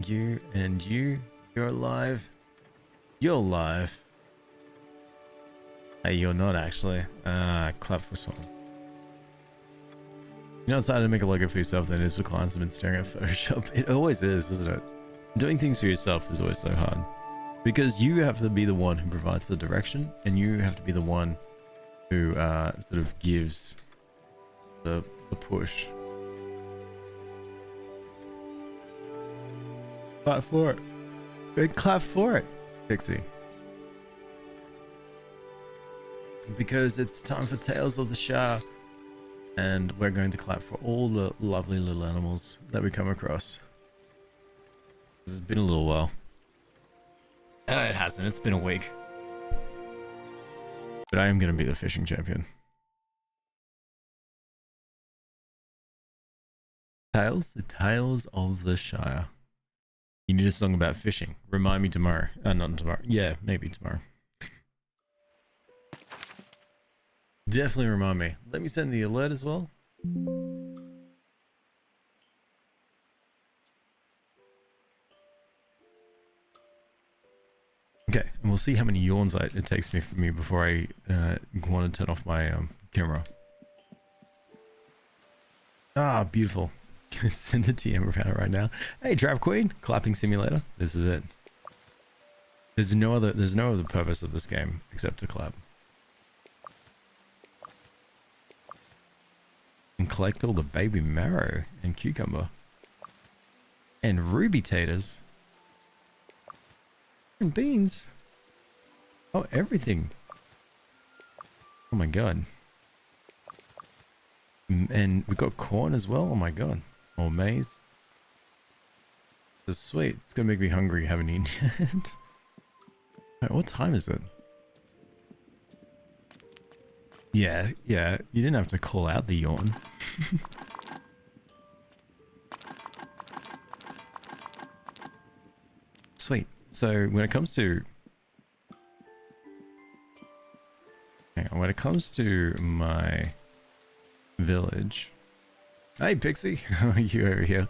you, and you. You're alive. You're alive. Hey, you're not actually. Clap for swans. You know, it's harder to make a logo for yourself than it is for clients who've been staring at Photoshop. It always is, isn't it? Doing things for yourself is always so hard. Because you have to be the one who provides the direction, and you have to be the one who sort of gives the push. Clap for it. Big clap for it, Pixie. Because it's time for Tales of the Shire. And we're going to clap for all the lovely little animals that we come across. It's been a little while. It hasn't, it's been a week. But I am going to be the fishing champion. Tales? The Tales of the Shire. You need a song about fishing. Remind me tomorrow. Not tomorrow. Yeah, maybe tomorrow. Definitely remind me. Let me send the alert as well. Okay, and we'll see how many yawns it takes me from me before I want to turn off my camera. Ah, beautiful. Gonna send a TM around right now. Hey, Trap Queen, clapping simulator. This is it. There's no other purpose of this game except to clap. And collect all the baby marrow and cucumber. And ruby taters. And beans. Oh, everything. Oh my god. And we got corn as well. Oh my god. Or maize. This is sweet. It's gonna make me hungry. Haven't eaten yet. Wait, what time is it? Yeah, you didn't have to call out the yawn. Sweet. So when it comes to my village. Hey Pixie, how are you over here?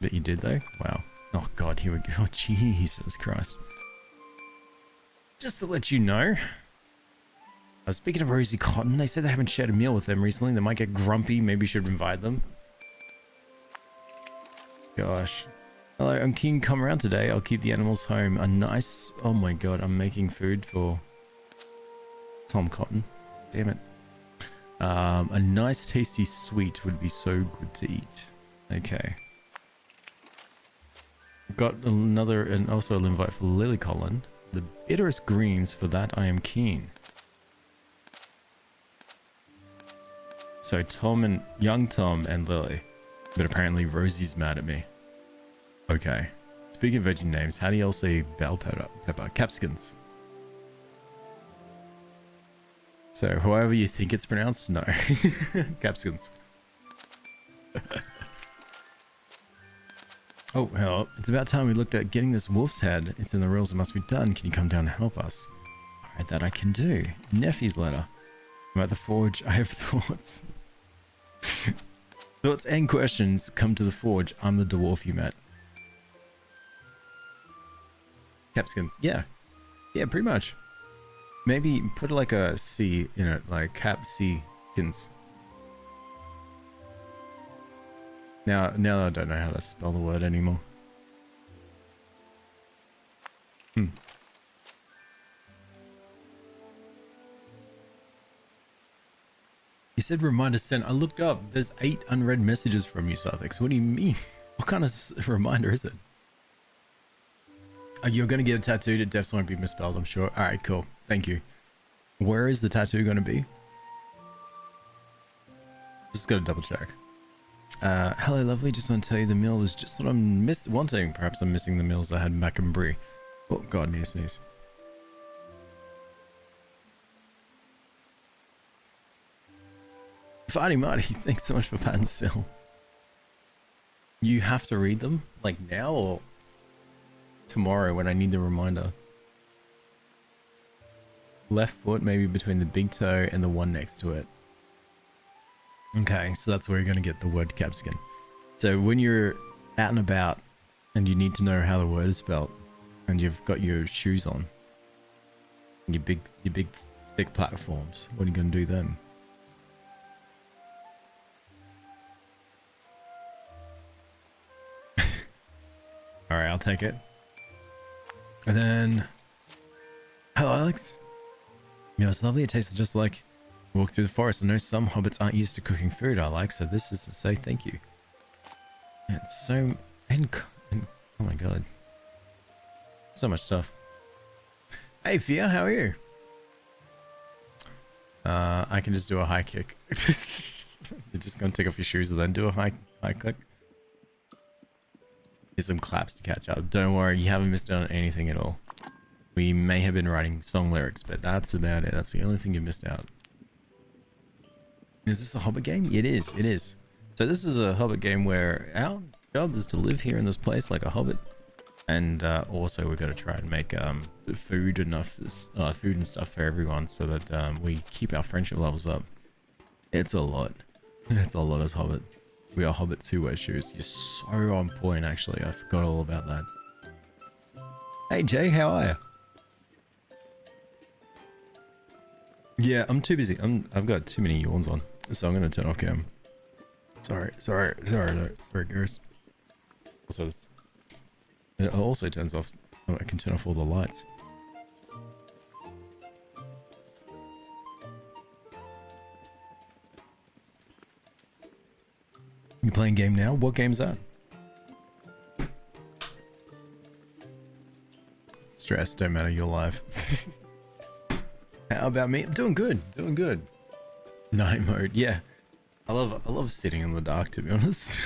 Bet you did though? Wow. Oh god, here we go. Oh Jesus Christ. Just to let you know. Speaking of Rosie Cotton, they said they haven't shared a meal with them recently. They might get grumpy. Maybe you should invite them. Gosh. Hello, I'm keen to come around today. I'll keep the animals home. A nice... Oh my god, I'm making food for Tom Cotton. Damn it. A nice tasty sweet would be so good to eat. Okay. Got another, and also an invite for Lily Collin. The bitterest greens, for that I am keen. So young Tom and Lily. But apparently Rosie's mad at me. Okay. Speaking of veggie names, how do y'all say bell pepper? Capsicums. So however you think it's pronounced, no. Capsicums. Oh, hell. It's about time we looked at getting this wolf's head. It's in the rules, it must be done. Can you come down and help us? Alright, that I can do. Nephew's letter. I'm at the forge. I have thoughts. Thoughts and questions come to the forge. I'm the dwarf you met. Capskins. Yeah, pretty much. Maybe put like a C in it, like Capsikins. Now I don't know how to spell the word anymore. You said reminder sent. I looked up. There's 8 unread messages from you, Sarthix. What do you mean? What kind of reminder is it? You're going to get a tattoo. It definitely won't be misspelled, I'm sure. Alright, cool. Thank you. Where is the tattoo going to be? Just got to double check. Hello, lovely. Just want to tell you the meal was just what I'm wanting. Perhaps I'm missing the meals I had back in Brie. Oh, God, need to sneeze. Farty Marty, thanks so much for Pat and Sill. You have to read them? Like now or tomorrow when I need the reminder? Left foot maybe between the big toe and the one next to it. Okay, so that's where you're going to get the word capsicum. So when you're out and about and you need to know how the word is spelled, and you've got your shoes on, and your big thick platforms, what are you gonna do then? All right, I'll take it. And then, hello, Alex. You know, it's lovely. It tastes just like walk through the forest. I know some hobbits aren't used to cooking food I like, so this is to say thank you. Yeah, it's so and oh my god, so much stuff. Hey, Fia, how are you? I can just do a high kick. You're just gonna take off your shoes and then do a high kick. Here's some claps to catch up. Don't worry, you haven't missed out on anything at all. We may have been writing song lyrics, but that's about it. That's the only thing you missed out. Is this a Hobbit game? It is. It is. So this is a Hobbit game where our job is to live here in this place like a Hobbit, and also we've got to try and make food and stuff for everyone, so that we keep our friendship levels up. It's a lot. It's a lot as Hobbit. We are hobbits who wear shoes. You're so on point, actually. I forgot all about that. Hey, Jay, how are you? Yeah, I'm too busy. I've got too many yawns on, so I'm gonna turn off cam. Sorry, guys. Also, it also turns off. Oh, I can turn off all the lights. You playing game now? What game's that? Stress, don't matter, you're live. How about me? I'm doing good, doing good. Night mode, yeah. I love sitting in the dark, to be honest.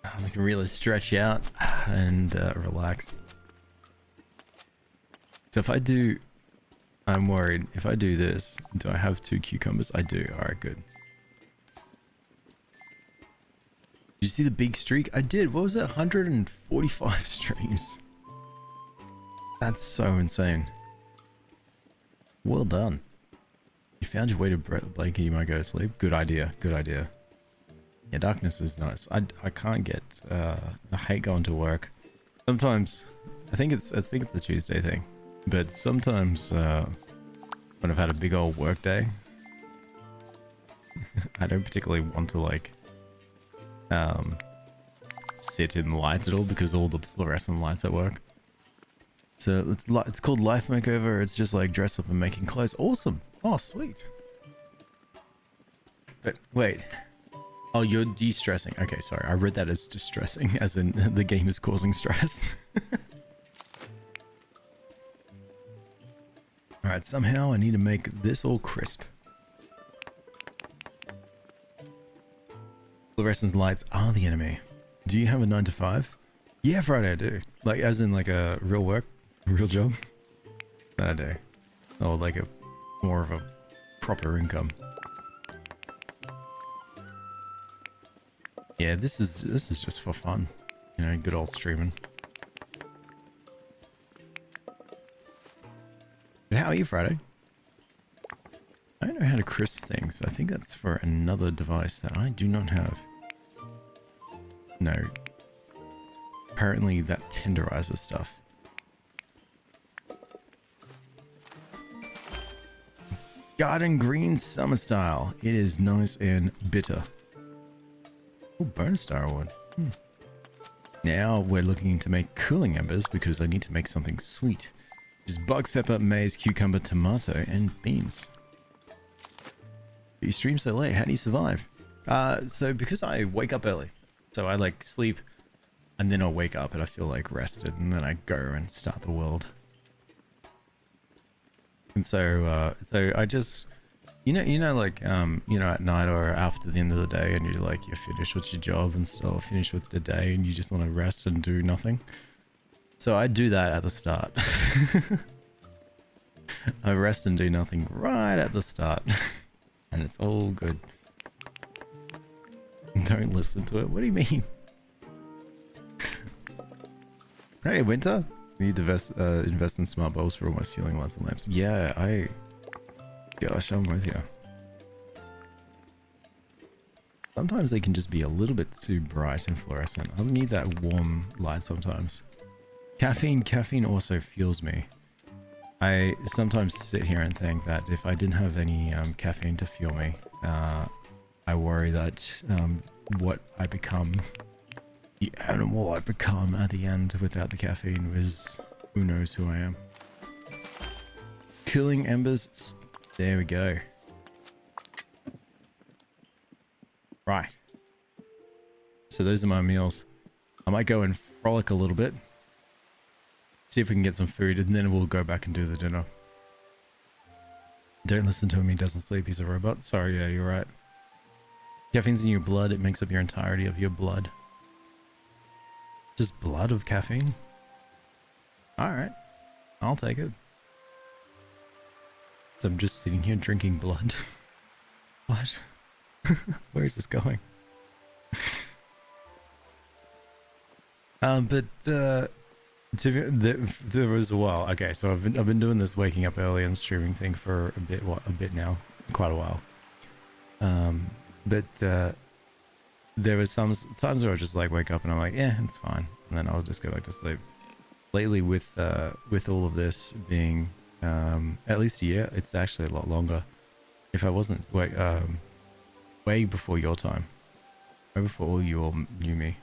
I can really stretch out and relax. So if I do, I'm worried, if I do this, do I have 2 cucumbers? I do, alright, good. Did you see the big streak? I did. What was it? 145 streams. That's so insane. Well done. You found your way to blanket, you might go to sleep. Good idea. Good idea. Yeah, darkness is nice. I can't get I hate going to work. Sometimes I think it's a Tuesday thing. But sometimes when I've had a big old work day, I don't particularly want to like sit in the lights at all because all the fluorescent lights at work. So it's called Life Makeover. It's just like dress up and making clothes. Awesome. Oh, sweet. But wait. Oh, you're de-stressing. Okay, sorry. I read that as distressing, as in the game is causing stress. Alright, somehow I need to make this all crisp. Fluorescent lights are the enemy. Do you have a 9 to 5? Yeah, Friday I do. Like, as in like a real work, real job. That I do. Or like a more of a proper income. Yeah, this is just for fun. You know, good old streaming. But how are you, Friday? I don't know how to crisp things. I think that's for another device that I do not have. No. Apparently that tenderizes stuff. Garden green summer style. It is nice and bitter. Oh, bonus star award. Now we're looking to make cooling embers because I need to make something sweet. Which is bugs, pepper, maize, cucumber, tomato, and beans. But you stream so late, how do you survive? So because I wake up early. So I like sleep and then I'll wake up and I feel like rested and then I go and start the world. And so I just, you know, like, at night or after the end of the day and you're like, you're finished with your job and stuff, finished with the day and you just want to rest and do nothing. So I do that at the start. I rest and do nothing right at the start. And it's all good. Don't listen to it. What do you mean? Hey, Winter. I need to invest in smart bulbs for all my ceiling lights and lamps. Yeah, gosh, I'm with you. Sometimes they can just be a little bit too bright and fluorescent. I need that warm light sometimes. Caffeine also fuels me. I sometimes sit here and think that if I didn't have any caffeine to fuel me, I worry that what I become, the animal I become at the end without the caffeine was who knows who I am. Cooling embers. There we go. Right. So those are my meals. I might go and frolic a little bit. See if we can get some food, and then we'll go back and do the dinner. Don't listen to him, he doesn't sleep, he's a robot. Sorry, yeah, you're right. Caffeine's in your blood, it makes up your entirety of your blood. Just blood of caffeine? Alright. I'll take it. So I'm just sitting here drinking blood. What? Where is this going? There was a while. Okay, so I've been doing this waking up early and streaming thing for a bit now, quite a while. But there was some times where I just like wake up and I'm like, yeah, it's fine, and then I'll just go back to sleep. Lately, with all of this being at least a year, it's actually a lot longer. If I wasn't way before your time, way before all you all knew me,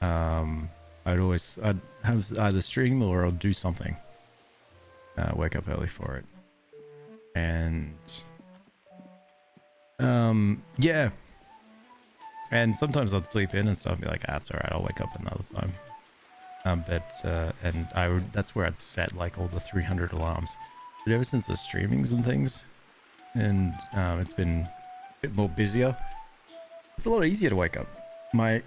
I'd have either stream or I'll do something. Wake up early for it. And yeah. And sometimes I'd sleep in and stuff and be like, it's alright, I'll wake up another time. That's where I'd set like all the 300 alarms. But ever since the streamings and things, and it's been a bit more busier, it's a lot easier to wake up. My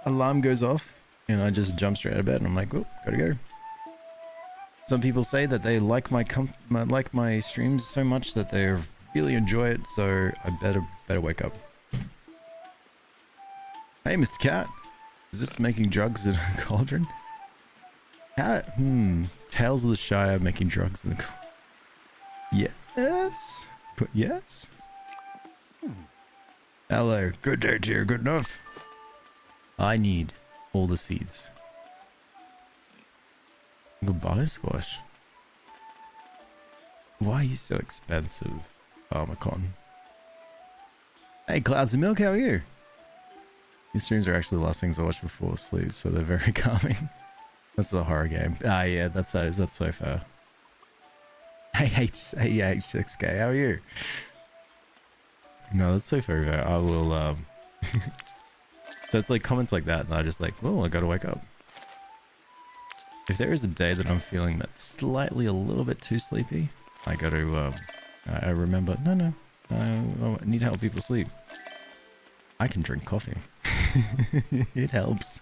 alarm goes off and I just jump straight out of bed and I'm like, oh, gotta go. Some people say that they like my streams so much that they really enjoy it, so I better wake up. Hey, Mr. Cat, is this making drugs in a cauldron? Tales of the Shire making drugs in the cauldron. Yes, yes. Hello, good day to you, good enough. I need all the seeds. Goodbye, Squash. Why are you so expensive, Farmacon? Hey, Clouds of Milk, how are you? These streams are actually the last things I watch before sleep, so they're very calming. That's a horror game. Yeah, that's so fair. Hey, H6K, how are you? No, that's so fair. I will, So it's like comments like that, and I just like, well, I gotta wake up. If there is a day that I'm feeling that's slightly a little bit too sleepy, I gotta, I remember, no, I need to help people sleep. I can drink coffee. It helps.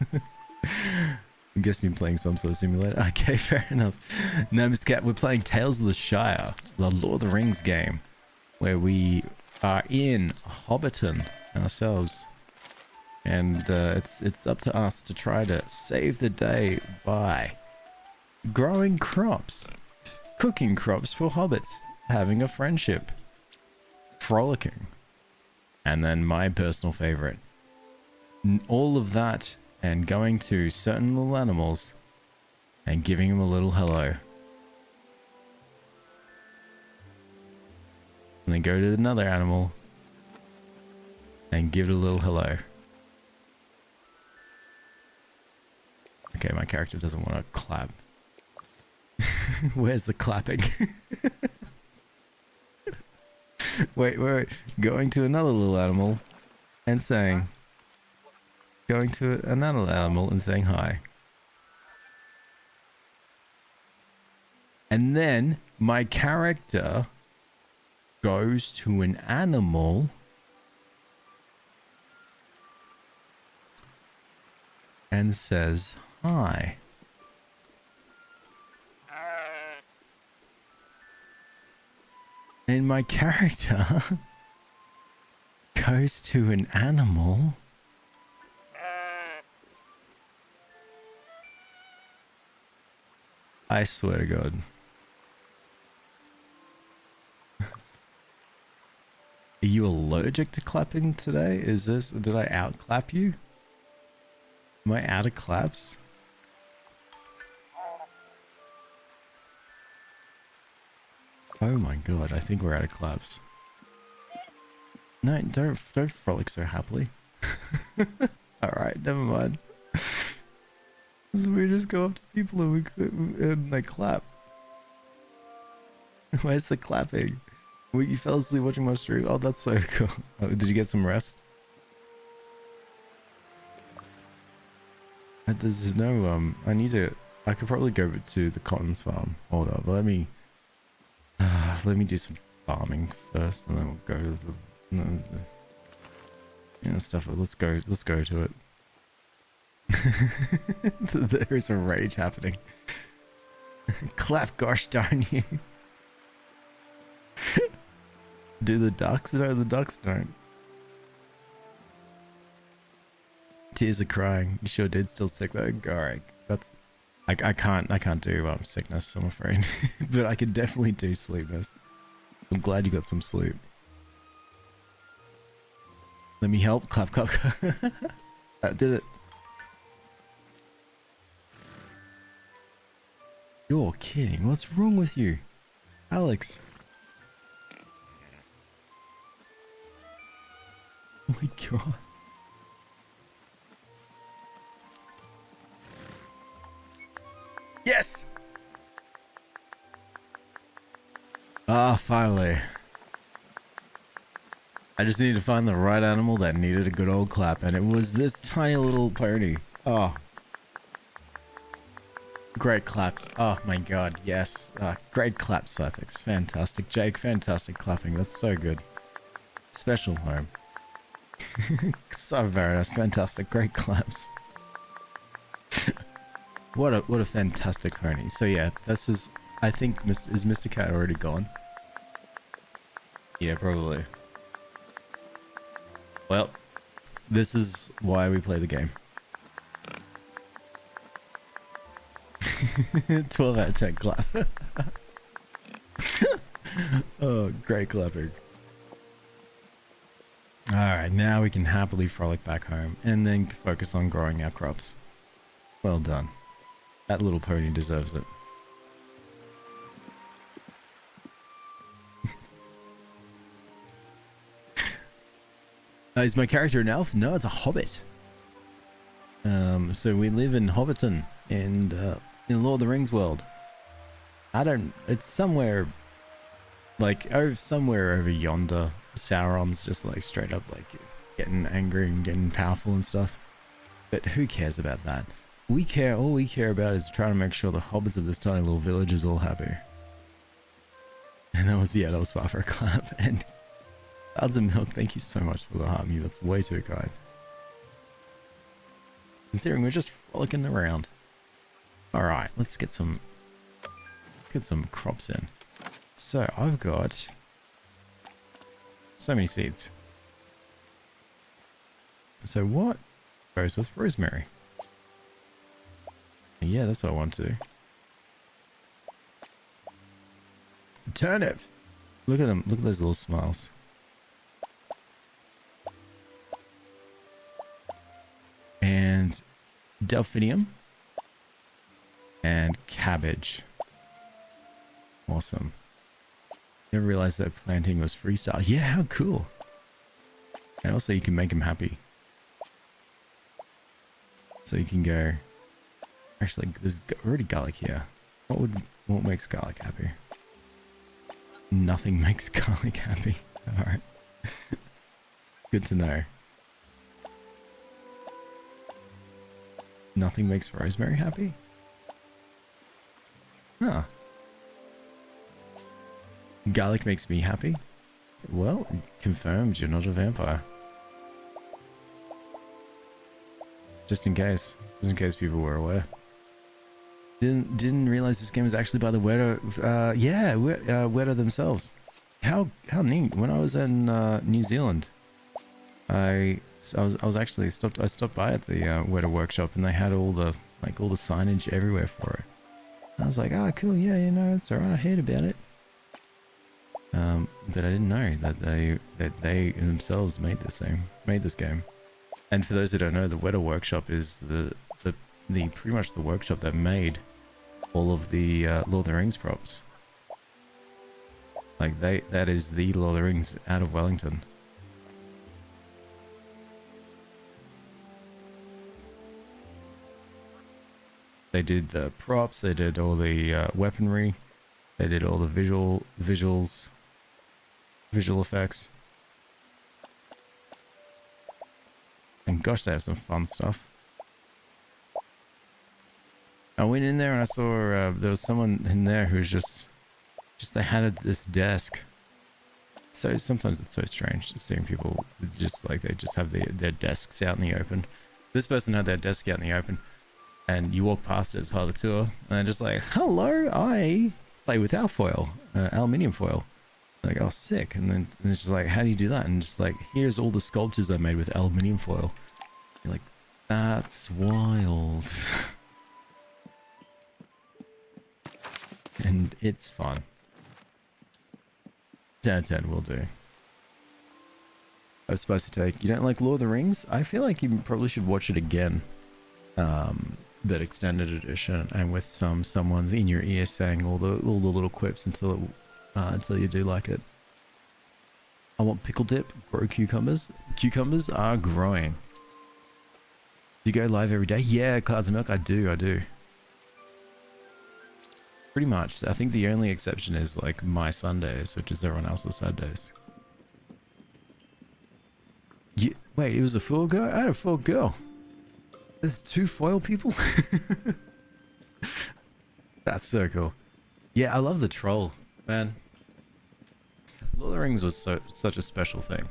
I'm guessing you're playing some sort of simulator. Okay, fair enough. No, Mr. Cat, we're playing Tales of the Shire, the Lord of the Rings game, where we are in Hobbiton ourselves. And it's up to us to try to save the day by growing crops, cooking crops for hobbits, having a friendship, frolicking, and then my personal favorite, all of that, and going to certain little animals and giving them a little hello. And then go to another animal and give it a little hello. Okay, my character doesn't want to clap. Where's the clapping? Wait. Going to another little animal and saying... Going to another animal and saying hi. And then my character goes to an animal and says hi. And my character goes to an animal I swear to God. Are you you allergic to clapping today? Is this... Did I outclap you? Am I out of claps? Oh my god, I think we're out of claps. No, don't frolic so happily. Alright, never mind. So we just go up to people and they clap. Where's the clapping? Well, you fell asleep watching my stream? Oh, that's so cool. Oh, did you get some rest? There's no, I could probably go to the cottons farm. Hold up, let me do some farming first, and then we'll go to the stuff. Let's go to it. There is a rage happening. Clap, gosh darn you. Do the ducks? No, the ducks don't. Tears are crying. You sure did still sick though? Alright. That's I can't do sickness, I'm afraid. But I can definitely do sleepness. I'm glad you got some sleep. Let me help. Clap, clap, clap. That did it. You're kidding. What's wrong with you? Alex. Oh my god. Yes! Ah, finally. I just needed to find the right animal that needed a good old clap, and it was this tiny little pony. Oh. Great claps. Oh my god, yes. Great claps, Scythex. Fantastic. Jake, fantastic clapping. That's so good. Special home. So very nice. Fantastic. Great claps. What a fantastic pony. So yeah, this is... I think... Is Mr. Cat already gone? Yeah, probably. Well, this is why we play the game. 12 out of 10 clap. Oh, great clapping. Alright, now we can happily frolic back home and then focus on growing our crops. Well done. That little pony deserves it. Is my character an elf? No, it's a hobbit. So we live in Hobbiton and in Lord of the Rings world. It's somewhere like somewhere over yonder. Sauron's just like straight up like getting angry and getting powerful and stuff. But who cares about that? All we care about is trying to make sure the hobbits of this tiny little village is all happy. And that was far for a clap. And Clouds of Milk, thank you so much for the heart me. That's way too kind. Considering we're just frolicking around. Alright, let's get some crops in. So I've got so many seeds. So what goes with rosemary? Yeah, that's what I want to do. Turnip! Look at them. Look at those little smiles. And delphinium. And cabbage. Awesome. Never realized that planting was freestyle. Yeah, how cool. And also you can make them happy. So you can go... Actually, there's already garlic here. What makes garlic happy? Nothing makes garlic happy. Alright. Good to know. Nothing makes rosemary happy? Huh. Garlic makes me happy? Well, confirmed you're not a vampire. Just in case people were aware. Didn't realize this game was actually by the Weta. Weta themselves. How neat. When I was in New Zealand, I stopped by at the Weta workshop, and they had all the signage everywhere for it. I was like, oh cool, yeah, it's alright. I heard about it. But I didn't know that they themselves made this game. And for those who don't know, the Weta Workshop is the pretty much the workshop that made all of the Lord of the Rings props. Like that is the Lord of the Rings out of Wellington. They did the props, they did all the weaponry, they did all the visual effects. And gosh, they have some fun stuff. I went in there and I saw there was someone in there who was just they had this desk. So sometimes it's so strange seeing people just like they just have their desks out in the open. This person had their desk out in the open, and you walk past it as part of the tour, and they're just like, "Hello, I play with alfoil, aluminium foil." Like, oh, sick. And then it's just like, how do you do that? And just like, here's all the sculptures I made with aluminium foil. You're like, that's wild. And it's fun. 10 out of 10 will do. I was supposed to take, you don't like Lord of the Rings? I feel like you probably should watch it again. But extended edition, and with someone in your ear saying all the little quips until you do like it. I want pickle dip, grow cucumbers. Cucumbers are growing. Do you go live every day? Yeah, Clouds of Milk, I do. Pretty much. I think the only exception is like my Sundays, which is everyone else's Saturdays. Yeah, wait, it was a full girl? I had a full girl. There's 2 foil people? That's so cool. Yeah, I love the troll, man. Lord of the Rings was such a special thing.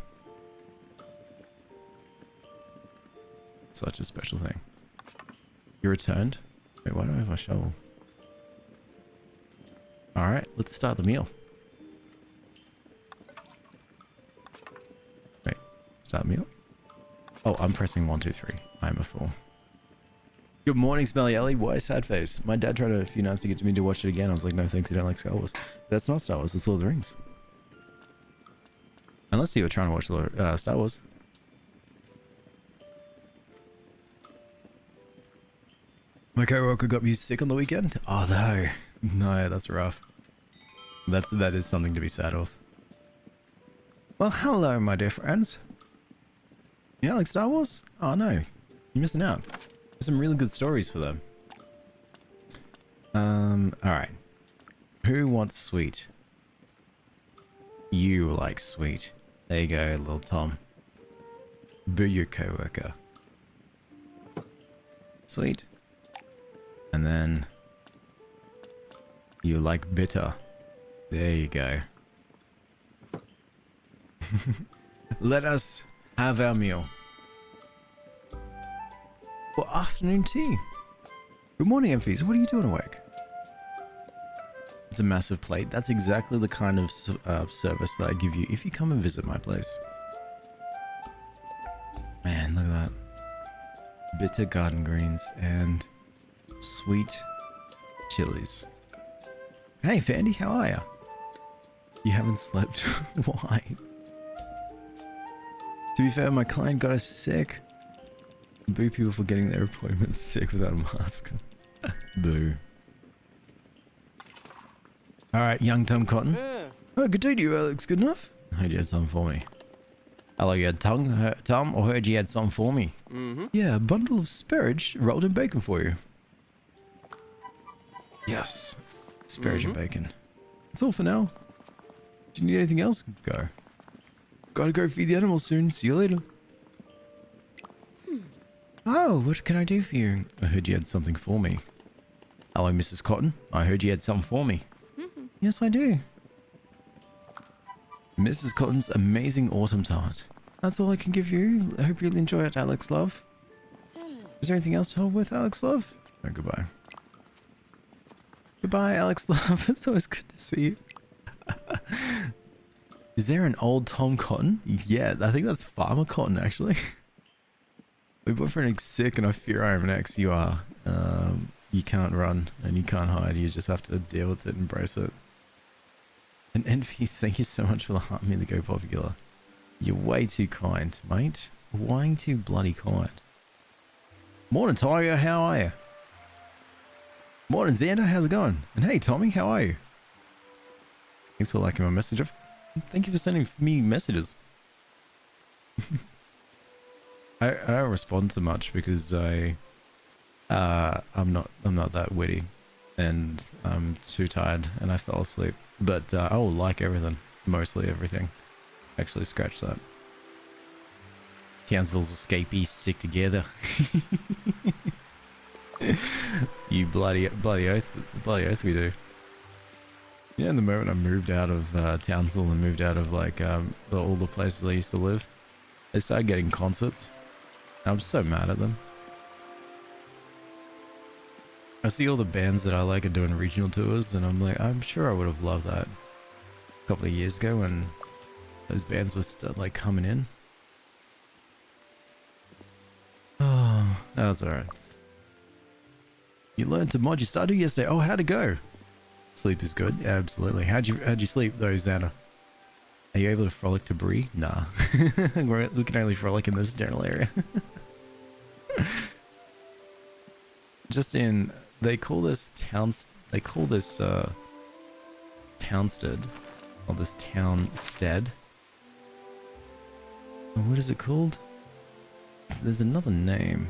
Such a special thing. You returned? Wait, why do I have my shovel? Alright, let's start the meal. Wait, start meal? Oh, I'm pressing 1, 2, 3. I'm a fool. Good morning, Smelly Ellie. Why sad face? My dad tried a few nights to get me to watch it again. I was like, no thanks, you don't like Star Wars. That's not Star Wars, it's Lord of the Rings. Unless you were trying to watch Star Wars. My coworker got me sick on the weekend. Oh no. No, that's rough. That is something to be sad of. Well, hello, my dear friends. You like Star Wars? Oh no. You're missing out. There's some really good stories for them. Alright. Who wants sweet? You like sweet. There you go, little Tom. Be your coworker. Sweet. And then you like bitter. There you go. Let us have our meal. For afternoon tea. Good morning, Emphies. What are you doing awake? It's a massive plate. That's exactly the kind of service that I give you if you come and visit my place. Man, look at that. Bitter garden greens and sweet chilies. Hey, Fandy, how are ya? You haven't slept? Why? To be fair, my client got us sick. Boo people for getting their appointments sick without a mask. Boo. Alright, young Tom Cotton. Yeah. Oh, good day to you, Alex. Good enough? I heard you had something for me. Hello, you had Tom, or heard you had something for me? Mm-hmm. Yeah, a bundle of sparage rolled in bacon for you. Yes. Sparage and bacon. That's all for now. Do you need anything else? Go. Gotta go feed the animals soon. See you later. Oh, what can I do for you? I heard you had something for me. Hello, Mrs. Cotton. I heard you had something for me. Yes, I do. Mrs. Cotton's amazing autumn tart. That's all I can give you. I hope you'll enjoy it, Alex Love. Is there anything else to help with, Alex Love? Oh, goodbye. Goodbye, Alex Love. It's always good to see you. Is there an old Tom Cotton? Yeah, I think that's Farmer Cotton, actually. My boyfriend is sick and I fear I am an ex. You are. You can't run and you can't hide. You just have to deal with it and embrace it. And Envy, thank you so much for the heart me the Go Popular. You're way too kind, mate. Way too bloody kind. Morning, Tiger. How are you? Morning, Xander. How's it going? And hey, Tommy. How are you? Thanks for liking my message. Thank you for sending me messages. I don't respond to much because I'm not that witty, and I'm too tired and I fell asleep. But I will like everything, mostly everything. Actually, scratch that. Townsville's escapees stick together. You bloody oath we do. Yeah, in the moment I moved out of Townsville and moved out of like all the places I used to live, they started getting concerts. I'm so mad at them. I see all the bands that I like are doing regional tours, and I'm like, I'm sure I would have loved that a couple of years ago when those bands were like coming in. Oh, that's alright. You learned to mod your Stardew yesterday. Oh, how'd it go? Sleep is good. Yeah, absolutely. How'd you sleep though, Xana? Are you able to frolic to Bree? Nah. We can only frolic in this general area. Just in, they call this Townstead, or this Townstead. What is it called? There's another name.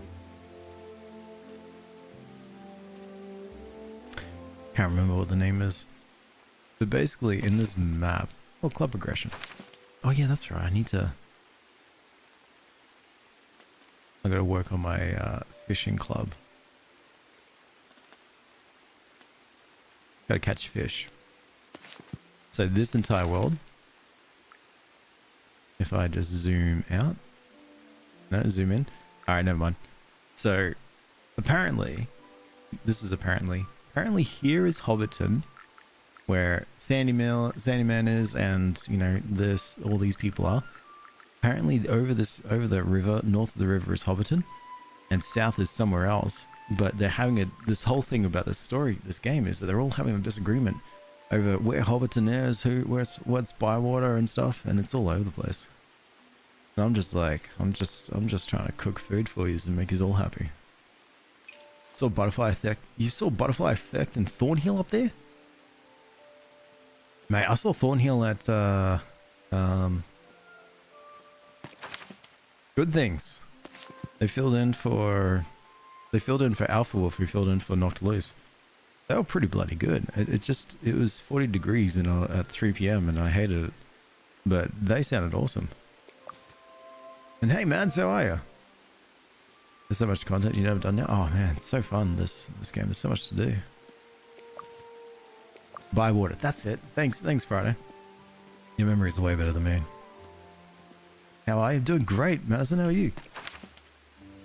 Can't remember what the name is. But basically in this map, oh, club progression. Oh yeah, that's right. I gotta work on my fishing club. Gotta catch fish. So this entire world, if I just zoom out, no, zoom in. All right, never mind. So apparently here is Hobbiton, where Sandyman is, and you know all these people are. Apparently over the river, north of the river is Hobbiton, and south is somewhere else. But they're having this whole thing about this game is that they're all having a disagreement over where Hobbiton is, what's Bywater and stuff, and it's all over the place. And I'm just like, I'm just trying to cook food for you and make you all happy. Saw butterfly effect. You saw butterfly effect in Thornhill up there? Mate, I saw Thornhill at Good Things. They filled in for Alpha Wolf, who filled in for Knocked Loose. They were pretty bloody good. It was 40 degrees at 3 p.m. and I hated it. But they sounded awesome. And hey man, how are you? There's so much content you've never done now. Oh man, it's so fun this game. There's so much to do. Bywater, that's it. Thanks Friday. Your memory is way better than mine. How are you? Doing great, Madison. How are you?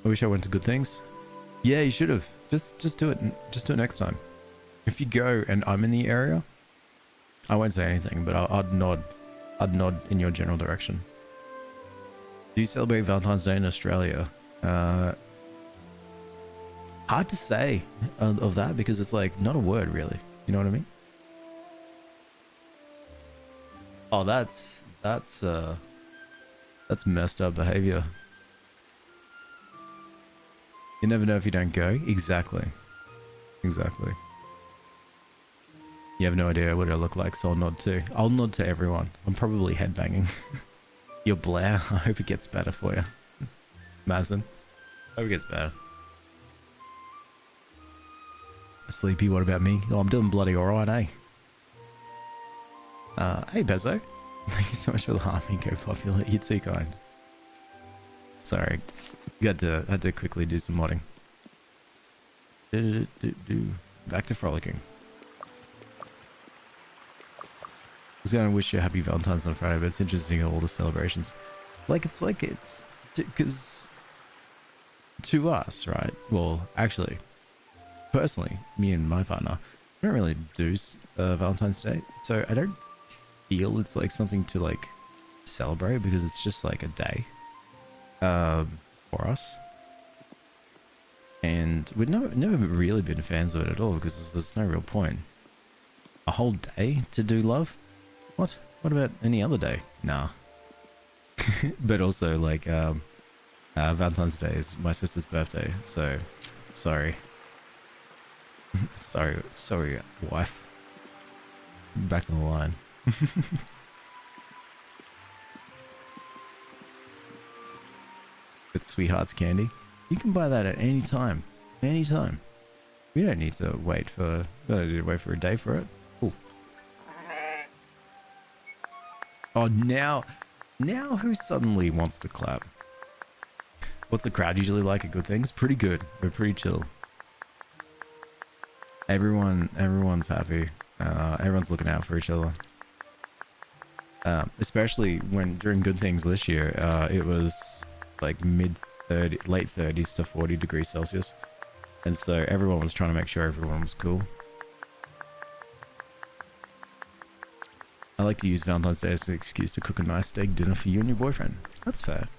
I wish I went to Good Things. Yeah, you should have. Just do it. Just do it next time. If you go and I'm in the area, I won't say anything, but I'd nod. I'd nod in your general direction. Do you celebrate Valentine's Day in Australia? Hard to say of that because it's like not a word really. You know what I mean? Oh, that's messed up behavior. You never know if you don't go. Exactly. Exactly. You have no idea what I look like, so I'll nod too. I'll nod to everyone. I'm probably headbanging. Your Blair, I hope it gets better for you. Mazin, hope it gets better. Sleepy, what about me? Oh, I'm doing bloody alright, eh? Hey Bezo. Thank you so much for the harming. Go popular. You're too kind. Sorry. Had to quickly do some modding. Back to frolicking. I was going to wish you a happy Valentine's on Friday, but it's interesting all the celebrations. It's because to us, right? Well, actually, personally, me and my partner, we don't really do Valentine's Day, so I don't feel it's like something to like celebrate because it's just like a day for us. And we've never really been fans of it at all because there's no real point. A whole day to do love? What? What about any other day? Nah. But also, like, Valentine's Day is my sister's birthday, so sorry. sorry, wife. Back on the line. It's Sweetheart's candy. You can buy that at any time. Anytime. We don't need to wait for a day for it. Ooh. Oh, now who suddenly wants to clap? What's the crowd usually like at good things? Pretty good. We're pretty chill. Everyone's happy. Everyone's looking out for each other. Especially when during good things this year, it was like late 30s to 40 degrees Celsius. And so everyone was trying to make sure everyone was cool. I like to use Valentine's Day as an excuse to cook a nice steak dinner for you and your boyfriend. That's fair.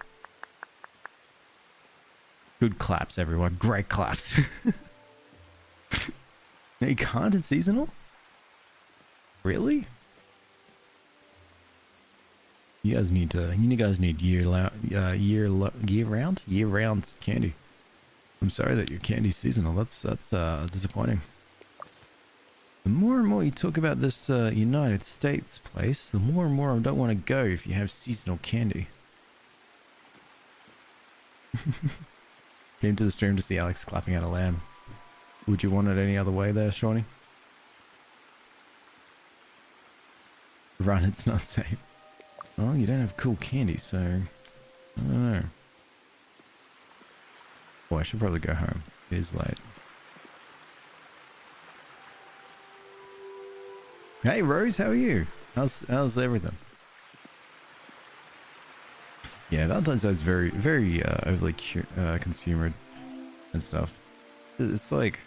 Good claps, everyone. Great claps. No, you can't? It's seasonal? Really? You guys need year round candy. I'm sorry that your candy's seasonal. That's disappointing. The more and more you talk about this United States place, the more and more I don't want to go if you have seasonal candy. Came to the stream to see Alex clapping at a lamb. Would you want it any other way there, Shawnee? Run, it's not safe. Well, you don't have cool candy, so I don't know. Oh, I should probably go home. It is late. Hey Rose, how are you? How's everything? Yeah, Valentine's Day is very overly consumered and stuff. It's like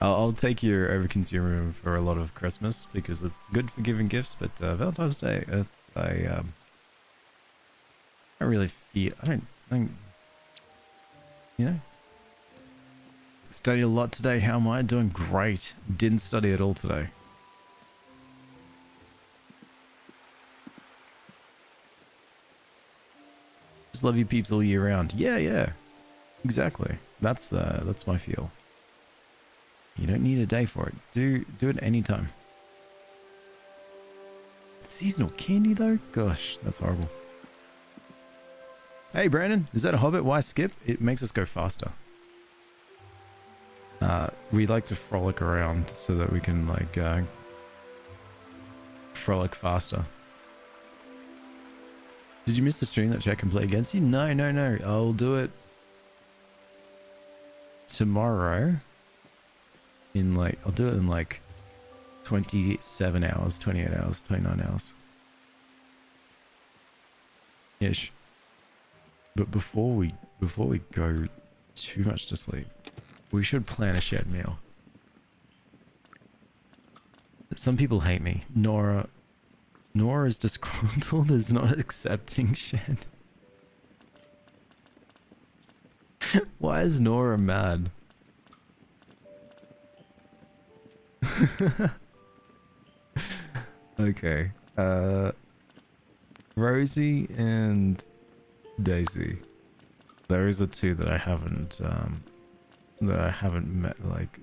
I'll take your overconsumer for a lot of Christmas because it's good for giving gifts, but Valentine's Day, I really feel I don't you know. Studied a lot today. How am I doing? Great. Didn't study at all today. Just love you peeps all year round. Yeah. Exactly. That's my feel. You don't need a day for it. Do it anytime. Seasonal candy though? Gosh, that's horrible. Hey Brandon, is that a Hobbit? Why skip? It makes us go faster. We like to frolic around so that we can like frolic faster. Did you miss the stream that chat can play against you? No. I'll do it tomorrow. I'll do it in like 27 hours, 28 hours, 29 hours. Ish. But before we go too much to sleep, we should plan a shared meal. Some people hate me. Nora is disgruntled is not accepting shed. Why is Nora mad? Okay. Rosie and Daisy. Those are two that I haven't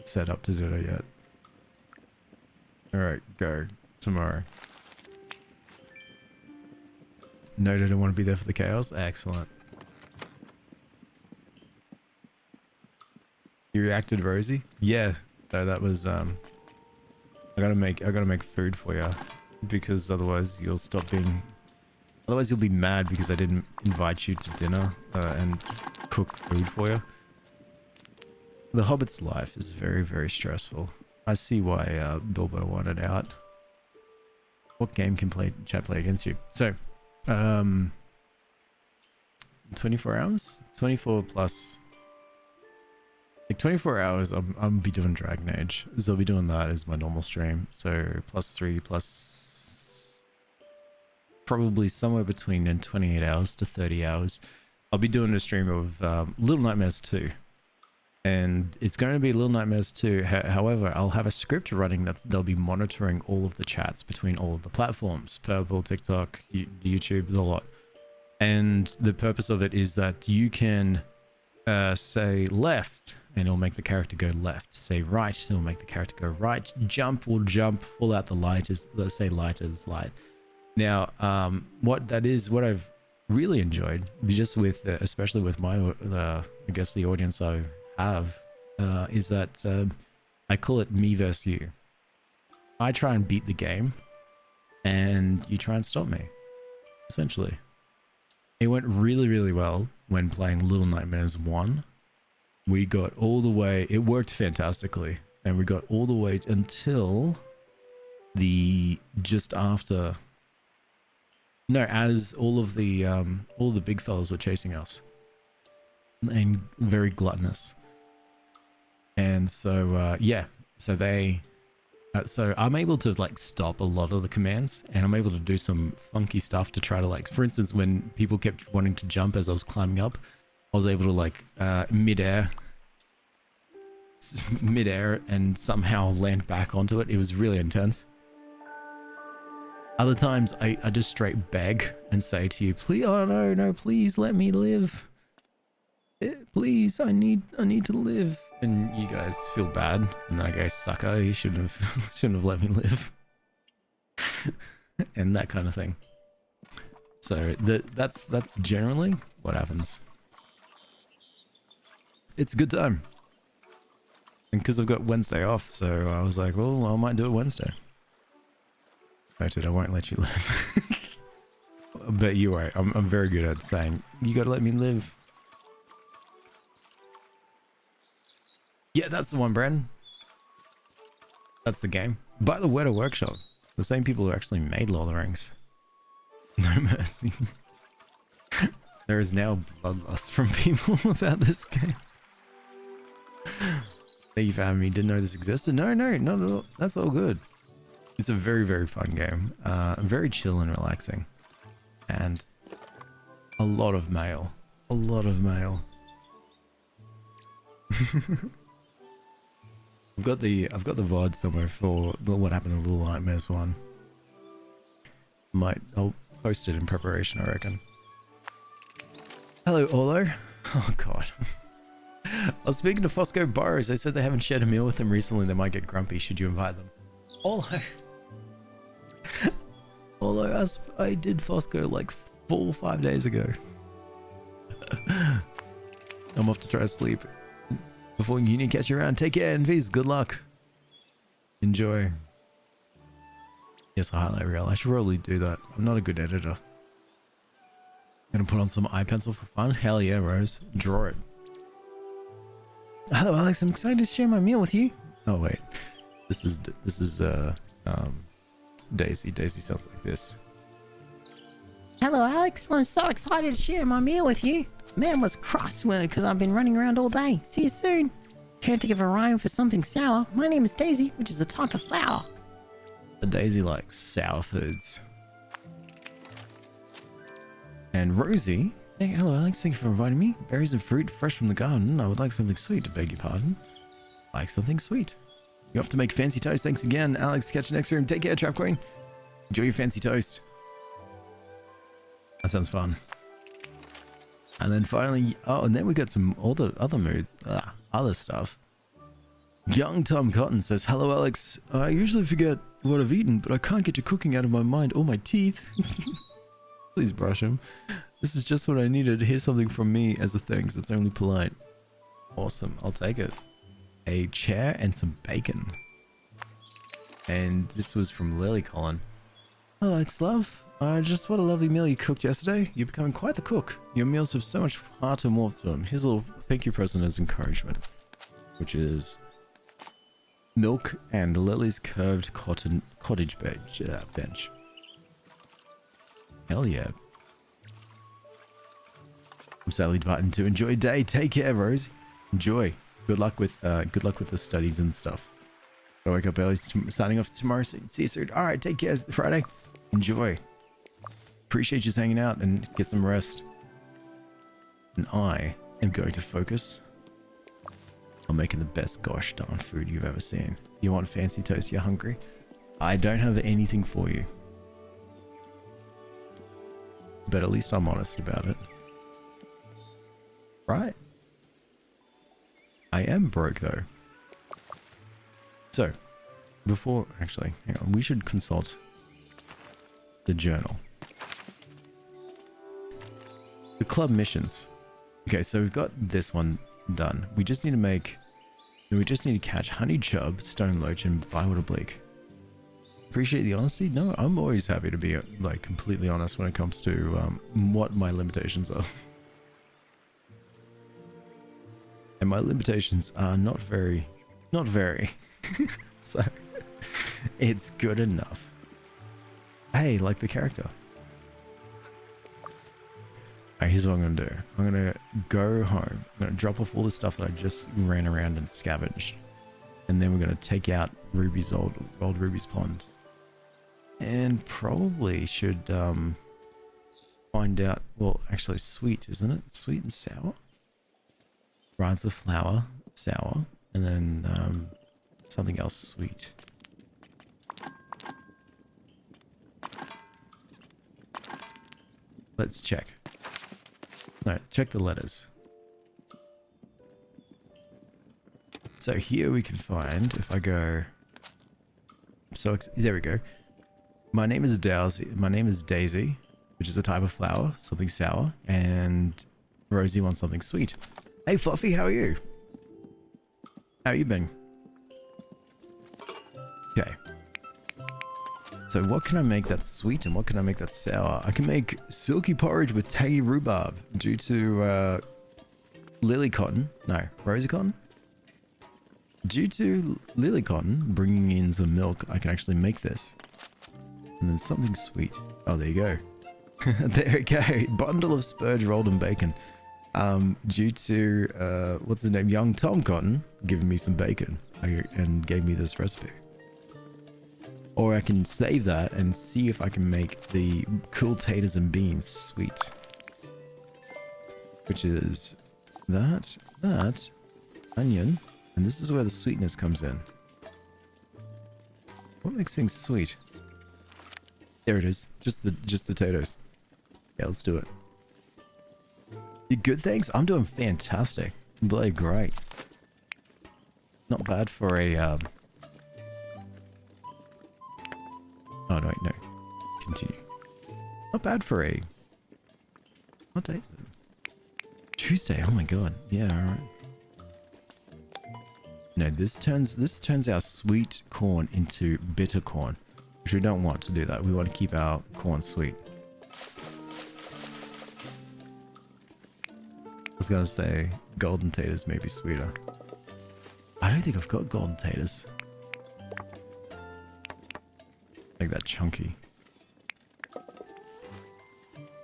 set up to dinner yet. Alright, go. Tomorrow. Noted, I want to be there for the chaos. Excellent. You reacted, Rosie? Yeah. So that was I gotta make food for you because otherwise you'll be mad because I didn't invite you to dinner and cook food for you. The Hobbit's life is very stressful. I see why Bilbo wanted out. What game can chat play against you? So 24 hours? 24 plus. Like 24 hours, I'll be doing Dragon Age. So I'll be doing that as my normal stream. So +3 plus probably somewhere between 28 hours to 30 hours. I'll be doing a stream of Little Nightmares 2. And it's going to be Little Nightmares too. However, I'll have a script running that they'll be monitoring all of the chats between all of the platforms, Purple, TikTok, YouTube, the lot. And the purpose of it is that you can say left and it'll make the character go left. Say right, it'll make the character go right. Jump will jump, pull out the light is, let's say light is light. Now, what I've really enjoyed, just with, especially with my, I guess the audience I have, is that I call it me versus you. I try and beat the game and you try and stop me, essentially. It went really, really well when playing Little Nightmares 1. We got all the way, it worked fantastically, and we got all the way until just after, no, as all the big fellas were chasing us and very gluttonous. And so, yeah, so so I'm able to like stop a lot of the commands, and I'm able to do some funky stuff to try to, like, for instance, when people kept wanting to jump as I was climbing up, I was able to like midair and somehow land back onto it. It was really intense. Other times I just straight beg and say to you, please, oh no, please let me live. Please, I need to live. And you guys feel bad, and then I go, sucker, you shouldn't have let me live. And that kind of thing. So that's generally what happens. It's a good time. And because I've got Wednesday off, so I was like, well, I might do it Wednesday. Noted, I won't let you live. But you won't. I'm very good at saying, you gotta let me live. Yeah, that's the one, Bren. That's the game. By the Weta Workshop. The same people who actually made Lord of the Rings. No mercy. There is now bloodlust from people about this game. Thank you for having me. Didn't know this existed. No, not at all. That's all good. It's a very, very fun game. Very chill and relaxing. And a lot of mail. A lot of mail. I've got the VOD somewhere for what happened in Little Nightmares 1. I'll post it in preparation, I reckon. Hello, Olo. Oh god. I was speaking to Fosco Burrows. They said they haven't shared a meal with them recently. They might get grumpy. Should you invite them? Olo. Olo, I did Fosco like 4 or 5 days ago. I'm off to try to sleep before uni catch you around. Take care, Envies. Good luck. Enjoy. Yes, a highlight reel. I should probably do that. I'm not a good editor. Gonna put on some eye pencil for fun. Hell yeah, Rose. Draw it. Hello, Alex. I'm excited to share my meal with you. Oh wait, this is Daisy. Daisy sounds like this. Hello, Alex. I'm so excited to share my meal with you. Man was cross because I've been running around all day. See you soon. Can't think of a rhyme for something sour. My name is Daisy, which is a type of flower. The Daisy likes sour foods. And Rosie, hey, hello Alex, thank you for inviting me. Berries and fruit fresh from the garden. I would like something sweet, to beg your pardon. Like something sweet. You have to make fancy toast. Thanks again, Alex. Catch you next room. Take care, Trap Queen. Enjoy your fancy toast. That sounds fun. And then finally, oh, and then we got some all the other moods, other stuff. Young Tom Cotton says, hello Alex. I usually forget what I've eaten, but I can't get your cooking out of my mind or my teeth. Please brush them. This is just what I needed. Here's something from me as a thanks. It's only polite. Awesome. I'll take it. A chair and some bacon. And this was from Lily Collin. Hello, it's love. Just what a lovely meal you cooked yesterday. You're becoming quite the cook. Your meals have so much heart and warmth to them. Here's a little thank you present as encouragement, which is milk and Lily's curved cottage bench. Hell yeah. I'm sadly inviting to enjoy your day. Take care, Rose. Enjoy. Good luck with the studies and stuff. I wake up early, signing off tomorrow. So see you soon. All right, take care. Friday. Enjoy. Appreciate you just hanging out and get some rest. And I am going to focus or making the best gosh darn food you've ever seen. You want fancy toast? You're hungry? I don't have anything for you. But at least I'm honest about it. Right? I am broke though. So, before... Actually, hang on. We should consult the journal. The club missions. Okay, so we've got this one done. We just need to make... We just need to catch honey chub, stone loach, and bywater bleak. Appreciate the honesty? No, I'm always happy to be like completely honest when it comes to what my limitations are. And my limitations are not very. So, it's good enough. Hey, like the character. Alright, here's what I'm gonna do. I'm gonna go home. I'm gonna drop off all the stuff that I just ran around and scavenged. And then we're gonna take out Ruby's old Ruby's pond. And probably should find out, well, actually sweet, isn't it? Sweet and sour? Rinds of flour, sour, and then something else sweet. Let's check. No, check the letters. So here we can find, if I go... there we go. My name is Daisy, which is a type of flower, something sour, and Rosie wants something sweet. Hey Fluffy, how are you? How you been? Okay. So what can I make that's sweet and what can I make that's sour? I can make silky porridge with tangy rhubarb due to lily cotton. No, rosy cotton? Due to lily cotton bringing in some milk, I can actually make this. And then something sweet. Oh, there you go. There we go. Bundle of spurge rolled in bacon. Due to, what's his name? Young Tom Cotton giving me some bacon and gave me this recipe. Or I can save that and see if I can make the cool taters and beans sweet. Which is that, onion, and this is where the sweetness comes in. What makes things sweet? There it is. Just the potatoes. Yeah, let's do it. You good, thanks? I'm doing fantastic. Bloody great. Not bad for a oh no, wait, no. Continue. Not bad for a... What day is it? Tuesday. Oh my god. Yeah, alright. No, this turns our sweet corn into bitter corn. Which we don't want to do that. We want to keep our corn sweet. I was gonna say golden taters may be sweeter. I don't think I've got golden taters. Like that chunky.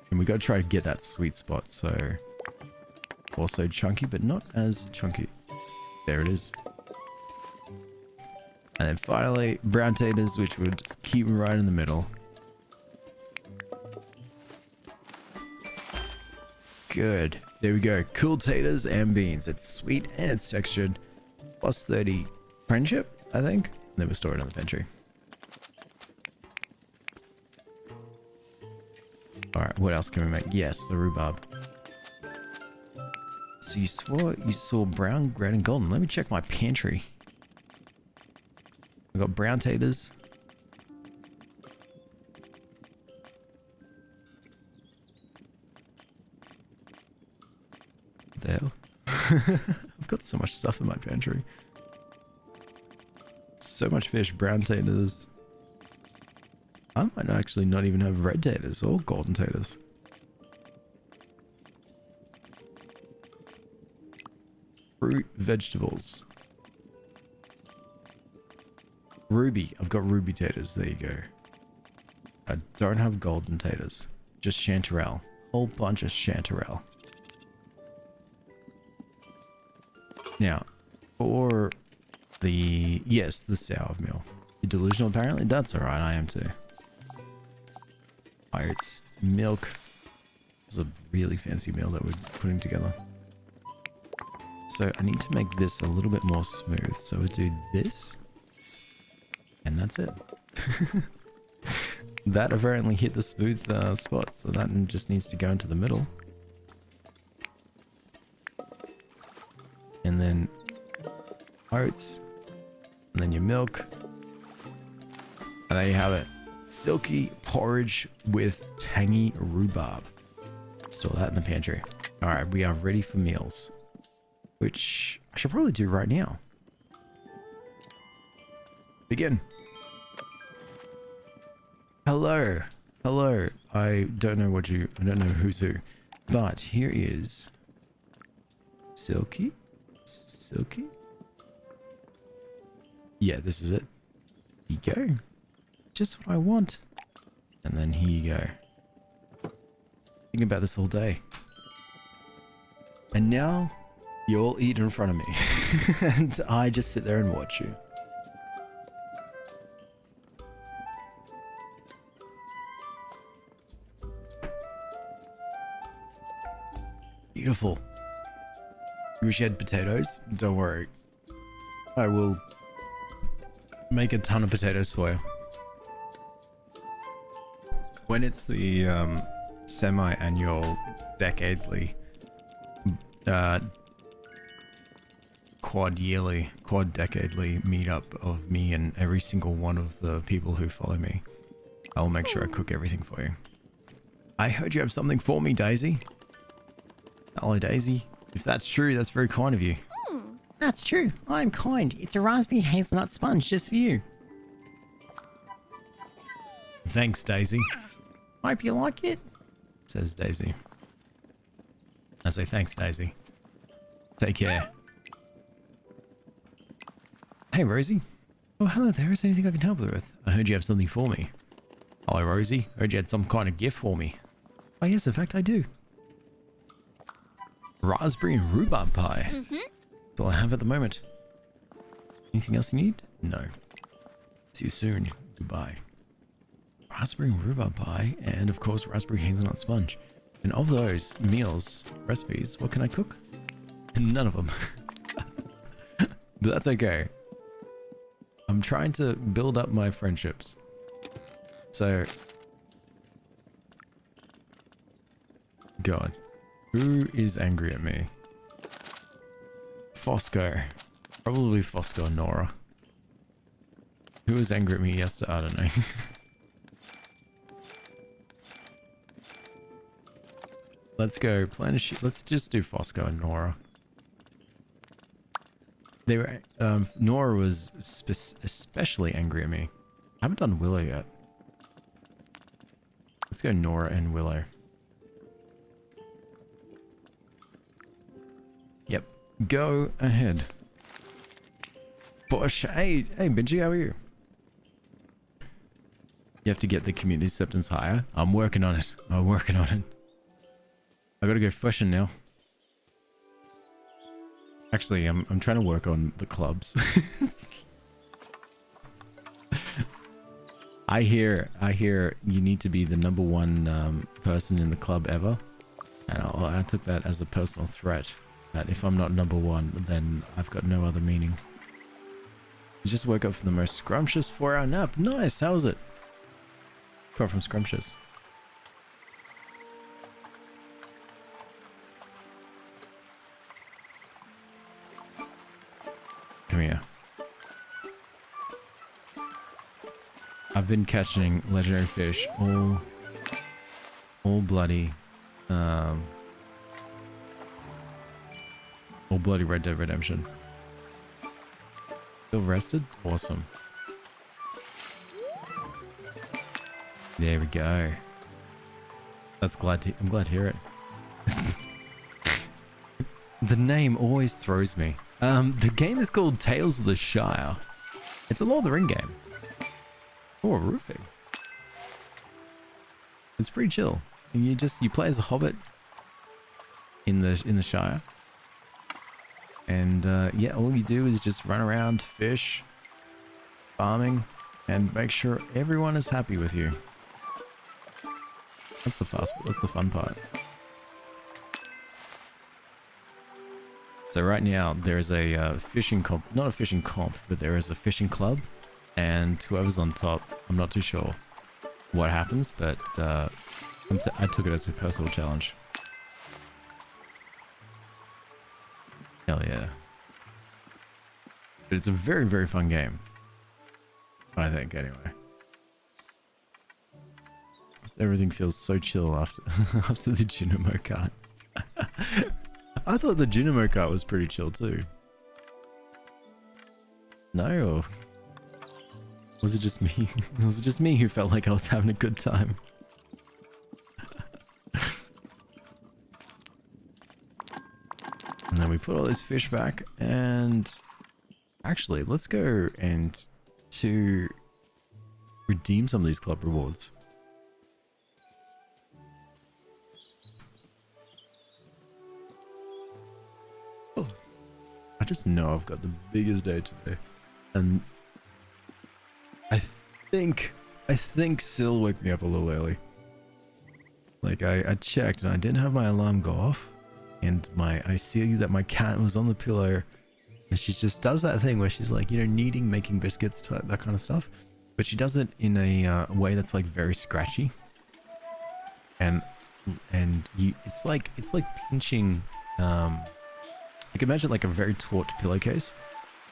And we gotta try to get that sweet spot, so... Also chunky, but not as chunky. There it is. And then finally, brown taters, which we'll just keep right in the middle. Good. There we go. Cool taters and beans. It's sweet and it's textured. Plus 30 friendship, I think. And then we'll store it in the pantry. Alright, what else can we make? Yes, the rhubarb. So you saw brown, red, and golden. Let me check my pantry. We've got brown taters. What the hell? I've got so much stuff in my pantry. So much fish, brown taters. I might actually not even have red taters or golden taters. Fruit, vegetables. Ruby. I've got ruby taters. There you go. I don't have golden taters. Just chanterelle. Whole bunch of chanterelle. Now, for the... Yes, the sour meal. You're delusional apparently? That's alright, I am too. It's milk. It's a really fancy meal that we're putting together. So I need to make this a little bit more smooth. So we'll do this. And that's it. That apparently hit the smooth spot. So that just needs to go into the middle. And then oats. And then your milk. And there you have it. Silky porridge with tangy rhubarb. Store that in the pantry. Alright, we are ready for meals. Which I should probably do right now. Begin. Hello. Hello. I don't know who's who. But here is Silky. Silky? Yeah, this is it. Here you go. Just what I want. And then here you go. Thinking about this all day. And now you all eat in front of me. And I just sit there and watch you. Beautiful. You wish you had potatoes? Don't worry. I will make a ton of potatoes for you. When it's the semi-annual decadely quad decadely meetup of me and every single one of the people who follow me, I will make sure I cook everything for you. I heard you have something for me, Daisy. Hello, Daisy. If that's true, that's very kind of you. That's true. I'm kind. It's a raspberry hazelnut sponge just for you. Thanks, Daisy. Hope you like it. Says Daisy. I say thanks, Daisy. Take care. Hey, Rosie. Oh, hello there. Is there anything I can help you with? I heard you have something for me. Hello, Rosie. Heard you had some kind of gift for me. Oh, yes, in fact, I do. Raspberry and rhubarb pie. That's all I have at the moment. Anything else you need? No. See you soon. Goodbye. Raspberry and rhubarb pie, and of course, raspberry hazelnut sponge. And of those meals, recipes, what can I cook? None of them. But that's okay. I'm trying to build up my friendships. So... God. Who is angry at me? Fosco. Probably Fosco and Nora. Who was angry at me yesterday? I don't know. Let's go. Let's just do Fosco and Nora. They were. Nora was especially angry at me. I haven't done Willow yet. Let's go Nora and Willow. Yep. Go ahead. Bosh. Hey, Benji, how are you? You have to get the community acceptance higher. I'm working on it. I'm working on it. I gotta go fishing now. Actually, I'm trying to work on the clubs. I hear you need to be the #1 person in the club ever, and I took that as a personal threat. That if I'm not #1, then I've got no other meaning. You just woke up from the most scrumptious 4-hour nap. Nice. How was it? Apart from scrumptious. Come here. I've been catching legendary fish all bloody Red Dead Redemption. Still rested? Awesome. There we go. I'm glad to hear it. The name always throws me. The game is called Tales of the Shire. It's a Lord of the Ring game. Oh, roofing. It's pretty chill. And you play as a hobbit in the Shire. And yeah, all you do is just run around, fish, farming, and make sure everyone is happy with you. That's the fun part. So right now there is a fishing comp, not a fishing comp, but there is a fishing club, and whoever's on top, I'm not too sure what happens, but I took it as a personal challenge. Hell yeah. But it's a very, very fun game. I think, anyway. Everything feels so chill after after the Dynamo kart. I thought the Dynamo kart was pretty chill too. No? Or was it just me? Was it just me who felt like I was having a good time? And then we put all those fish back, and actually let's go and to redeem some of these club rewards. Oh, I just know I've got the biggest day today, and I think Sil woke me up a little early. Like I checked and I didn't have my alarm go off, and I see that my cat was on the pillow, and she just does that thing where she's like, you know, kneading, making biscuits, that kind of stuff, but she does it in a way that's like very scratchy, and it's like pinching, like imagine like a very taut pillowcase,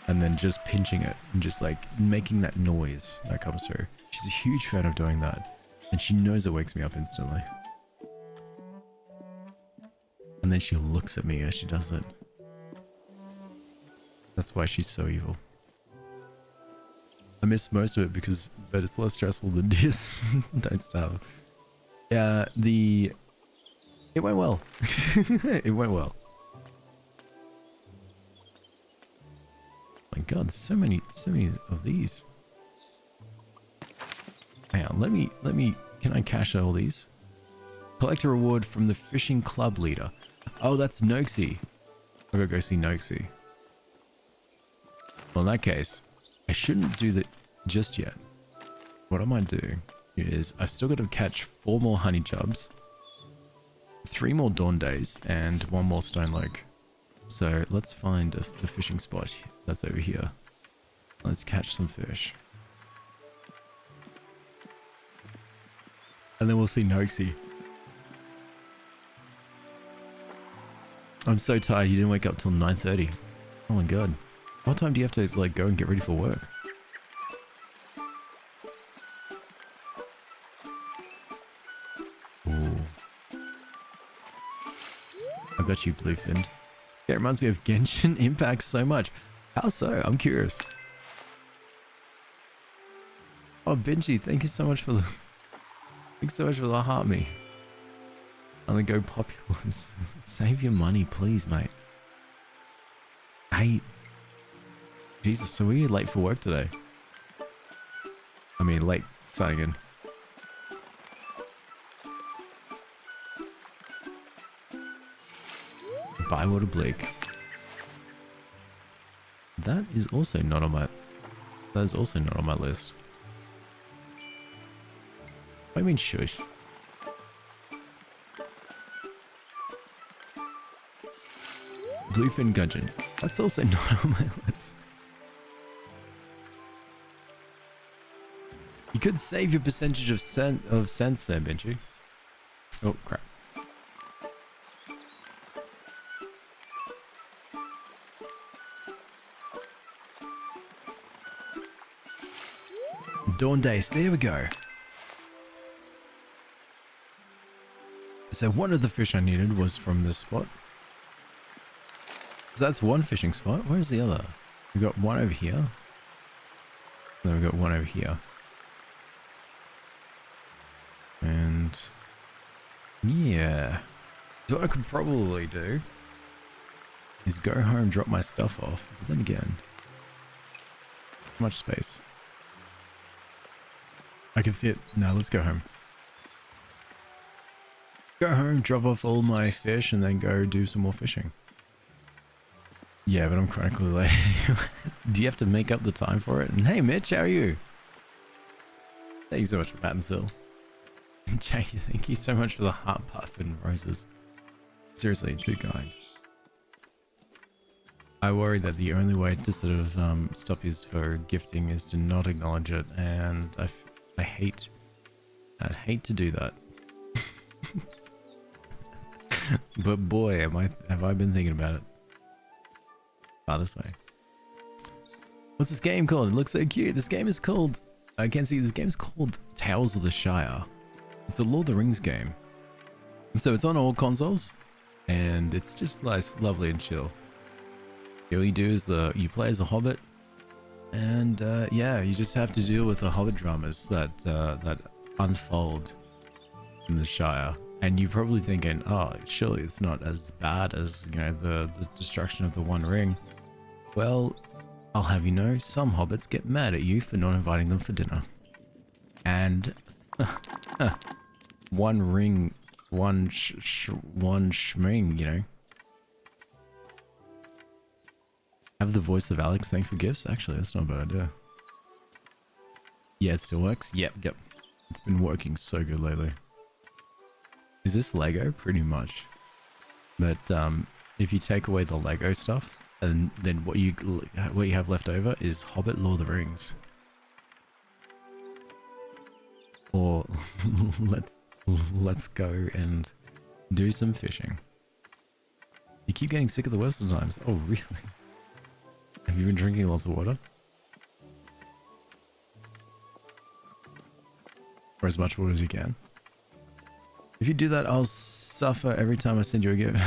and then just pinching it and just like making that noise that comes through. She's a huge fan of doing that, and she knows it wakes me up instantly. And then she looks at me as she does it. That's why she's so evil. I miss most of it but it's less stressful than just Don't Starve. Yeah, it went well. It went well. My God, so many of these. Hang on, let me, can I cash all these? Collect a reward from the fishing club leader. Oh, that's Noxie. I gotta go see Noxie. Well, in that case, I shouldn't do that just yet. What I might do is I've still got to catch 4 more honey chubs, 3 more dawn days, and 1 more stone lake. So let's find the fishing spot that's over here. Let's catch some fish. And then we'll see Noxie. I'm so tired. You didn't wake up till 9:30. Oh my God. What time do you have to like go and get ready for work? Ooh. I got you, Bluefin. Yeah, it reminds me of Genshin Impact so much. How so? I'm curious. Oh, Benji, thank you so much for the... Thanks so much for the heart me. I'm gonna go populous. Save your money, please, mate. Hey. Jesus, so were you late for work today? I mean, late signing in. Bywater Blake. That is also not on my... That is also not on my list. I mean, shush. Bluefin Gudgeon. That's also not on my list. You could save your percentage of sense there, Benji. Oh, crap. Dawn Days, there we go. So one of the fish I needed was from this spot. So that's one fishing spot. Where's the other? We've got one over here. And then we've got one over here. And yeah. So what I could probably do is go home, drop my stuff off. But then again, how much space? I can fit. No, let's go home. Go home, drop off all my fish, and then go do some more fishing. Yeah, but I'm chronically late. Do you have to make up the time for it? And hey, Mitch, how are you? Thank you so much for Matt and Sil. Jay, thank you so much for the heart puff and roses. Seriously, too kind. I worry that the only way to sort of stop you for gifting is to not acknowledge it, and I'd hate to do that. But boy, have I been thinking about it. This way. What's this game called? It looks so cute. This game is called, I can't see, this game's called Tales of the Shire. It's a Lord of the Rings game. So it's on all consoles, and it's just nice, lovely and chill. All you do is you play as a hobbit, and yeah, you just have to deal with the hobbit dramas that unfold in the Shire. And you're probably thinking, oh, surely it's not as bad as, you know, the destruction of the One Ring. Well, I'll have you know, some hobbits get mad at you for not inviting them for dinner. And one ring, one shming, you know. Have the voice of Alex thank for gifts? Actually, that's not a bad idea. Yeah, it still works? Yep. It's been working so good lately. Is this Lego? Pretty much. But if you take away the Lego stuff, and then what you have left over is Hobbit Lord of the Rings. Or let's go and do some fishing. You keep getting sick of the worst sometimes. Oh, really? Have you been drinking lots of water? Or as much water as you can? If you do that, I'll suffer every time I send you a gift.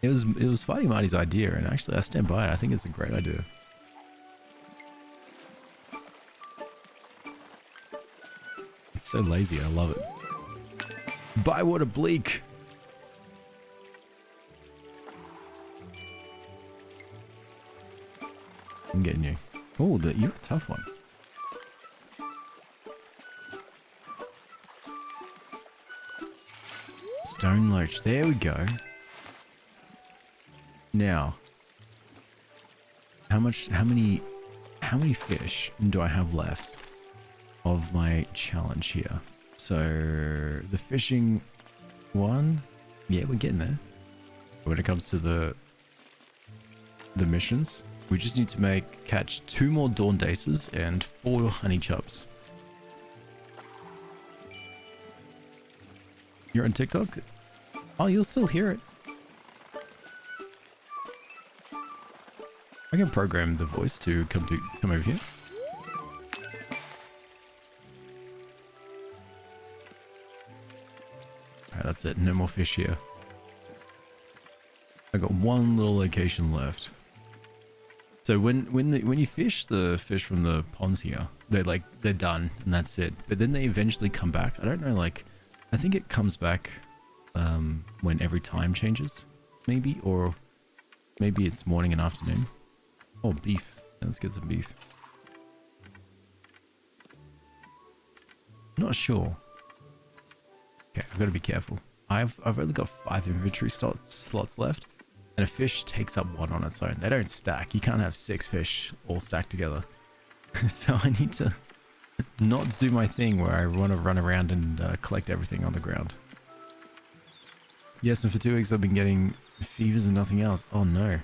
It was Fighting Marty's idea, and actually I stand by it. I think it's a great idea. It's so lazy, I love it. Bywater Bleak! I'm getting you. Oh, you're a tough one. Stone Loach, there we go. Now, how many fish do I have left of my challenge here? So the fishing one, yeah, we're getting there. When it comes to the missions, we just need to catch 2 more Dawn Daces and 4 Honey Chubs. You're on TikTok? Oh, you'll still hear it. I can program the voice to come over here. Alright, that's it. No more fish here. I got one little location left. So when you fish the fish from the ponds here, they're done and that's it. But then they eventually come back. I don't know, I think it comes back when every time changes, maybe, or maybe it's morning and afternoon. Oh, beef. Let's get some beef. Not sure. Okay, I've got to be careful. I've only got 5 inventory slots left, and a fish takes up 1 on its own. They don't stack. You can't have 6 fish all stacked together. So I need to not do my thing where I want to run around and collect everything on the ground. Yes, and for 2 weeks I've been getting fevers and nothing else. Oh no.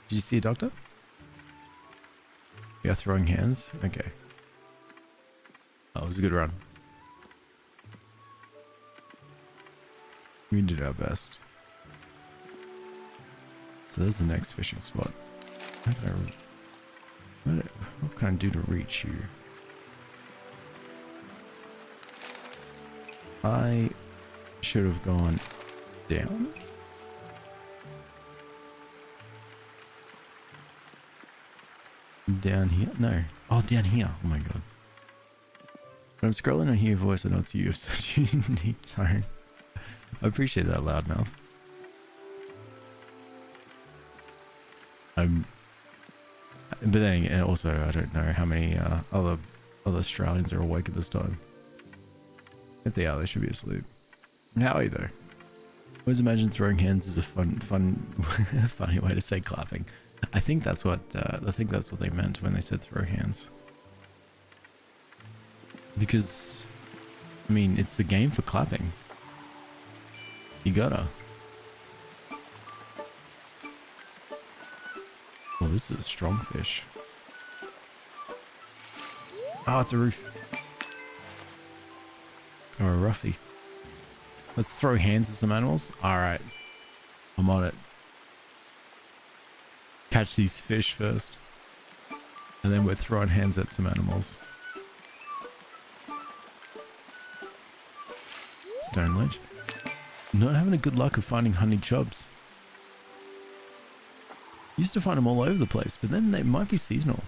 Did you see a doctor? We are throwing hands? Okay. Oh, it was a good run. We did our best. So there's the next fishing spot. What can I do to reach you? I should have gone down. Down here? No. Oh, down here. Oh my god. When I'm scrolling and hear your voice, I know it's you of such a unique tone. I appreciate that, loudmouth. But then again, also, I don't know how many other Australians are awake at this time. If they are, they should be asleep. How are you though? I always imagine throwing hands is a funny way to say clapping. I think that's what they meant when they said throw hands. Because, I mean, it's the game for clapping. You gotta. Oh, this is a strong fish. Oh, it's a roof. Or a roughie. Let's throw hands at some animals. Alright. I'm on it. Catch these fish first. And then we're throwing hands at some animals. Stone ledge. Not having a good luck of finding honey chubs. Used to find them all over the place, but then they might be seasonal.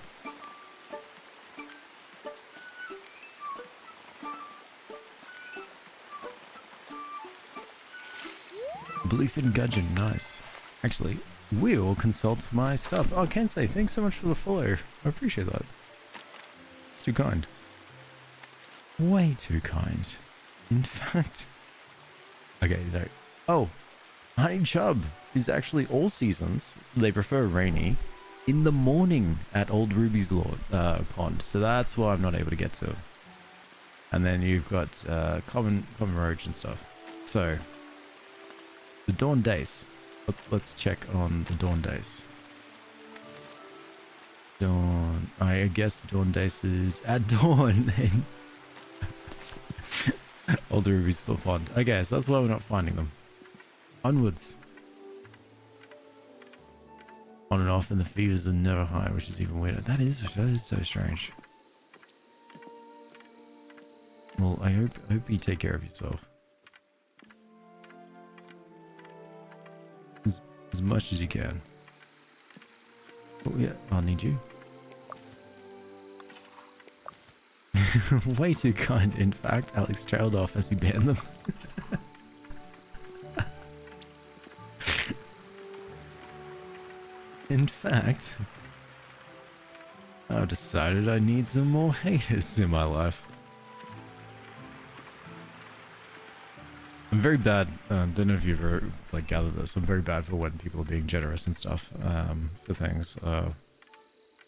Bluefin gudgeon, nice. Actually, we'll consult my stuff. Oh, Kensei, thanks so much for the follow. I appreciate that. It's too kind. Way too kind. In fact... Okay, no. Oh, honey chub is actually all seasons. They prefer rainy. In the morning at Old Ruby's pond. So that's why I'm not able to get to. And then you've got common roach and stuff. So... the dawn days. Let's check on the dawn days. Dawn. I guess dawn days is at dawn. Old Ruby's pond. Okay, so that's why we're not finding them. Onwards. On and off, and the fevers are never high, which is even weirder. That is so strange. Well, I hope you take care of yourself. As much as you can. Oh yeah, I'll need you. Way too kind, in fact. Alex trailed off as he banned them. In fact, I've decided I need some more haters in my life. I'm very bad. Don't know if you've ever gathered this. I'm very bad for when people are being generous and stuff for things. I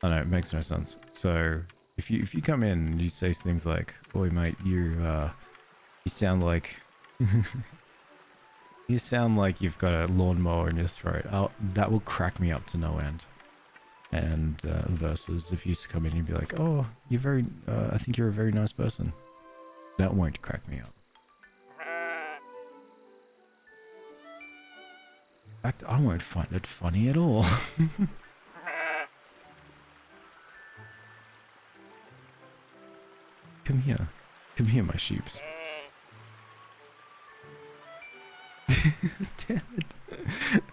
know it makes no sense. So if you come in and you say things like, "Boy, mate, you sound like you sound like you've got a lawnmower in your throat," that will crack me up to no end. And versus if you used to come in and be like, "Oh, you're very. I think you're a very nice person," that won't crack me up. In fact, I won't find it funny at all. Come here. Come here, my sheeps. Damn it.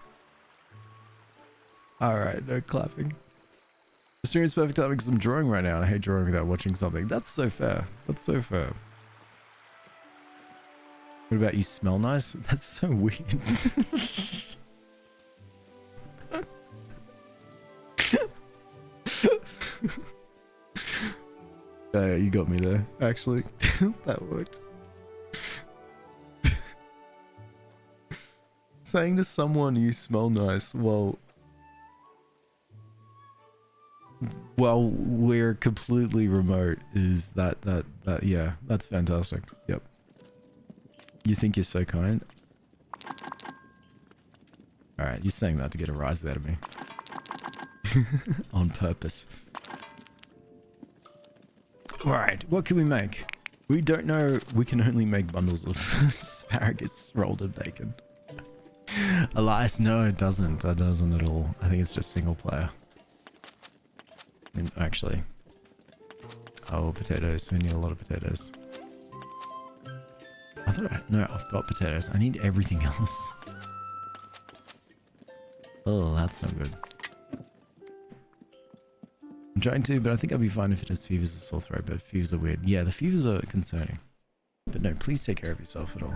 Alright, no clapping. The stream is perfect timing because I'm drawing right now and I hate drawing without watching something. That's so fair. That's so fair. What about you smell nice? That's so weird. You got me there, actually. That worked. Saying to someone you smell nice while we're completely remote is that yeah, that's fantastic. Yep. You think you're so kind? Alright, you're saying that to get a rise out of me. On purpose. Alright, what can we make? We don't know. We can only make bundles of asparagus rolled in bacon. Elias, no, it doesn't. It doesn't at all. I think it's just single player. And actually. Oh, potatoes. We need a lot of potatoes. I thought no, I've got potatoes. I need everything else. Oh, that's not good. I'm trying to, but I think I'll be fine if it has fevers and sore throat, but fevers are weird. Yeah, the fevers are concerning. But no, please take care of yourself at all.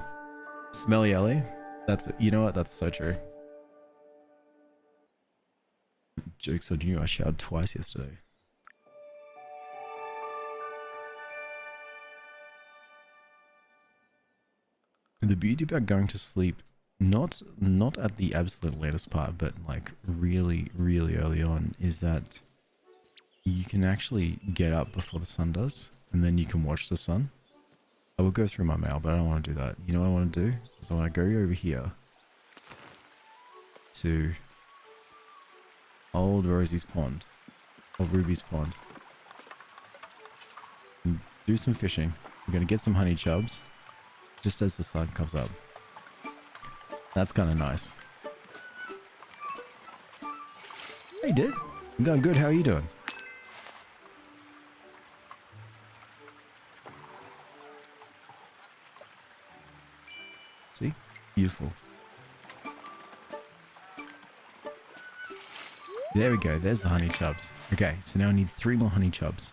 Smelly Ellie? That's it. You know what? That's so true. Joke's on you, I showered twice yesterday. The beauty about going to sleep, not at the absolute latest part, but like really, really early on, is that you can actually get up before the sun does, and then you can watch the sun. I will go through my mail, but I don't want to do that. You know what I want to do? Is I want to go over here to Old Rosie's Pond. Or Ruby's Pond. And do some fishing. We're going to get some honey chubs. Just as the sun comes up. That's kind of nice. Hey, dude. I'm going good. How are you doing? See? Beautiful. There we go. There's the honey chubs. Okay, so now I need 3 more honey chubs.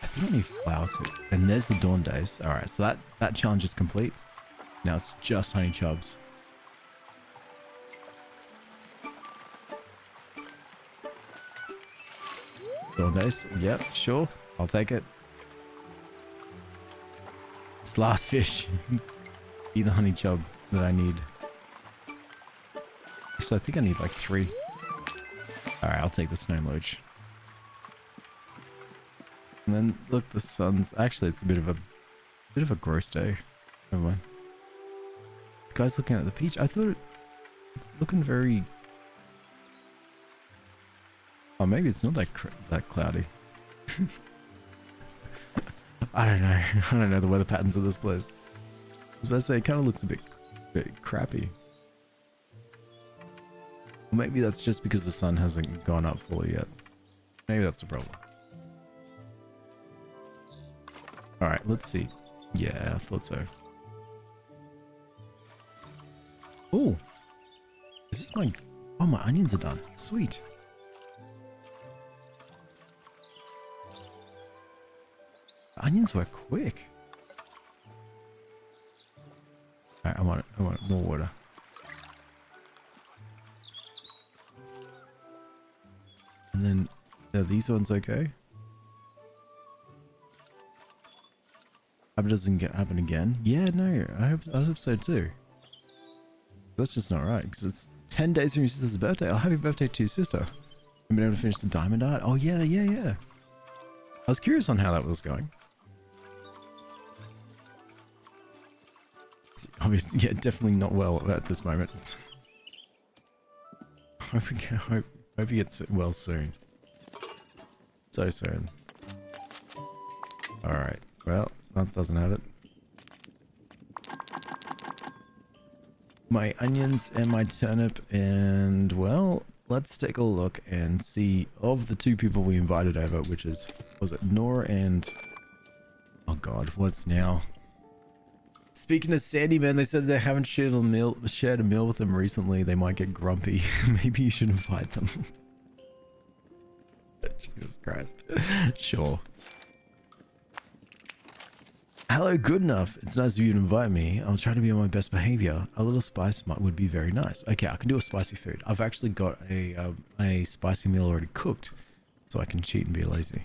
I think I need flour too. And there's the dawn days. Alright, so that challenge is complete. Now it's just honey chubs. Dawn days. Yep, sure. I'll take it. This last fish. Be the honey chub that I need. Actually, I think I need like 3. Alright, I'll take the snow loach. And then look, the sun's actually it's a bit of a gross day. Never mind. The guy's looking at the beach. I thought it's looking very. Oh, maybe it's not that cloudy. I don't know. I don't know the weather patterns of this place. I was about to say it kind of looks a bit crappy. Or maybe that's just because the sun hasn't gone up fully yet. Maybe that's the problem. Alright, let's see. Yeah, I thought so. Oh! Is this my... Oh, my onions are done. Sweet. The onions were quick. Alright, I want more water. And then, are these ones okay? Hope it doesn't happen again. Yeah, no, I hope so too. That's just not right, because it's 10 days from your sister's birthday. Oh, happy birthday to your sister. I've been able to finish the diamond art. Oh, yeah. I was curious on how that was going. Obviously, yeah, definitely not well at this moment. Hope he gets well soon. So soon. Alright, well, that doesn't have it. My onions and my turnip, and well, let's take a look and see of the 2 people we invited over, which is, was it Nora and... Oh god, what's now? Speaking of Sandy, man, they said they haven't shared a meal with them recently. They might get grumpy. Maybe you should invite them. Jesus Christ. Sure. Hello, good enough. It's nice of you to invite me. I'll try to be on my best behavior. A little spice would be very nice. Okay, I can do a spicy food. I've actually got a spicy meal already cooked, so I can cheat and be lazy.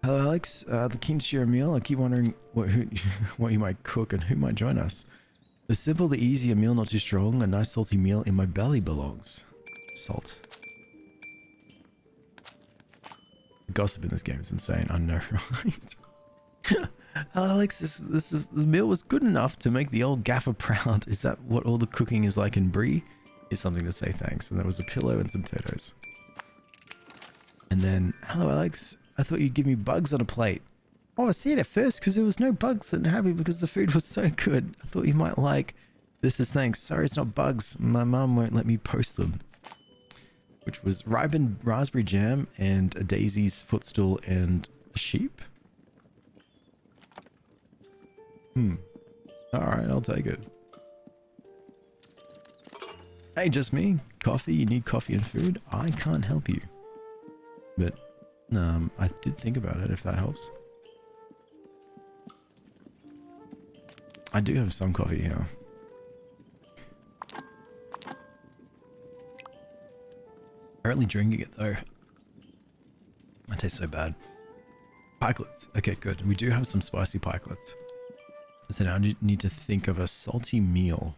Hello, Alex. The keen to share a meal. I keep wondering what you might cook and who might join us. The simple, the easy, a meal not too strong, a nice salty meal in my belly belongs. Salt. The gossip in this game is insane. I know, right? Alex, this meal was good enough to make the old gaffer proud. Is that what all the cooking is like in Brie? Is something to say thanks. And there was a pillow and some potatoes. And then, hello, Alex. I thought you'd give me bugs on a plate. Oh, I said at first because there was no bugs and happy because the food was so good. I thought you might like. This is thanks. Sorry, it's not bugs. My mum won't let me post them. Which was ripened raspberry jam and a daisy's footstool and a sheep. Alright, I'll take it. Hey, just me. Coffee? You need coffee and food? I can't help you. But I did think about it, if that helps. I do have some coffee here. Currently drinking it though. That tastes so bad. Pikelets. Okay, good. We do have some spicy pikelets. So now I need to think of a salty meal.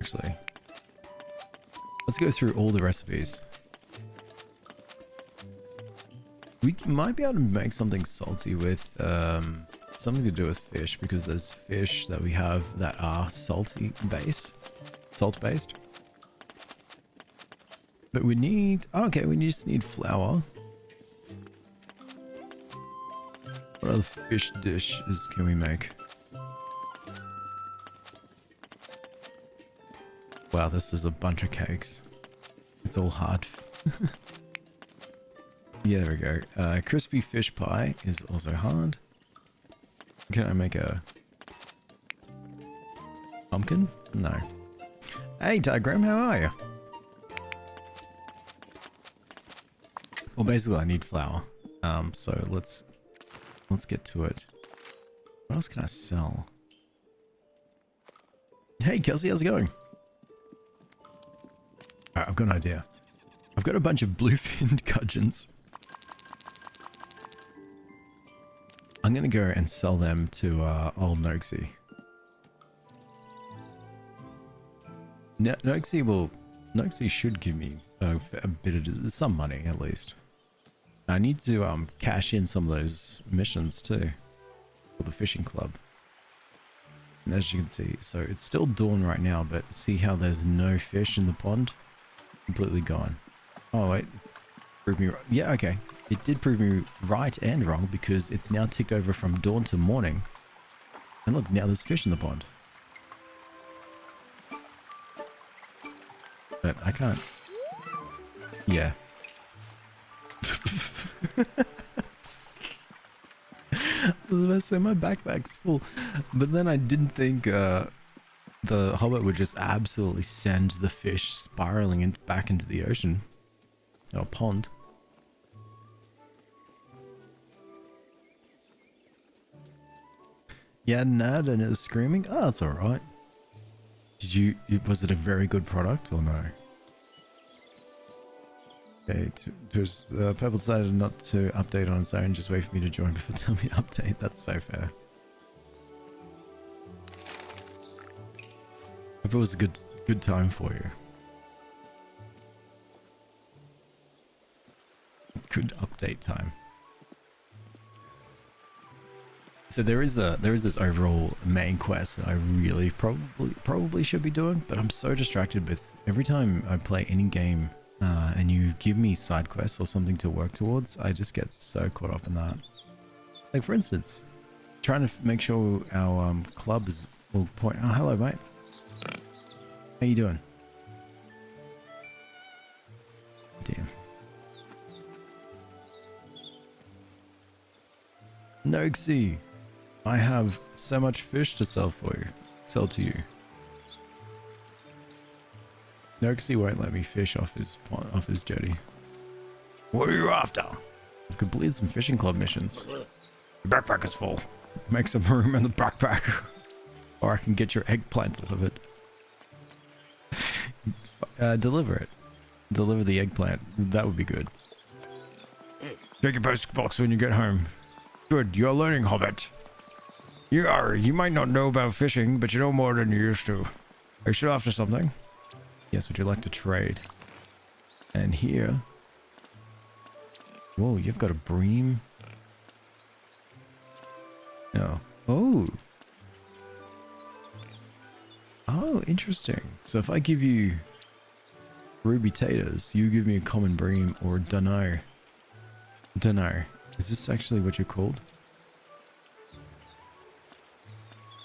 Actually, let's go through all the recipes. We might be able to make something salty with something to do with fish, because there's fish that we have that are salt based. But we need, oh, okay, we just need flour. What other fish dishes can we make? Wow, this is a bunch of cakes. It's all hard. Yeah, there we go. Crispy fish pie is also hard. Can I make a pumpkin? No. Hey, Diagram, how are you? Well, basically, I need flour. So let's get to it. What else can I sell? Hey, Kelsey, how's it going? Alright, I've got an idea. I've got a bunch of bluefin gudgeons. I'm gonna go and sell them to old Noxie. Noxie should give me a bit of some money at least. I need to cash in some of those missions too for the fishing club. And as you can see, so it's still dawn right now, but see how there's no fish in the pond? Completely gone. Oh wait, prove me right. Yeah, okay. It did prove me right and wrong, because it's now ticked over from dawn to morning. And look, now there's fish in the pond. But I can't. Yeah. I was about to say my backpack's full, but then I didn't think the Hobbit would just absolutely send the fish spiraling back into the ocean or pond. Yeah, Nad and it's screaming. Oh, that's all right. Was it a very good product or no? Okay, Purple decided not to update on its own, just wait for me to join before telling me to update. That's so fair. Hope it was a good time for you. Good update time. So there is this overall main quest that I really probably should be doing, but I'm so distracted with every time I play any game and you give me side quests or something to work towards, I just get so caught up in that. Like for instance, trying to make sure our club is all point. Oh, hello, mate. How you doing? Damn. Noxie, I have so much fish to sell to you. Noxie won't let me fish off his jetty. What are you after? I've completed some fishing club missions. The backpack is full. Make some room in the backpack, or I can get your eggplant delivered. Deliver it. Deliver the eggplant. That would be good. Check your post box when you get home. Good, you're learning, Hobbit. You might not know about fishing, but you know more than you used to. Are you still after something? Yes, would you like to trade? And here... Whoa, you've got a bream. No. Oh. Oh, interesting. So if I give you ruby taters, you give me a common bream, or dunno. Dunno. Is this actually what you're called?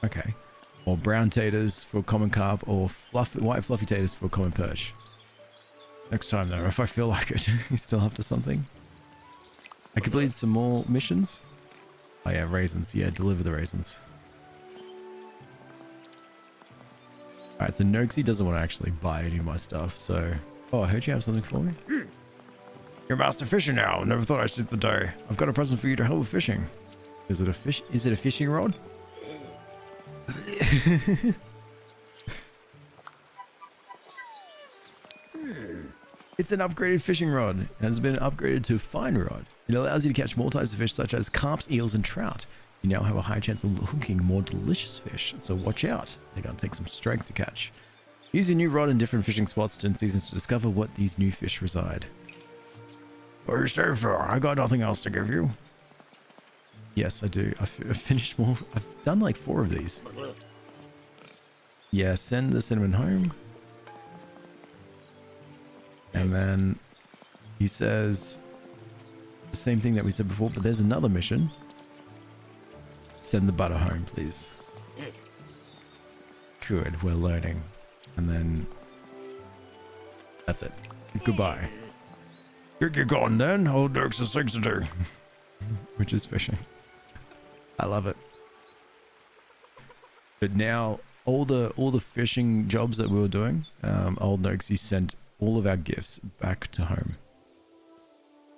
Okay. Or brown taters for common carp, or white fluffy taters for common perch. Next time though, if I feel like it. You still after something? I completed some more missions. Oh yeah, raisins. Yeah, deliver the raisins. Alright, so Noxie doesn't want to actually buy any of my stuff, so... Oh, I heard you have something for me? You're master fisher now. Never thought I'd sit the day. I've got a present for you to help with fishing. Is it a fish? Is it a fishing rod? It's an upgraded fishing rod. It has been upgraded to fine rod. It allows you to catch more types of fish such as carps, eels, and trout. You now have a high chance of hooking more delicious fish, so watch out. They're going to take some strength to catch. Use your new rod in different fishing spots and seasons to discover what these new fish reside. Or so far, I got nothing else to give you. Yes, I do. I've finished more. I've done like 4 of these. Yeah, send the cinnamon home. And then he says the same thing that we said before, but there's another mission. Send the butter home, please. Good, we're learning. And then that's it. Goodbye. You're gone then. Old Dirk's has things to do. Which is fishing. I love it. But now all the fishing jobs that we were doing, old Noxie sent all of our gifts back to home.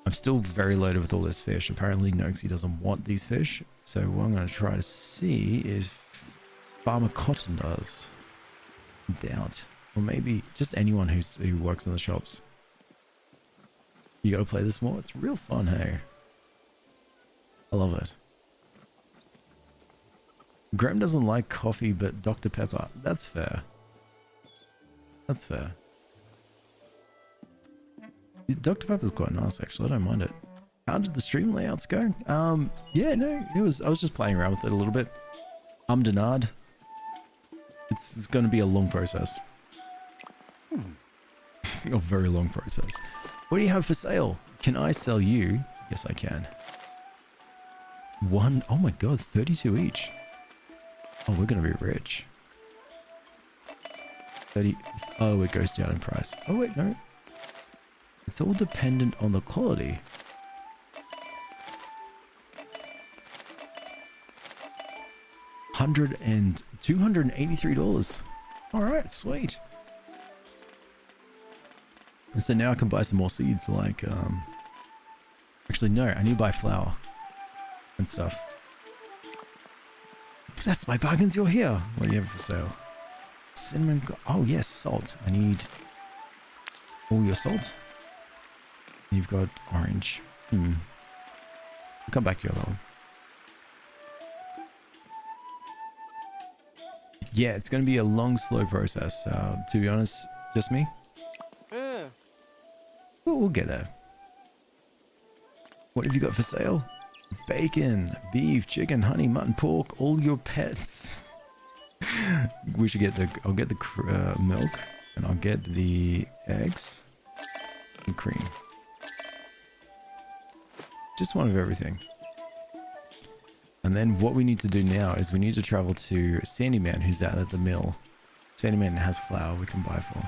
I'm still very loaded with all this fish. Apparently Noxie doesn't want these fish. So what I'm going to try to see is Farmer Cotton does. Doubt. Or maybe just anyone who works in the shops. You got to play this more. It's real fun, hey? I love it. Graham doesn't like coffee, but Dr. Pepper. That's fair. That's fair. Dr. Pepper's quite nice, actually. I don't mind it. How did the stream layouts go? Yeah, no, I was just playing around with it a little bit. I'm Denard. It's going to be a long process. A very long process. What do you have for sale? Can I sell you? Yes, I can. Oh my god, 32 each. Oh, we're going to be rich. 30. Oh, it goes down in price. Oh, wait, no. It's all dependent on the quality. $283. All right, sweet. And so now I can buy some more seeds. Like, actually, no, I need to buy flour and stuff. That's my bargains. You're here. What do you have for sale? Cinnamon. Oh yes, salt. I need all your salt. You've got orange. I'll come back to you on that one. Yeah, it's going to be a long, slow process. To be honest, just me. We'll get there. What have you got for sale? Bacon, beef, chicken, honey, mutton, pork, all your pets. We should get I'll get the milk, and I'll get the eggs and cream. Just one of everything. And then what we need to do now is we need to travel to Sandyman, who's out at the mill. Sandyman has flour we can buy for.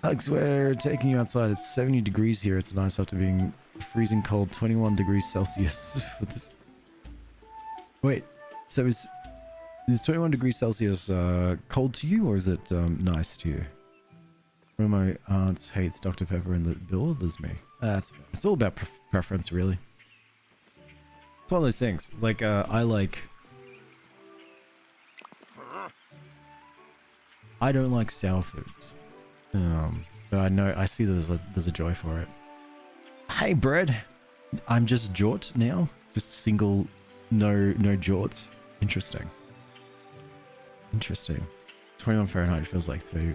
Alex, we're taking you outside. It's 70 degrees here. It's nice after being freezing cold. 21 degrees Celsius for this. Wait, so is 21 degrees Celsius cold to you, or is it nice to you? One of my aunts hates Dr. Pepper and the bothers me. It's all about preference, really. It's one of those things. Like, I don't like sour foods. But I see there's a joy for it. Hey, bread. I'm just jort now. Just single, no jorts. Interesting. 21 Fahrenheit feels like 30.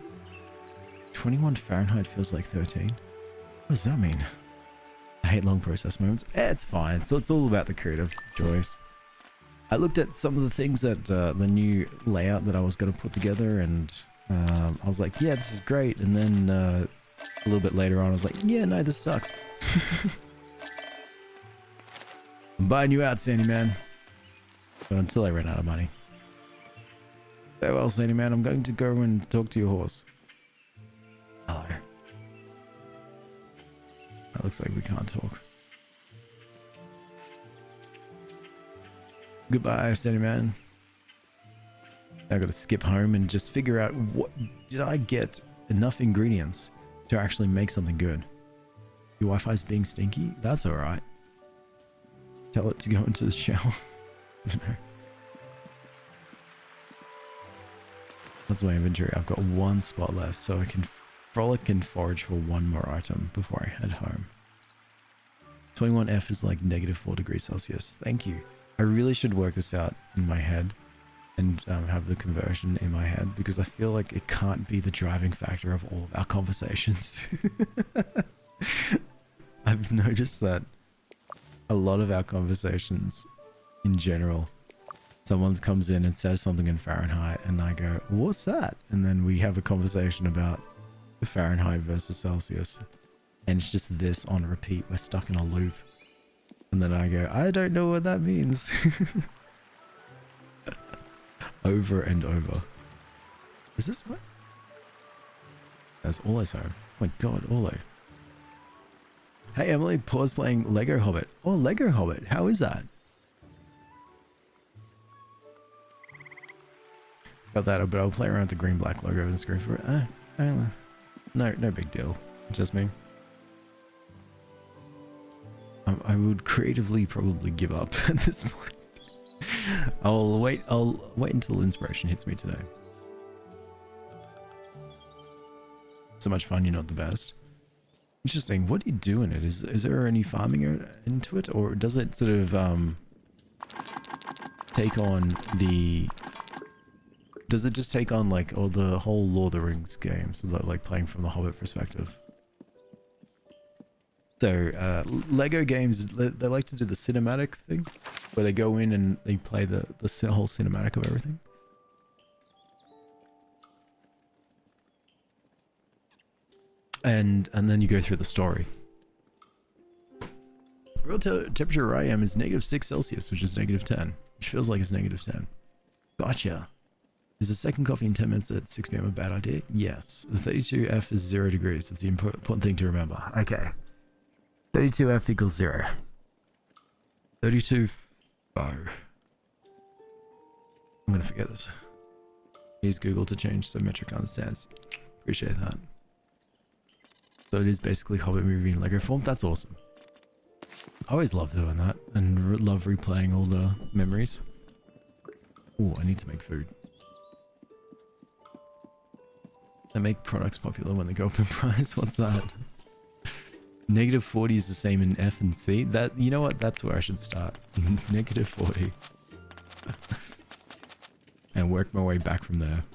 21 Fahrenheit feels like 13. What does that mean? I hate long process moments. It's fine. So it's all about the creative joys. I looked at some of the things that the new layout that I was going to put together, and I was like, yeah, this is great. And then a little bit later on, I was like, yeah, no, this sucks. I'm buying you out, Sandy Man. But until I run out of money. Farewell, Sandy Man. I'm going to go and talk to your horse. Hello. That looks like we can't talk. Goodbye, Sandy Man. I gotta skip home and just figure out did I get enough ingredients to actually make something good. Your Wi-Fi's being stinky? That's alright. Tell it to go into the shower. I don't know. That's my inventory. I've got one spot left, so I can frolic and forage for one more item before I head home. 21F is like -4 degrees Celsius. Thank you. I really should work this out in my head. and have the conversion in my head, because I feel like it can't be the driving factor of all of our conversations. I've noticed that a lot of our conversations in general, someone comes in and says something in Fahrenheit and I go, what's that? And then we have a conversation about the Fahrenheit versus Celsius, and it's just this on repeat. We're stuck in a loop. And then I go, I don't know what that means. Over and over. Is this what? That's Olo's home. Oh my god, Olo. Hey Emily, pause playing Lego Hobbit. Oh, Lego Hobbit, how is that? Got that, but I'll play around with the green-black logo on the screen for it. No big deal. Just me. I would creatively probably give up at this point. I'll wait until inspiration hits me today. So much fun, you're not the best. Interesting. What do you do in it? Is there any farming into it, or does it sort of take on the? Does it just take on like all the whole Lord of the Rings game, so that like playing from the Hobbit perspective? So Lego games, they like to do the cinematic thing, where they go in and they play the whole cinematic of everything. And then you go through the story. Real temperature where I am is -6 Celsius, which is -10, which feels like it's -10. Gotcha. Is the second coffee in 10 minutes at 6 p.m. a bad idea? Yes. The 32F is 0 degrees. That's the important thing to remember. Okay. 32F equals 0. 32... Oh. I'm gonna forget this. Use Google to change so Metric understands. Appreciate that. So it is basically Hobbit movie in Lego form. That's awesome. I always love doing that and love replaying all the memories. Oh, I need to make food. They make products popular when they go up in price. What's that? -40 is the same in F and C. That, you know what? That's where I should start. -40. And work my way back from there.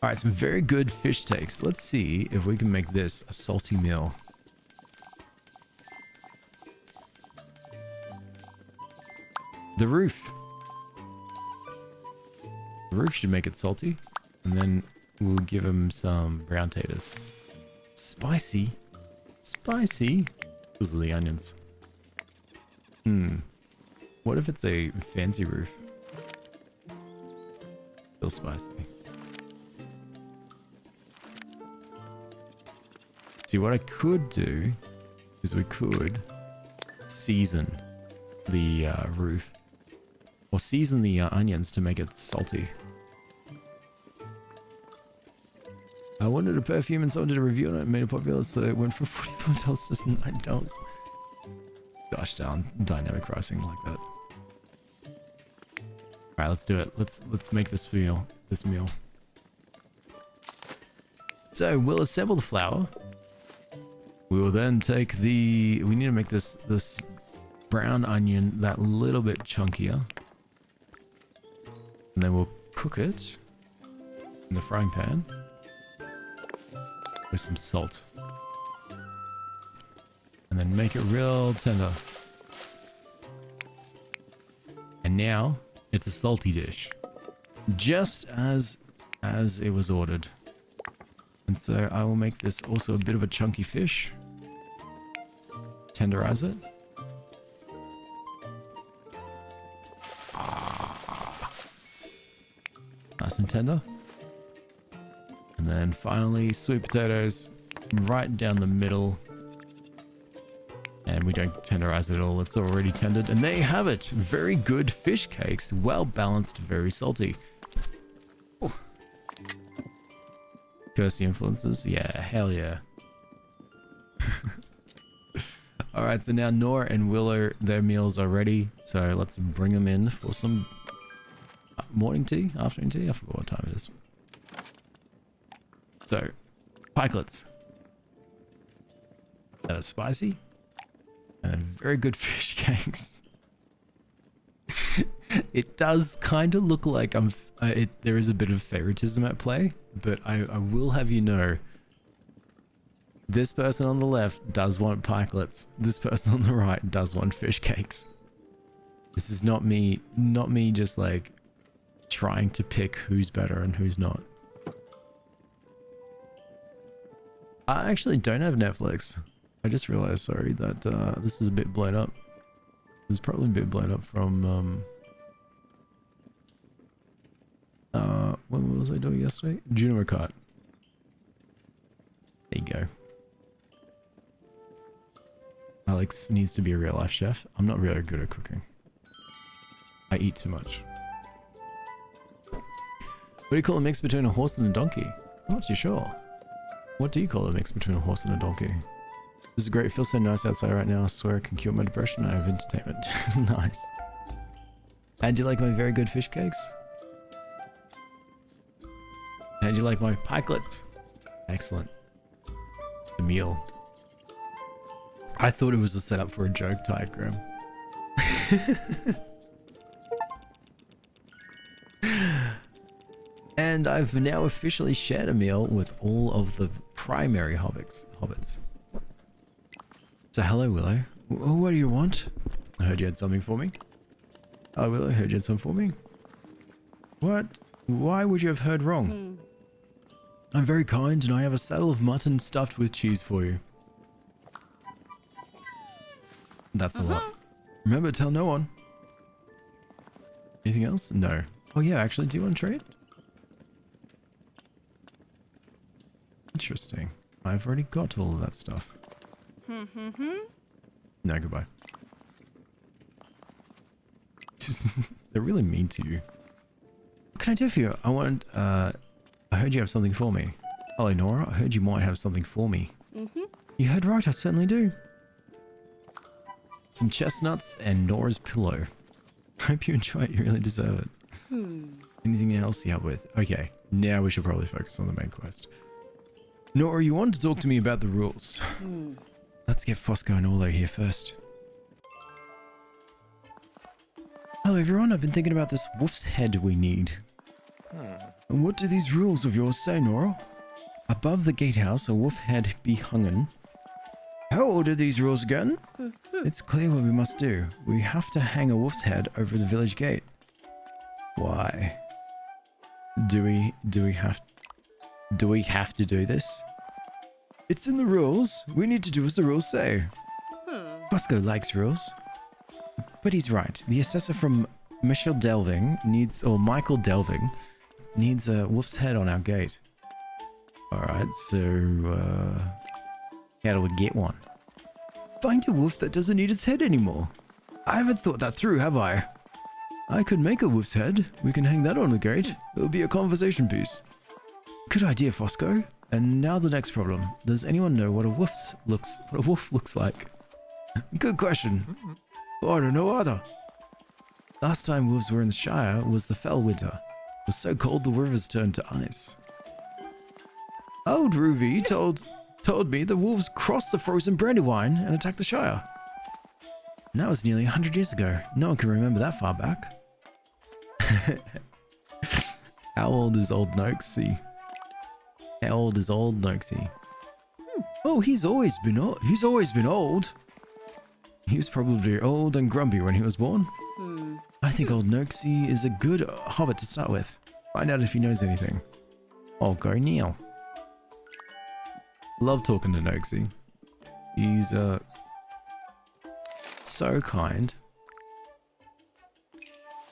Alright, some very good fish takes. Let's see if we can make this a salty meal. The roof. The roof should make it salty. And then we'll give him some brown taters. Spicy? Spicy? Those are the onions. What if it's a fancy roof? Still spicy. See, what I could do is we could season the roof, or season the onions to make it salty. I wanted a perfume and someone did a review on it and made it popular, so it went from $44 to $9. Gosh darn, dynamic pricing like that. Alright, let's do it. Let's make this meal. So we'll assemble the flour. We will then take we need to make this brown onion that little bit chunkier. And then we'll cook it in the frying pan with some salt. And then make it real tender. And now it's a salty dish. Just as it was ordered. And so I will make this also a bit of a chunky fish. Tenderize it. Nice and tender. And then finally, sweet potatoes right down the middle. And we don't tenderize it at all. It's already tendered. And there you have it. Very good fish cakes. Well balanced, very salty. Ooh. Curse the influences. Yeah, hell yeah. Alright, so now Nora and Willow, their meals are ready. So let's bring them in for some morning tea, afternoon tea. I forgot what time it is. So, pikelets. That is spicy. And very good fish cakes. It does kind of look like there is a bit of favoritism at play, but I will have you know, this person on the left does want pikelets. This person on the right does want fish cakes. This is not me just like trying to pick who's better and who's not. I actually don't have Netflix. I just realized, sorry, that this is a bit blown up. It's probably a bit blown up from what was I doing yesterday? Juno Kart. There you go. Alex needs to be a real life chef. I'm not really good at cooking. I eat too much. What do you call a mix between a horse and a donkey? I'm not too sure. What do you call a mix between a horse and a donkey? This is great. It feels so nice outside right now. I swear I can cure my depression. I have entertainment. Nice. And do you like my very good fish cakes? And do you like my pikelets? Excellent. The meal. I thought it was a setup for a joke, Tide Graham. And I've now officially shared a meal with all of the primary hobbits. So hello, Willow. What do you want? I heard you had something for me. Hello, Willow. I heard you had something for me. What? Why would you have heard wrong? I'm very kind and I have a saddle of mutton stuffed with cheese for you. That's a lot. Remember, tell no one. Anything else? No. Oh yeah, actually, do you want to trade? Interesting. I've already got all of that stuff. No, goodbye. They're really mean to you. What can I do for you? I heard you have something for me. Hello, Nora. I heard you might have something for me. You heard right, I certainly do. Some chestnuts and Nora's pillow. Hope you enjoy it. You really deserve it. Anything else you help with? Okay, now we should probably focus on the main quest. Nora, you wanted to talk to me about the rules. Let's get Fosco and Orlo here first. Hello everyone, I've been thinking about this wolf's head we need. And what do these rules of yours say, Nora? Above the gatehouse, a wolf head be hungen. How old are these rules again? It's clear what we must do. We have to hang a wolf's head over the village gate. Why? Do we have to do this? It's in the rules. We need to do as the rules say. Bosco likes rules. But he's right. The assessor from Michael Delving needs a wolf's head on our gate. Alright, so how do we get one? Find a wolf that doesn't need its head anymore. I haven't thought that through, have I? I could make a wolf's head. We can hang that on the gate. It'll be a conversation piece. Good idea, Fosco. And now the next problem. Does anyone know what a wolf looks like? Good question. Oh, I don't know either. Last time wolves were in the Shire was the fell winter. It was so cold the rivers turned to ice. Old Ruby told me the wolves crossed the frozen Brandywine and attacked the Shire. And that was nearly 100 years ago. No one can remember that far back. How old is old Noxie? How old is old Noxie? Oh, he's always been old. He's always been old. He was probably old and grumpy when he was born. I think old Noxie is a good hobbit to start with. Find out if he knows anything. I'll go now. Love talking to Noxie. He's so kind.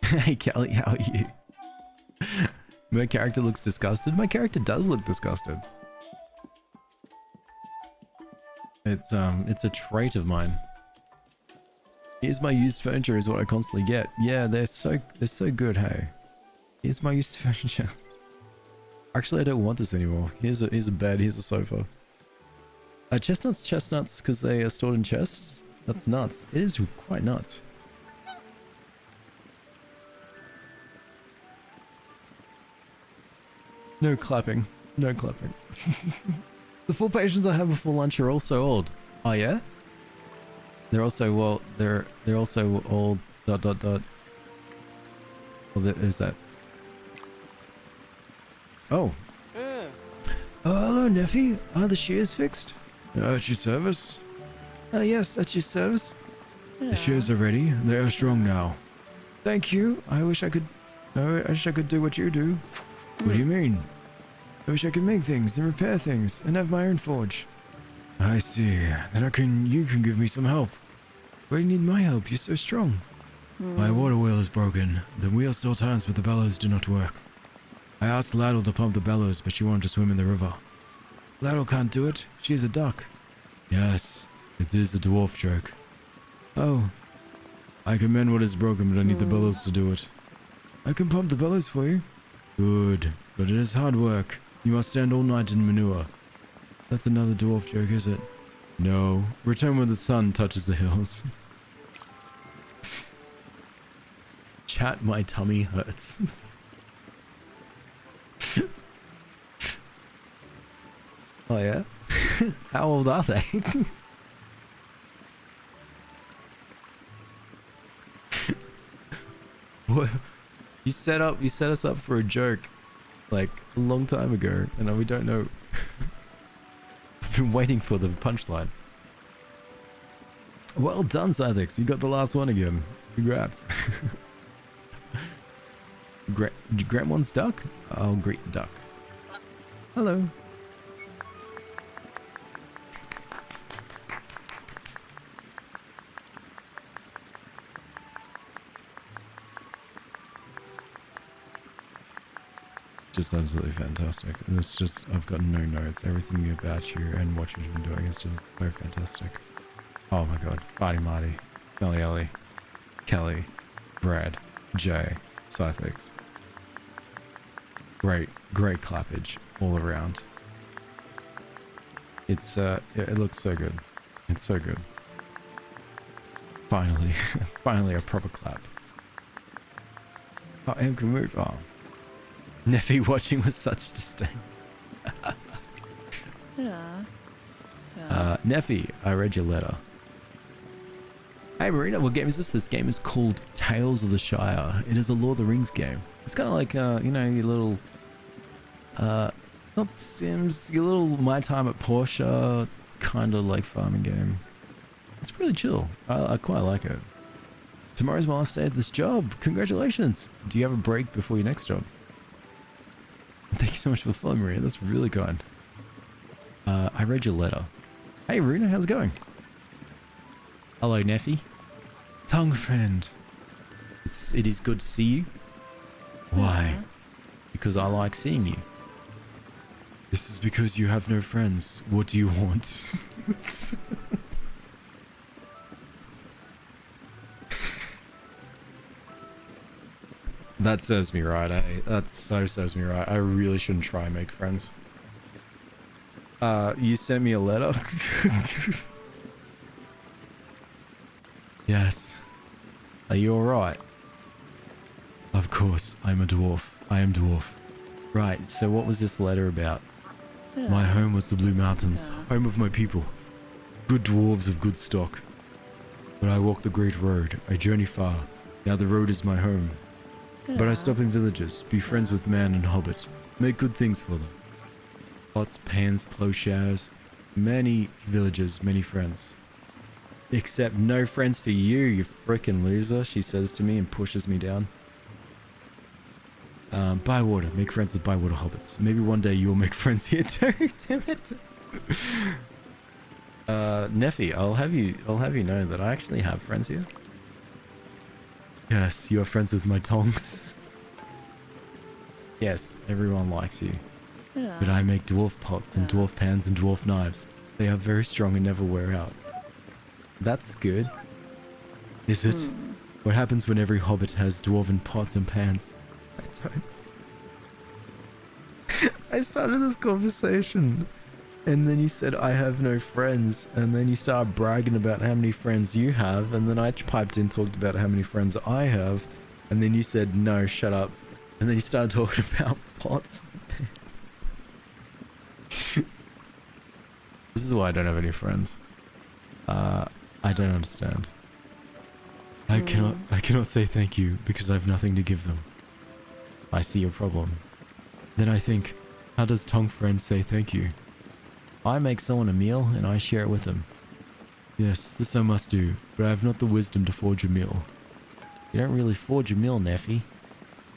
Hey Kelly, how are you? My character looks disgusted. My character does look disgusted. It's a trait of mine. Here's my used furniture is what I constantly get. Yeah, they're so good, hey. Here's my used furniture. Actually, I don't want this anymore. Here's a bed, here's a sofa. Chestnuts because they are stored in chests? That's nuts. It is quite nuts. No clapping. No clapping. The 4 patients I have before lunch are also old. Oh yeah? They're also, well, they're also old ... Well, there's that. Oh. Yeah. Oh, hello, Neffy. Are the shears fixed? At your service? Yes, at your service. The shears are ready. They are strong now. Thank you. I wish I could do what you do. What do you mean? I wish I could make things and repair things and have my own forge. I see. Then you can give me some help. Why do you need my help? You're so strong. My water wheel is broken. The wheel still turns, but the bellows do not work. I asked Laddle to pump the bellows, but she wanted to swim in the river. Laddle can't do it. She is a duck. Yes, it is a dwarf joke. Oh. I can mend what is broken, but I need the bellows to do it. I can pump the bellows for you. Good, but it is hard work. You must stand all night in manure. That's another dwarf joke, is it? No. Return when the sun touches the hills. Chat, my tummy hurts. Oh yeah? How old are they? What? You set us up for a joke like a long time ago, and we don't know. I've been waiting for the punchline. Well done, Scythix. You got the last one again. Congrats. Grant one's duck? I'll greet the duck. Hello. Just absolutely fantastic. And it's just, I've got no notes. Everything about you and what you've been doing is just so fantastic. Oh my god. Farty Marty, Melly Ellie, Kelly, Brad, Jay, Scythix. Great clappage all around. It's, it looks so good. It's so good. Finally, finally a proper clap. Oh, M can move. Oh. Neffy watching with such disdain. Neffy, I read your letter. Hey Marina, what game is this? This game is called Tales of the Shire. It is a Lord of the Rings game. It's kind of like, you know, your little, not Sims, your little My Time at Porsche kind of like farming game. It's really chill. I quite like it. Tomorrow's my last day at this job. Congratulations. Do you have a break before your next job? Thank you so much for the follow, Maria. That's really kind. I read your letter. Hey, Runa, how's it going? Hello, Neffy. Tongue friend. It is good to see you. Why? Because I like seeing you. This is because you have no friends. What do you want? That serves me right, eh? That so serves me right. I really shouldn't try and make friends. You sent me a letter? Yes. Are you alright? Of course, I'm a dwarf. I am dwarf. Right, so what was this letter about? My home was the Blue Mountains, home of my people. Good dwarves of good stock. But I walk the great road, I journey far. Now the road is my home. But I stop in villages, be friends with man and hobbit, make good things for them. Pots, pans, plowshares, many villages, many friends. Except no friends for you, you frickin' loser, she says to me and pushes me down. Bywater, make friends with Bywater hobbits. Maybe one day you'll make friends here too, damn it. Neffy, I'll have you know that I actually have friends here. Yes, you are friends with my tongs. Yes, everyone likes you. But I make dwarf pots and dwarf pans and dwarf knives. They are very strong and never wear out. That's good. Is it? What happens when every hobbit has dwarven pots and pans? I don't... I started this conversation and then you said I have no friends, and then you started bragging about how many friends you have, and then I piped in, talked about how many friends I have, and then you said no, shut up, and then you started talking about pots and pans. This is why I don't have any friends. I don't understand. I cannot say thank you because I have nothing to give them. I see your problem. Then I think, how does Tong friend say thank you? I make someone a meal and I share it with them. Yes, this I must do, but I have not the wisdom to forge a meal. You don't really forge a meal, Neffy.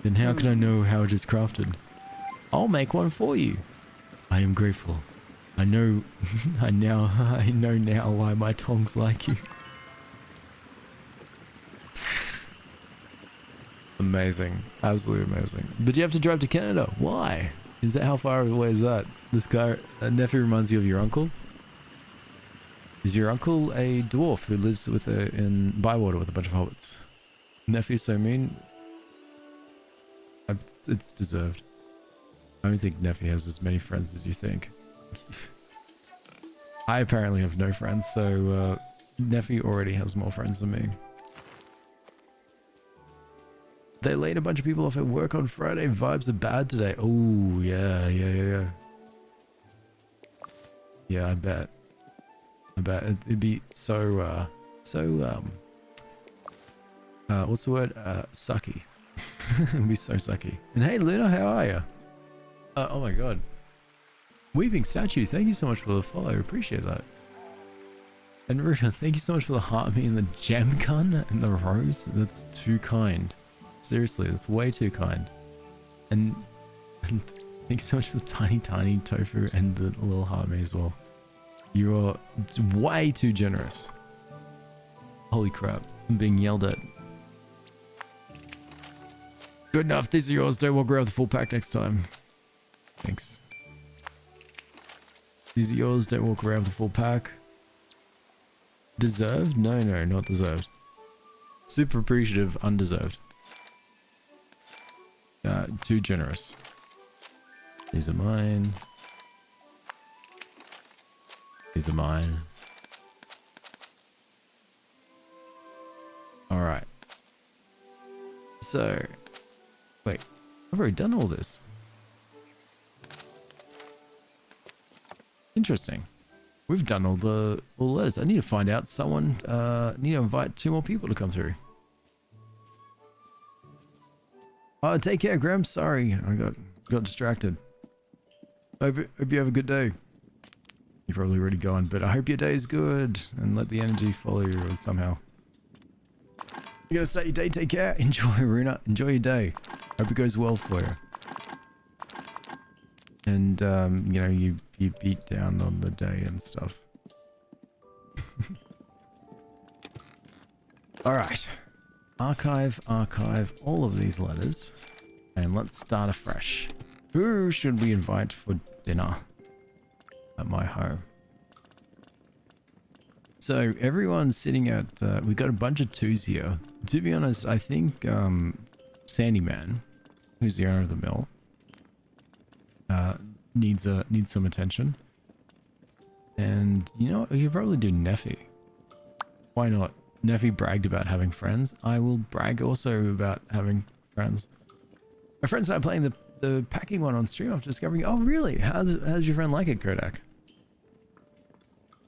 Then how can I know how it is crafted? I'll make one for you. I am grateful. I know, I know now why my tongs like you. Amazing, absolutely amazing. But you have to drive to Canada. Why? Is that how far away is that? This guy, Neffy reminds you of your uncle. Is your uncle a dwarf who lives in Bywater with a bunch of hobbits? Neffy's so mean. It's deserved. I don't think Neffy has as many friends as you think. I apparently have no friends, so Neffy already has more friends than me. They laid a bunch of people off at work on Friday. Vibes are bad today. Oh, yeah. Yeah, I bet. It'd be so, what's the word? Sucky. It'd be so sucky. And hey, Luna, how are you? Oh my god. Weeping Statue, thank you so much for the follow. I appreciate that. And Ruka, thank you so much for the heart me and the gem gun and the rose. That's too kind. Seriously, that's way too kind. And thank you so much for the tiny tofu and the little heart me as well. You're way too generous. Holy crap, I'm being yelled at. Good enough, these are yours. Don't walk around the full pack next time. Thanks. These are yours. Don't walk around with the full pack. Deserved? No, not deserved. Super appreciative, undeserved. Too generous. These are mine. These are mine. Alright. So, wait, I've already done all this. Interesting. We've done all the letters. I need to find out someone, need to invite 2 more people to come through. Oh, take care, Graham. Sorry, I got distracted. Hope you have a good day. You've probably already gone, but I hope your day is good and let the energy follow you somehow. You gotta start your day. Take care. Enjoy, Runa. Enjoy your day. Hope it goes well for you. And you know, you beat down on the day and stuff. All right. Archive all of these letters, and let's start afresh. Who should we invite for dinner at my home? So everyone's sitting at, we've got a bunch of 2s here. To be honest, I think Sandyman, who's the owner of the mill, needs some attention. And you know what, we could probably do Neffy. Why not? Neffy bragged about having friends. I will brag also about having friends. My friends and I are playing the packing one on stream after discovering. Oh really? How's your friend like it, Kodak?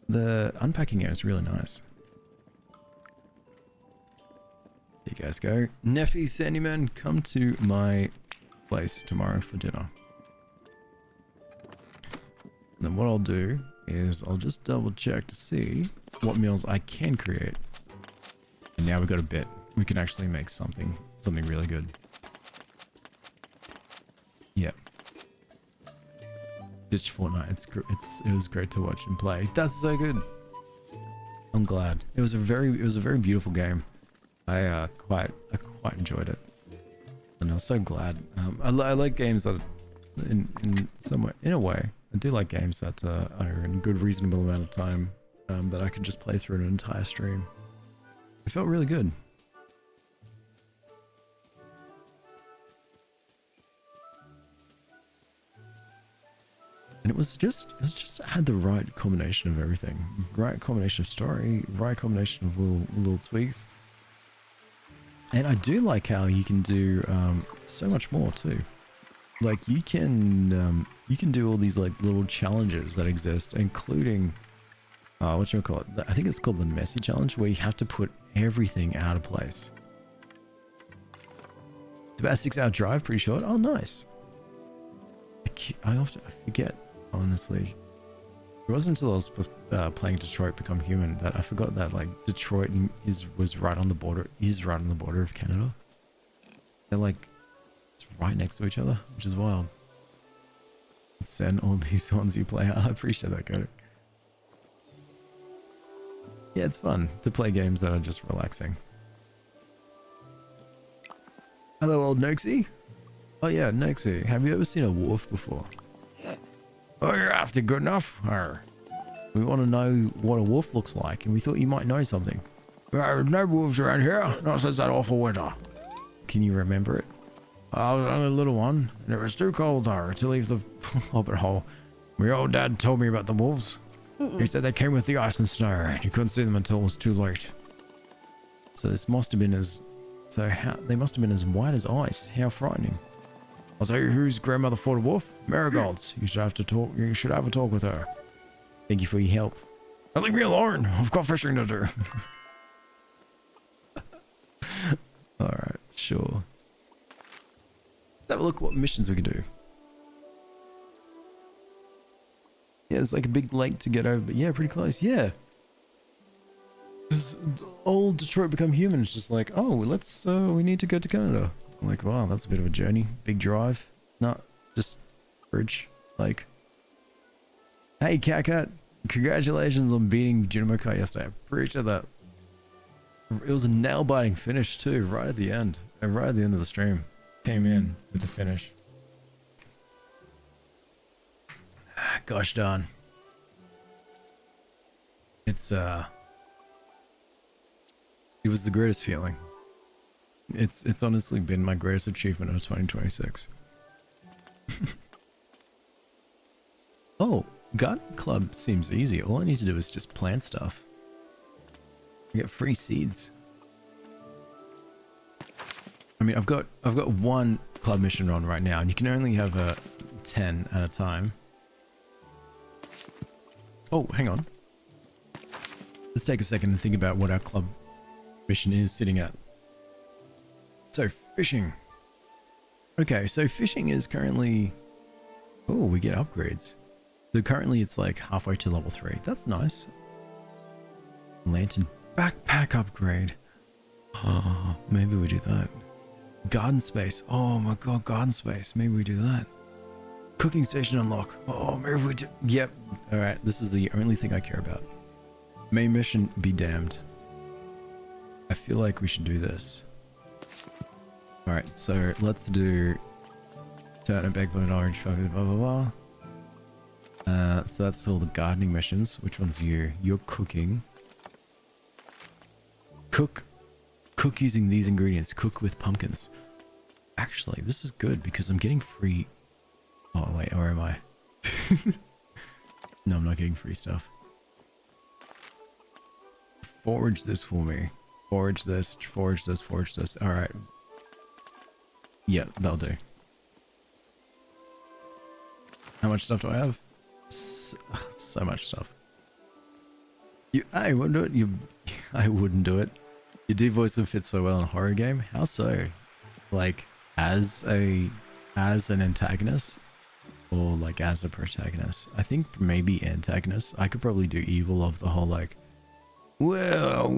The unpacking game is really nice. There you guys go. Neffy, Sandyman, come to my place tomorrow for dinner. And then what I'll do is I'll just double check to see what meals I can create. And now we've got a bit. We can actually make something really good. Yep. Ditch Fortnite. It was great to watch and play. That's so good. I'm glad. It was a very beautiful game. I quite enjoyed it, and I was so glad. I like games that, in a way, I do like games that are in a good reasonable amount of time that I can just play through an entire stream. It felt really good. And it was just had the right combination of everything. Right combination of story, right combination of little tweaks. And I do like how you can do so much more too. Like you can do all these like little challenges that exist, including what you call it? I think it's called the messy challenge, where you have to put everything out of place. about a 6-hour drive, pretty short. Oh, nice. I often forget, honestly. It wasn't until I was playing Detroit Become Human that I forgot that like Detroit was right on the border. Is right on the border of Canada. They're like it's right next to each other, which is wild. Send all these ones you play. I appreciate that, Kodak. Yeah, it's fun to play games that are just relaxing. Hello, old Noxie. Oh yeah, Noxie. Have you ever seen a wolf before? Oh, you're after good enough? Arr. We want to know what a wolf looks like, and we thought you might know something. There's no wolves around here, not since that awful winter. Can you remember it? I was only a little one, and it was too cold there to leave the hobbit hole. My old dad told me about the wolves. He said they came with the ice and snow, and you couldn't see them until it was too late. So this must have been they must have been as white as ice. How frightening. I'll tell you whose grandmother fought a wolf. Marigold's. You should have a talk with her. Thank you for your help. Now leave me alone. I've got fishing to do. Alright, sure. Let's have a look what missions we can do. Yeah, it's like a big lake to get over, but yeah, pretty close. Yeah. This old Detroit Become Human is just like, oh, we need to go to Canada. I'm like, wow, that's a bit of a journey. Big drive. Not just bridge. Like, hey, Cat, congratulations on beating Junimokai yesterday. I appreciate that. It was a nail-biting finish too, right at the end. And right at the end of the stream. Came in with the finish. Gosh darn. It was the greatest feeling. It's honestly been my greatest achievement of 2026. Oh, garden club seems easy. All I need to do is just plant stuff. I get free seeds. I mean, I've got one club mission on right now, and you can only have 10 at a time. Oh, hang on. Let's take a second and think about what our club mission is sitting at. So, fishing. Okay, so fishing is currently... Oh, we get upgrades. So currently it's like halfway to level 3. That's nice. Lantern backpack upgrade. Oh, maybe we do that. Garden space. Oh my god, garden space. Maybe we do that. Cooking station unlock. Oh, maybe we do... Yep. Alright, this is the only thing I care about. Main mission, be damned. I feel like we should do this. Alright, so let's do turnip, eggplant, orange, blah blah blah blah. So that's all the gardening missions. Which one's you? You're cooking. Cook using these ingredients. Cook with pumpkins. Actually, this is good because I'm getting free... Oh wait, or am I? No, I'm not getting free stuff. Forage this for me. Forage this, forage this, forage this. Alright. Yeah, that'll do. How much stuff do I have? So much stuff. I wouldn't do it. I wouldn't do it. Your deep voice would fit so well in a horror game. How so? Like as an antagonist, or like as a protagonist? I think maybe antagonist. I could probably do evil of the whole like. Well.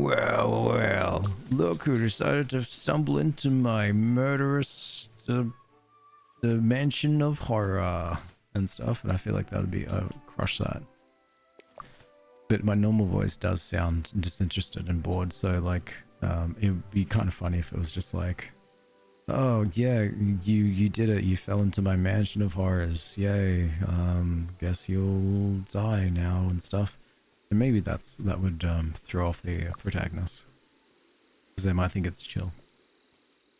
Look who decided to stumble into my murderous dimension of horror and stuff. And I feel like that would be, I would crush that. But my normal voice does sound disinterested and bored. So like, it would be kind of funny if it was just like, oh yeah, you did it. You fell into my mansion of horrors. Yay. Guess you'll die now and stuff. And maybe that would throw off the protagonist, because they might think it's chill.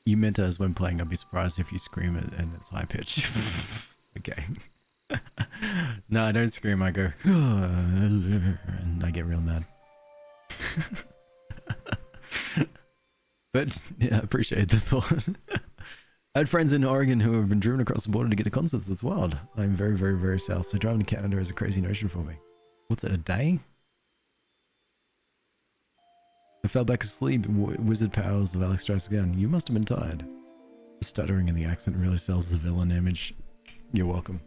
You meant as when playing, I'd be surprised if you scream it and it's high pitched. Okay. No, I don't scream. I go, and I get real mad. But yeah, I appreciate the thought. I had friends in Oregon who have been driven across the border to get to concerts. That's wild. I'm very, very, very south, so driving to Canada is a crazy notion for me. What's it, a day? I fell back asleep. Wizard powers of Alex strikes again. You must have been tired. Stuttering in the accent really sells the villain image. You're welcome.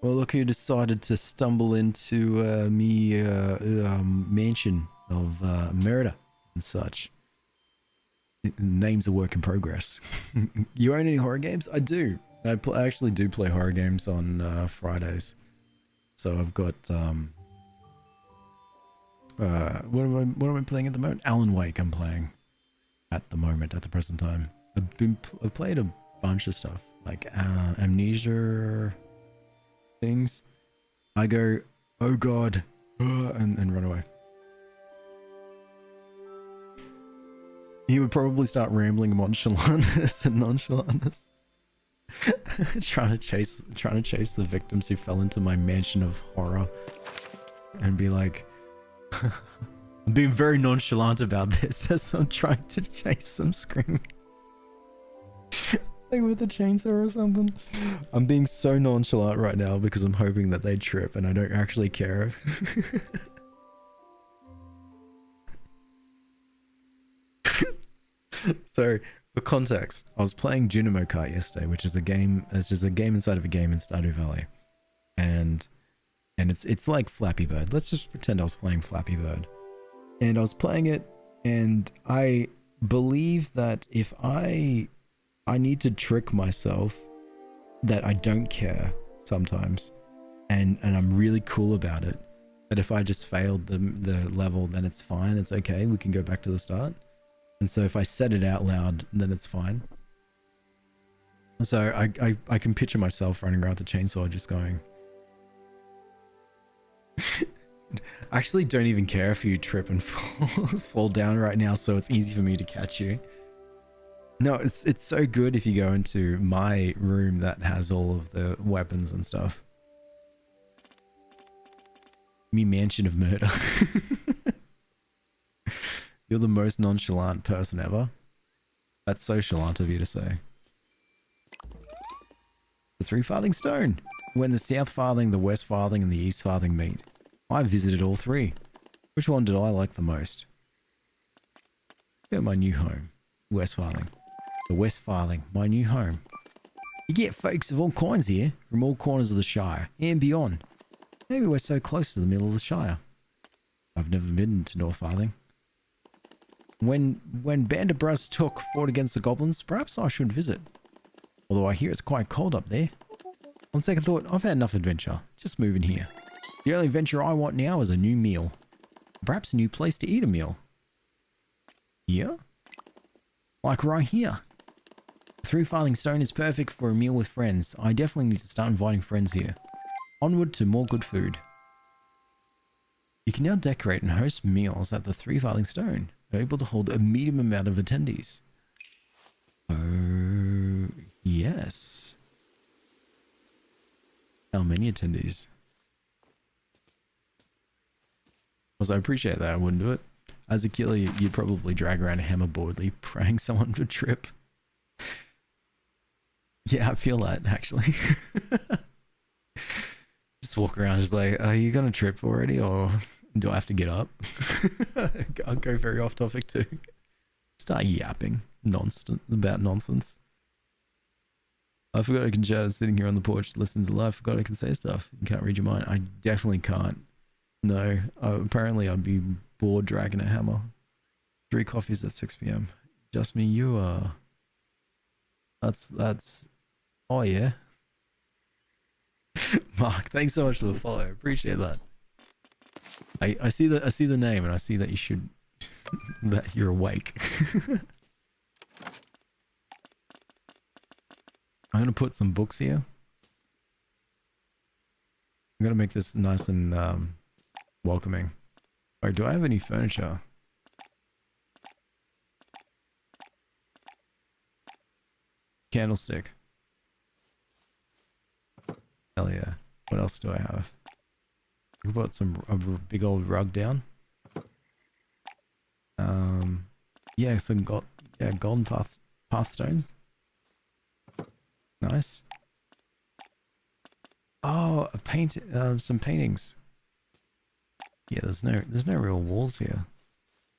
Well, look who decided to stumble into me mansion of murder and such. Name's a work in progress. You own any horror games? I do. I actually do play horror games on Fridays. So I've got what am I playing at the moment? Alan Wake I'm playing at the moment, at the present time. I've played a bunch of stuff like Amnesia things. I go, oh god, and run away. He would probably start rambling nonchalantness and nonchalantness. trying to chase the victims who fell into my mansion of horror and be like, I'm being very nonchalant about this as I'm trying to chase them screaming. Like with a chainsaw or something. I'm being so nonchalant right now because I'm hoping that they trip and I don't actually care. So, for context, I was playing Junimo Kart yesterday, which is a game. It's just a game inside of a game in Stardew Valley, and it's like Flappy Bird. Let's just pretend I was playing Flappy Bird, and I was playing it, and I believe that if I need to trick myself that I don't care sometimes, and I'm really cool about it. That if I just failed the level, then it's fine. It's okay. We can go back to the start. And so if I said it out loud, then it's fine. So I can picture myself running around with the chainsaw just going... I actually don't even care if you trip and fall down right now, so it's easy for me to catch you. No, it's so good if you go into my room that has all of the weapons and stuff. Me mansion of murder. You're the most nonchalant person ever. That's so chalant of you to say. The three farthing stone. When the south farthing, the west farthing, and the east farthing meet. I visited all three. Which one did I like the most? Go my new home. West farthing. The west farthing, my new home. You get folks of all kinds here, from all corners of the Shire, and beyond. Maybe we're so close to the middle of the Shire. I've never been to North Farthing. When Bandabras took fought against the goblins, perhaps I should visit. Although I hear it's quite cold up there. On second thought, I've had enough adventure. Just moving here. The only adventure I want now is a new meal. Perhaps a new place to eat a meal. Here? Like right here. Three Farthing Stone is perfect for a meal with friends. I definitely need to start inviting friends here. Onward to more good food. You can now decorate and host meals at the Three Farthing Stone. You're able to hold a medium amount of attendees. Oh, yes. How many attendees? Also, I appreciate that. I wouldn't do it. As a killer, you'd probably drag around a hammer boldly, praying someone would trip. Yeah, I feel that, actually. Just walk around just like, are you gonna trip already, or do I have to get up? I'll go very off topic too. Start yapping about nonsense. I forgot I can chat sitting here on the porch listening to live. I forgot I can say stuff. You can't read your mind. I definitely can't. No. Apparently I'd be bored dragging a hammer. 3 coffees at 6 p.m. Just me, you are... That's... Oh yeah. Mark, thanks so much for the follow. I appreciate that. I see the name and I see that you should... that you're awake. I'm gonna put some books here. I'm gonna make this nice and welcoming. Alright, do I have any furniture? Candlestick. Hell yeah. What else do I have? We put a big old rug down. Yeah, some golden pathstones. Nice. Oh, some paintings. Yeah, there's no real walls here.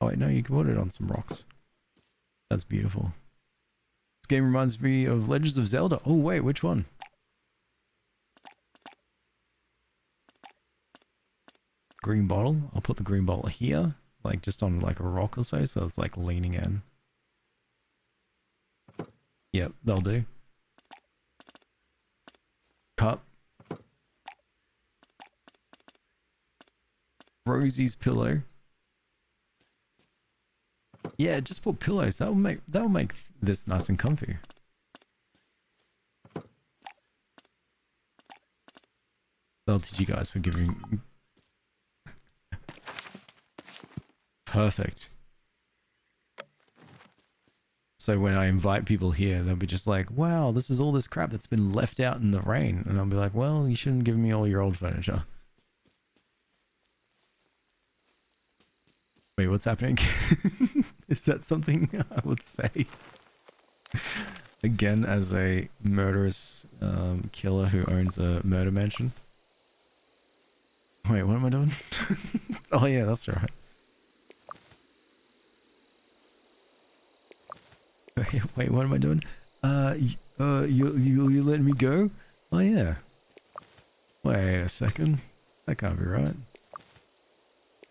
Oh wait, no, you can put it on some rocks. That's beautiful. Let's game reminds me of Legends of Zelda. Oh wait, which one? Green bottle. I'll put the green bottle here, like just on like a rock or so it's like leaning in. Yep, that'll do. Cup. Rosie's pillow. Yeah, just put pillows. That'll make this nice and comfy. That'll teach you guys for giving. Perfect. So when I invite people here, they'll be just like, wow, this is all this crap that's been left out in the rain. And I'll be like, well, you shouldn't give me all your old furniture. Wait, what's happening? Is that something I would say? Again, as a murderous killer who owns a murder mansion. Wait, what am I doing? Oh yeah, that's right. Wait, what am I doing? You letting me go? Oh yeah. Wait a second. That can't be right.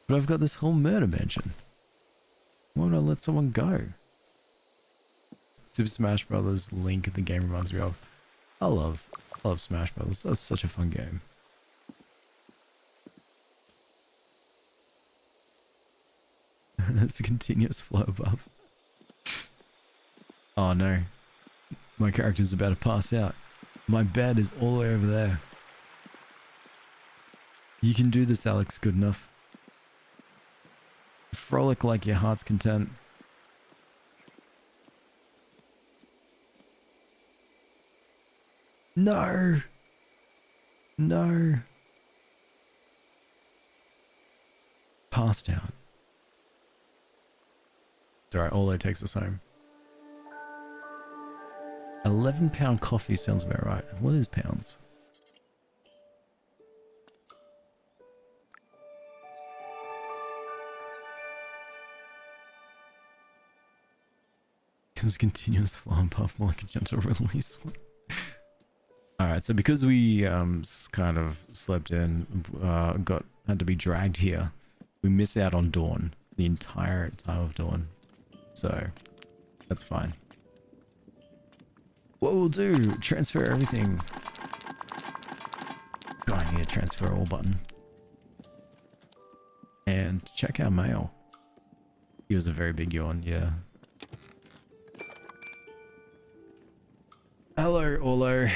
But I've got this whole murder mansion. Why would I let someone go? Super Smash Brothers Link, the game reminds me of. I love Smash Brothers. That's such a fun game. It's a continuous flow above. Oh no. My character's about to pass out. My bed is all the way over there. You can do this, Alex. Good enough. Frolic like your heart's content. No. No. Passed out. It's alright, Olo takes us home. 11-pound coffee sounds about right. What is pounds? Because continuous flow and puff more like a gentle release. Alright, so because we kind of slept in, had to be dragged here, we miss out on dawn, the entire time of dawn. So, that's fine. What we'll do, transfer everything. God, I need a transfer all button. And check our mail. He was a very big yawn, yeah. Hello, Orlo.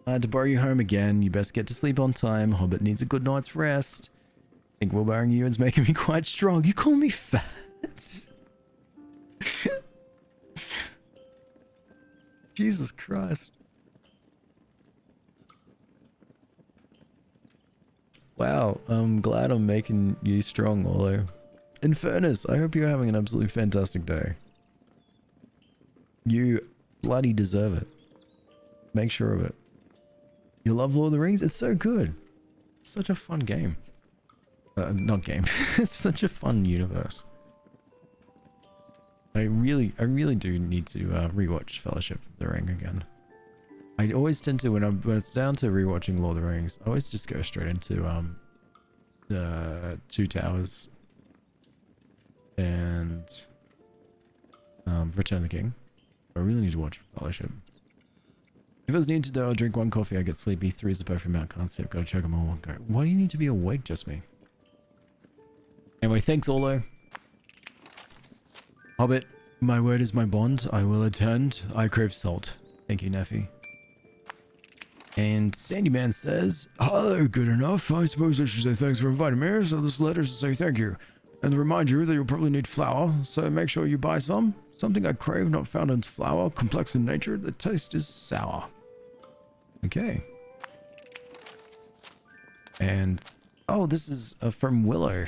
I had to borrow you home again. You best get to sleep on time. Hobbit needs a good night's rest. I think we're borrowing you is making me quite strong. You call me fat? Jesus Christ. Wow, I'm glad I'm making you strong, Orlo. In fairness, I hope you're having an absolutely fantastic day. You bloody deserve it. Make sure of it. You love Lord of the Rings? It's so good. It's such a fun game. Not game. It's such a fun universe. I really do need to rewatch Fellowship of the Ring again. I always tend to when it's down to rewatching Lord of the Rings, I always just go straight into the Two Towers and Return of the King. I really need to watch Fellowship. If I was new today, I'll drink one coffee, I get sleepy. 3 is the perfect amount, can't sleep, gotta chug them all, go. Why do you need to be awake, just me? Anyway, thanks, Orlo. Hobbit, my word is my bond. I will attend. I crave salt. Thank you, Neffy. And Sandyman says, hello, good enough. I suppose I should say thanks for inviting me, so this letter is to say thank you. And to remind you that you'll probably need flour, so make sure you buy some. Something I crave, not found in flour, complex in nature, the taste is sour. Okay. And, oh, this is from Willow,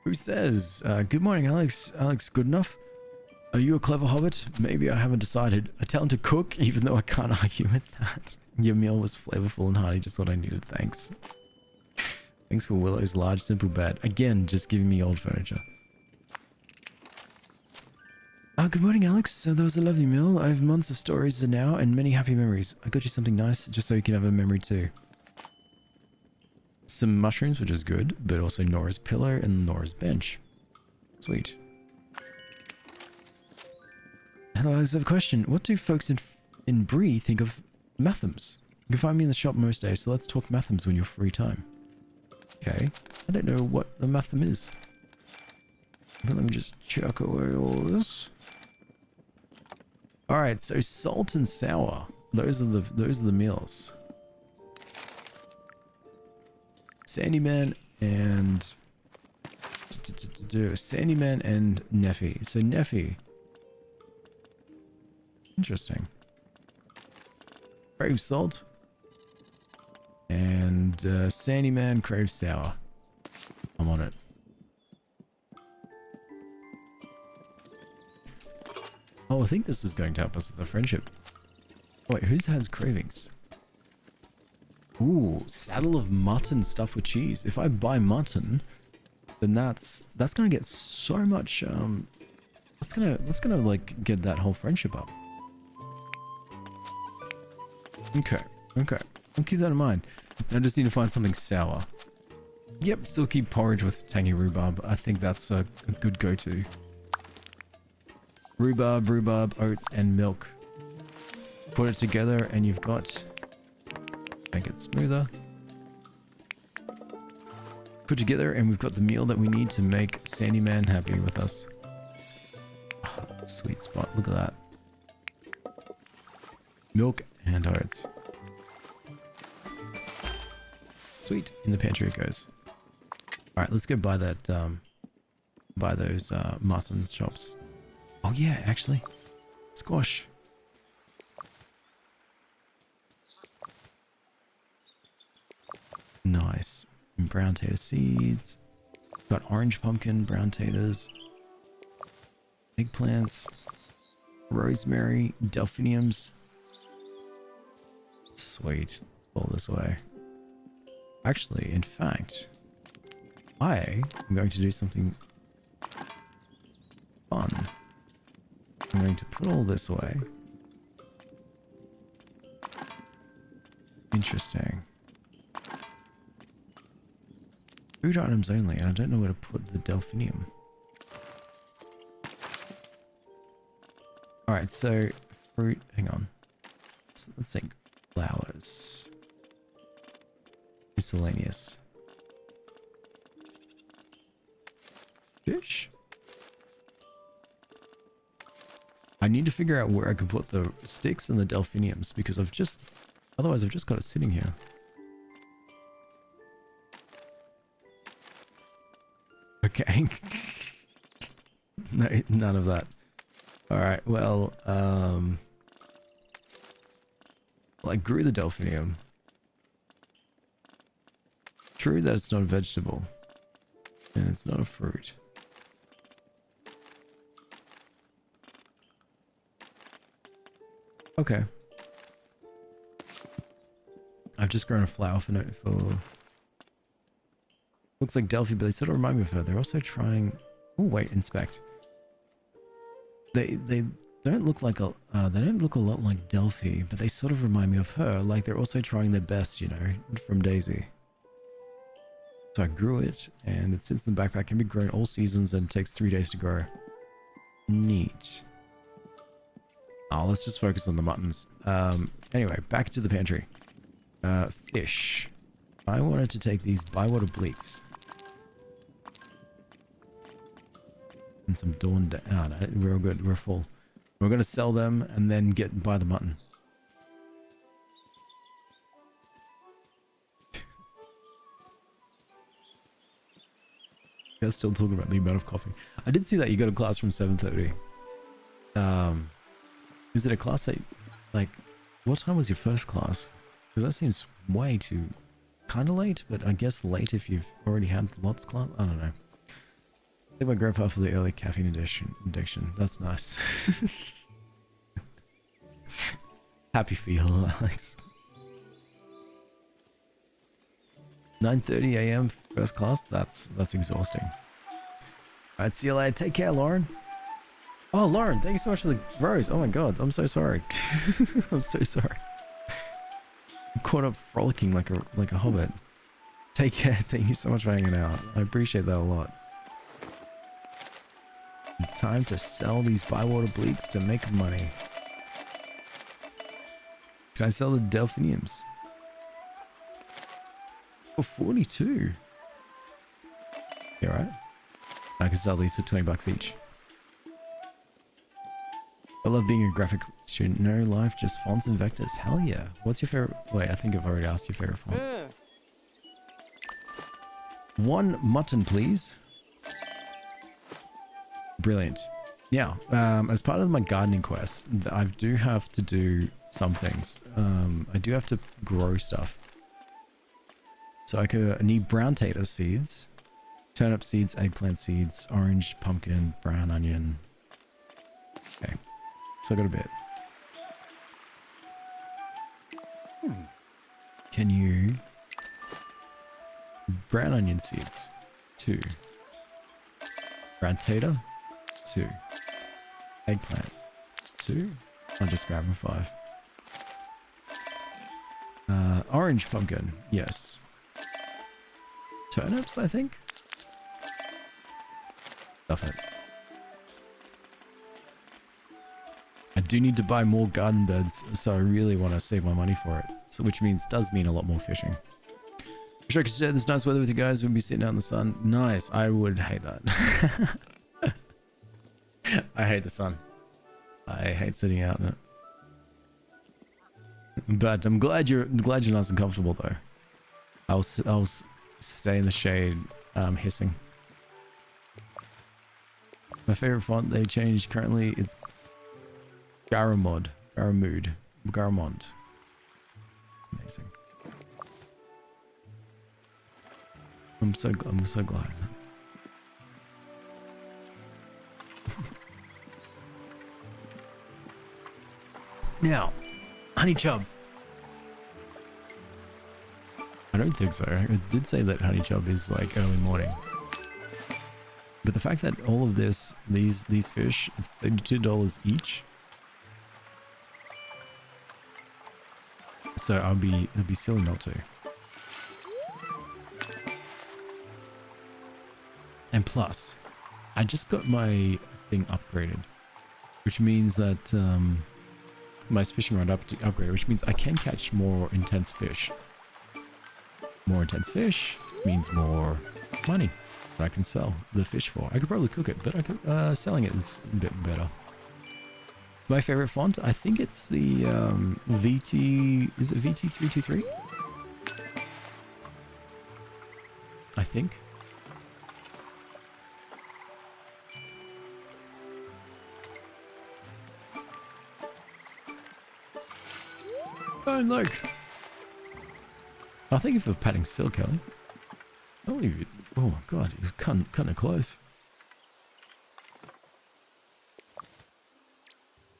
who says, good morning, Alex. Alex, good enough? Are you a clever hobbit? Maybe I haven't decided. A talented cook, even though I can't argue with that. Your meal was flavorful and hearty, just what I needed, thanks. Thanks for Willow's large, simple bed. Again, just giving me old furniture. Good morning, Alex. So that was a lovely meal. I have months of stories now and many happy memories. I got you something nice just so you can have a memory too. Some mushrooms, which is good, but also Nora's pillow and Nora's bench. Sweet. Hello, Alex. I have a question. What do folks in Bree think of Mathams? You can find me in the shop most days, so let's talk Mathams when you're free time. Okay. I don't know what the Matham is. But let me just chuck away all this. Alright, so salt and sour. Those are the meals. Sandyman and Sandyman and Neffy. So Neffy. Interesting. Crave salt. And Sandyman crave sour. I'm on it. Oh, I think this is going to help us with the friendship. Oh, wait, who has cravings? Ooh, saddle of mutton stuffed with cheese. If I buy mutton, then that's gonna get so much. That's gonna like get that whole friendship up. Okay, okay. I'll keep that in mind. I just need to find something sour. Yep, still keep porridge with tangy rhubarb. I think that's a good go-to. Rhubarb, oats, and milk. Put it together and you've got... Make it smoother. Put together and we've got the meal that we need to make Sandyman happy with us. Oh, sweet spot, look at that. Milk and oats. Sweet, in the pantry it goes. Alright, let's go buy that, buy those mutton chops. Oh yeah, actually. Squash. Nice. And brown tater seeds. Got orange pumpkin, brown taters. Eggplants. Rosemary. Delphiniums. Sweet. Let's pull this away. Actually, in fact, I am going to do something fun. I'm going to put all this away. Interesting. Food items only, and I don't know where to put the delphinium. Alright, so fruit, hang on. Let's think flowers. Miscellaneous. Fish? I need to figure out where I can put the sticks and the delphiniums because otherwise I've just got it sitting here. Okay. No, none of that. Alright, well, I grew the delphinium. True that it's not a vegetable. And it's not a fruit. Okay. I've just grown a flower for looks like Delphi, but they sort of remind me of her. They're also trying... Oh, wait, inspect. They don't look like they don't look a lot like Delphi, but they sort of remind me of her. Like they're also trying their best, you know, from Daisy. So I grew it, and it sits in the backpack. Can be grown all seasons and takes 3 days to grow. Neat. Oh, let's just focus on the muttons. Anyway, back to the pantry. Fish. I wanted to take these Bywater bleaks. And some dawn... Oh, no, we're all good. We're full. We're going to sell them and then buy the mutton. You guys still talking about the amount of coffee. I did see that you got a class from 7:30. Is it a class that... Like, what time was your first class? Because that seems way too... Kind of late, but I guess late if you've already had lots class. I don't know. Thank my grandpa for the early caffeine addiction. That's nice. Happy for you, Alex. 9:30 a.m. first class. That's exhausting. Alright, see you later. Take care, Lauren. Oh, Lauren, thank you so much for the rose. Oh my god, I'm so sorry. I'm so sorry. I'm caught up frolicking like a hobbit. Take care. Thank you so much for hanging out. I appreciate that a lot. It's time to sell these bywater bleaks to make money. Can I sell the delphiniums? For 42. Yeah, right. I can sell these for 20 bucks each. I love being a graphic student. No life, just fonts and vectors. Hell yeah. What's your favorite? Wait, I think I've already asked your favorite font. One mutton, please. Brilliant. Now, as part of my gardening quest, I do have to do some things. I do have to grow stuff. So I need brown tater seeds, turnip seeds, eggplant seeds, orange, pumpkin, brown onion. Okay. So I got a bit. Can you... Brown onion seeds, 2. Brown tater, 2. Eggplant, 2. I'll just grab them 5. Orange pumpkin, yes. Turnips, I think? Stuff it. I do need to buy more garden beds, so I really want to save my money for it. So, which does mean a lot more fishing. Wish I could share this nice weather with you guys. We'd be sitting out in the sun. Nice. I would hate that. I hate the sun. I hate sitting out in it. But I'm glad you're nice and comfortable though. I'll stay in the shade, hissing. My favorite font they changed currently, it's Garamond. Amazing. I'm so glad. Now, honey chub. I don't think so. I did say that honey chub is like early morning. But the fact that all of these fish, it's $32 each. So it'd be silly not to. And plus, I just got my thing upgraded, which means that my fishing rod upgraded, which means I can catch more intense fish. More intense fish means more money that I can sell the fish for. I could probably cook it, but I could, selling it is a bit better. My favorite font, I think it's the VT. Is it VT323? I think. Oh look! I thank you for patting Sil, Kelly. Oh my god, he was kind of close.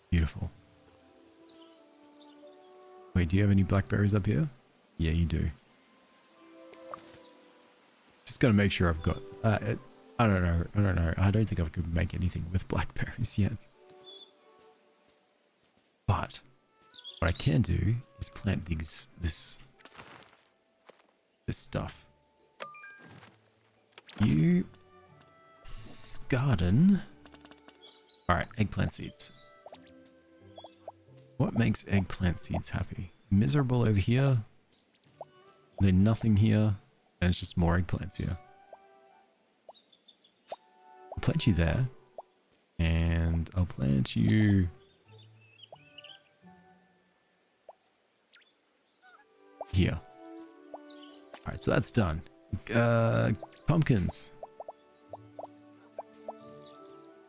Beautiful. Wait, do you have any blackberries up here? Yeah, you do. Just gotta make sure I've got... I don't know. I don't think I could make anything with blackberries yet. But what I can do is plant this stuff. You garden. Alright, eggplant seeds. What makes eggplant seeds happy? Miserable over here. Then nothing here. And it's just more eggplants here. I'll plant you there. And I'll plant you here. Alright, so that's done. Pumpkins.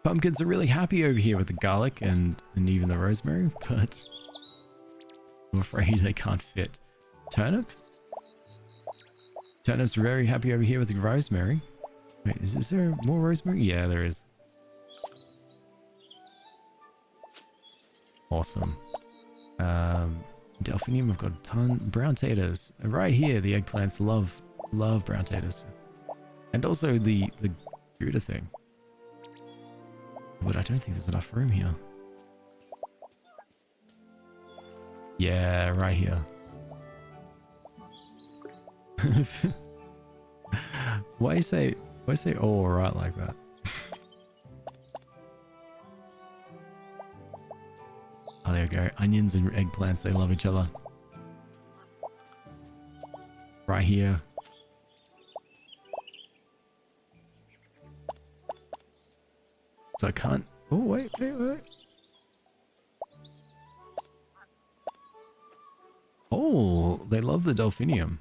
Pumpkins are really happy over here with the garlic and even the rosemary, but I'm afraid they can't fit. Turnip? Turnip's very happy over here with the rosemary. Wait, is there more rosemary? Yeah, there is. Awesome. Delphinium, I've got a ton. Brown taters. Right here, the eggplants love brown taters. And also the Gouda thing. But I don't think there's enough room here. Yeah, right here. Why say oh alright like that? Oh, there we go. Onions and eggplants, they love each other. Right here. So I can't... Oh, wait. Oh, they love the delphinium.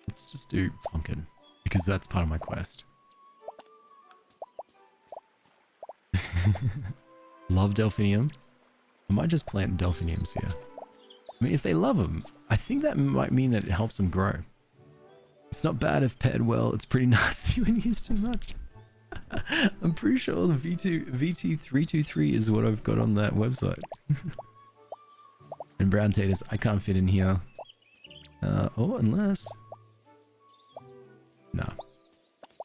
Let's just do pumpkin, because that's part of my quest. Love delphinium. I might just plant delphiniums here. I mean, if they love them, I think that might mean that it helps them grow. It's not bad if paired well. It's pretty nasty when used too much. I'm pretty sure the VT323 is what I've got on that website. And brown taters, I can't fit in here. Oh, unless... No.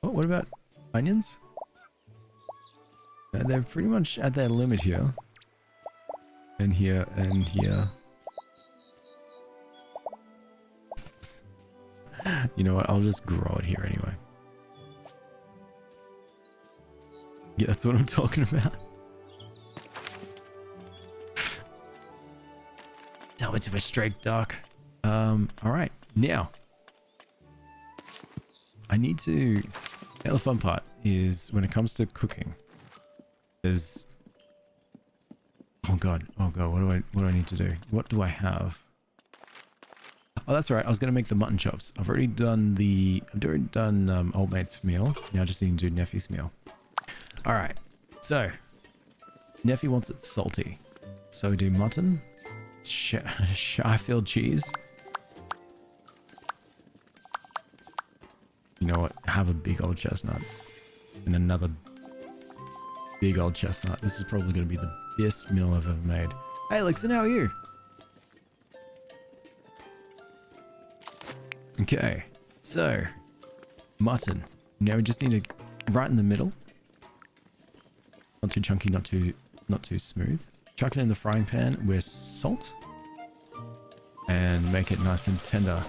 Oh, what about onions? They're pretty much at their limit here. And here, and here. You know what? I'll just grow it here anyway. Yeah, that's what I'm talking about. Tell me to a straight duck. Alright, now. I need to... The fun part is when it comes to cooking, there's... Oh god, what do I need to do? What do I have? Oh, that's right. I was going to make the mutton chops. I've already done old mate's meal. Now I just need to do Neffy's meal. All right. So, Neffy wants it salty. So we do mutton, Sheffield cheese. You know what? Have a big old chestnut. And another big old chestnut. This is probably going to be the best meal I've ever made. Hey, Alex, and how are you? Okay, so mutton. Now we just need to right in the middle. Not too chunky, not too smooth. Chuck it in the frying pan with salt and make it nice and tender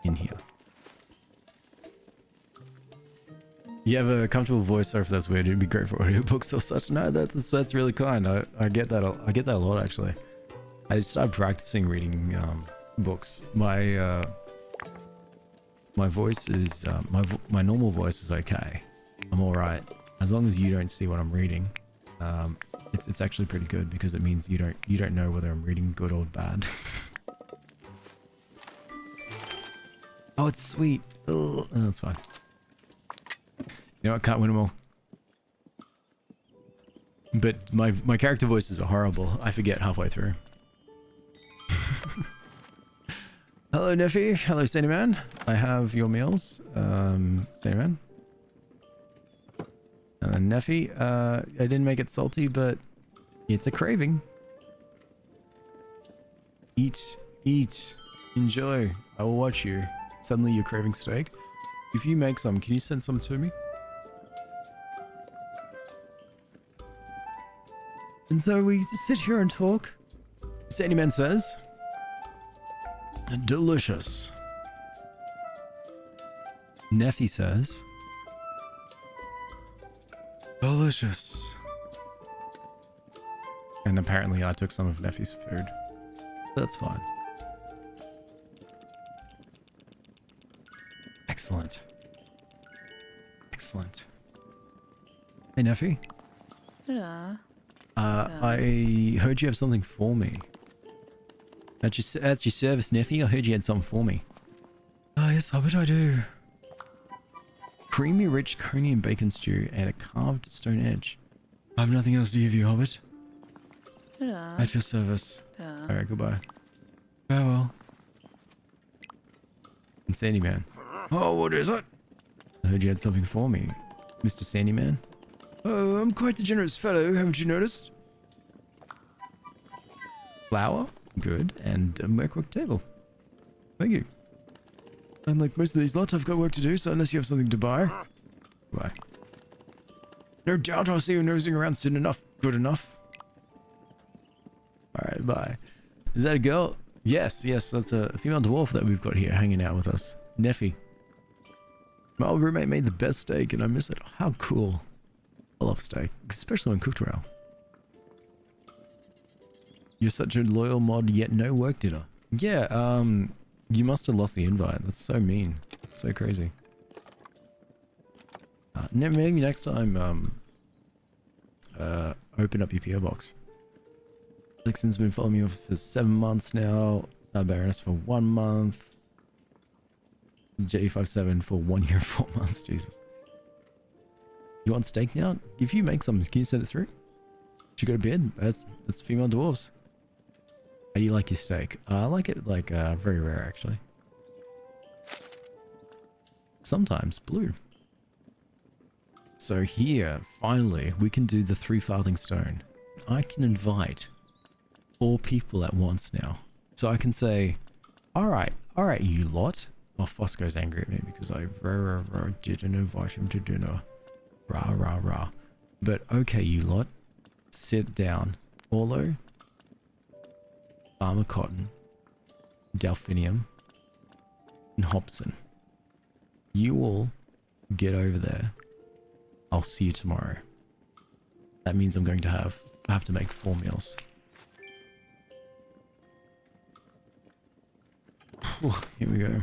in here. You have a comfortable voice, sorry if that's weird. It'd be great for audiobooks or such. No, that's really kind. I get that. I get that a lot actually. I started practicing reading books. My voice is my normal voice is okay. I'm all right as long as you don't see what I'm reading. It's actually pretty good because it means you don't know whether I'm reading good or bad. Oh, it's sweet. Oh, that's fine. You know, I can't win them all. But my character voices are horrible. I forget halfway through. Hello, Neffy. Hello, Sandy Man. I have your meals. Sandy Man. And then Neffy. I didn't make it salty, but it's a craving. Eat. Eat. Enjoy. I will watch you. Suddenly you're craving steak. If you make some, can you send some to me? And so we just sit here and talk. Sandy Man says... Delicious. Neffy says... Delicious. And apparently I took some of Neffy's food. That's fine. Excellent. Excellent. Hey, Neffy. Hello. I heard you have something for me. At your service, Neffy. I heard you had something for me. Oh, yes, what I do? Creamy, rich coney and bacon stew and a carved stone edge. I have nothing else to give you, Hobbit. Hello. At your service. Hello. Alright, goodbye. Farewell. And Sandyman. Oh, what is it? I heard you had something for me, Mr. Sandyman. Oh, I'm quite the generous fellow, haven't you noticed? Flour? Good. And a work table. Thank you. And like most of these lots, I've got work to do, so unless you have something to buy. Bye. No doubt I'll see you nosing around soon enough. Good enough. Alright, bye. Is that a girl? Yes, that's a female dwarf that we've got here hanging out with us. Neffy. My old roommate made the best steak and I miss it. How cool. I love steak, especially when cooked well. You're such a loyal mod, yet no work dinner. Yeah, you must have lost the invite. That's so mean. So crazy. Maybe next time, open up your PO box. Dixon's been following me for 7 months now. Star Baroness for 1 month. J57 for 1 year and 4 months. Jesus. You want steak now? If you make something, can you send it through? Should go to bed. That's female dwarves. How do you like your steak? I like it like very rare actually. Sometimes blue. So here, finally, we can do the 3 farthing stone. I can invite 4 people at once now. So I can say, alright, you lot. Oh, Fosco's angry at me because I didn't invite him to dinner. Rah, rah, rah. But okay, you lot. Sit down. Orlo, Farmer Cotton, Delphinium, and Hobson. You all get over there. I'll see you tomorrow. That means I'm going to have to make 4 meals. Here we go.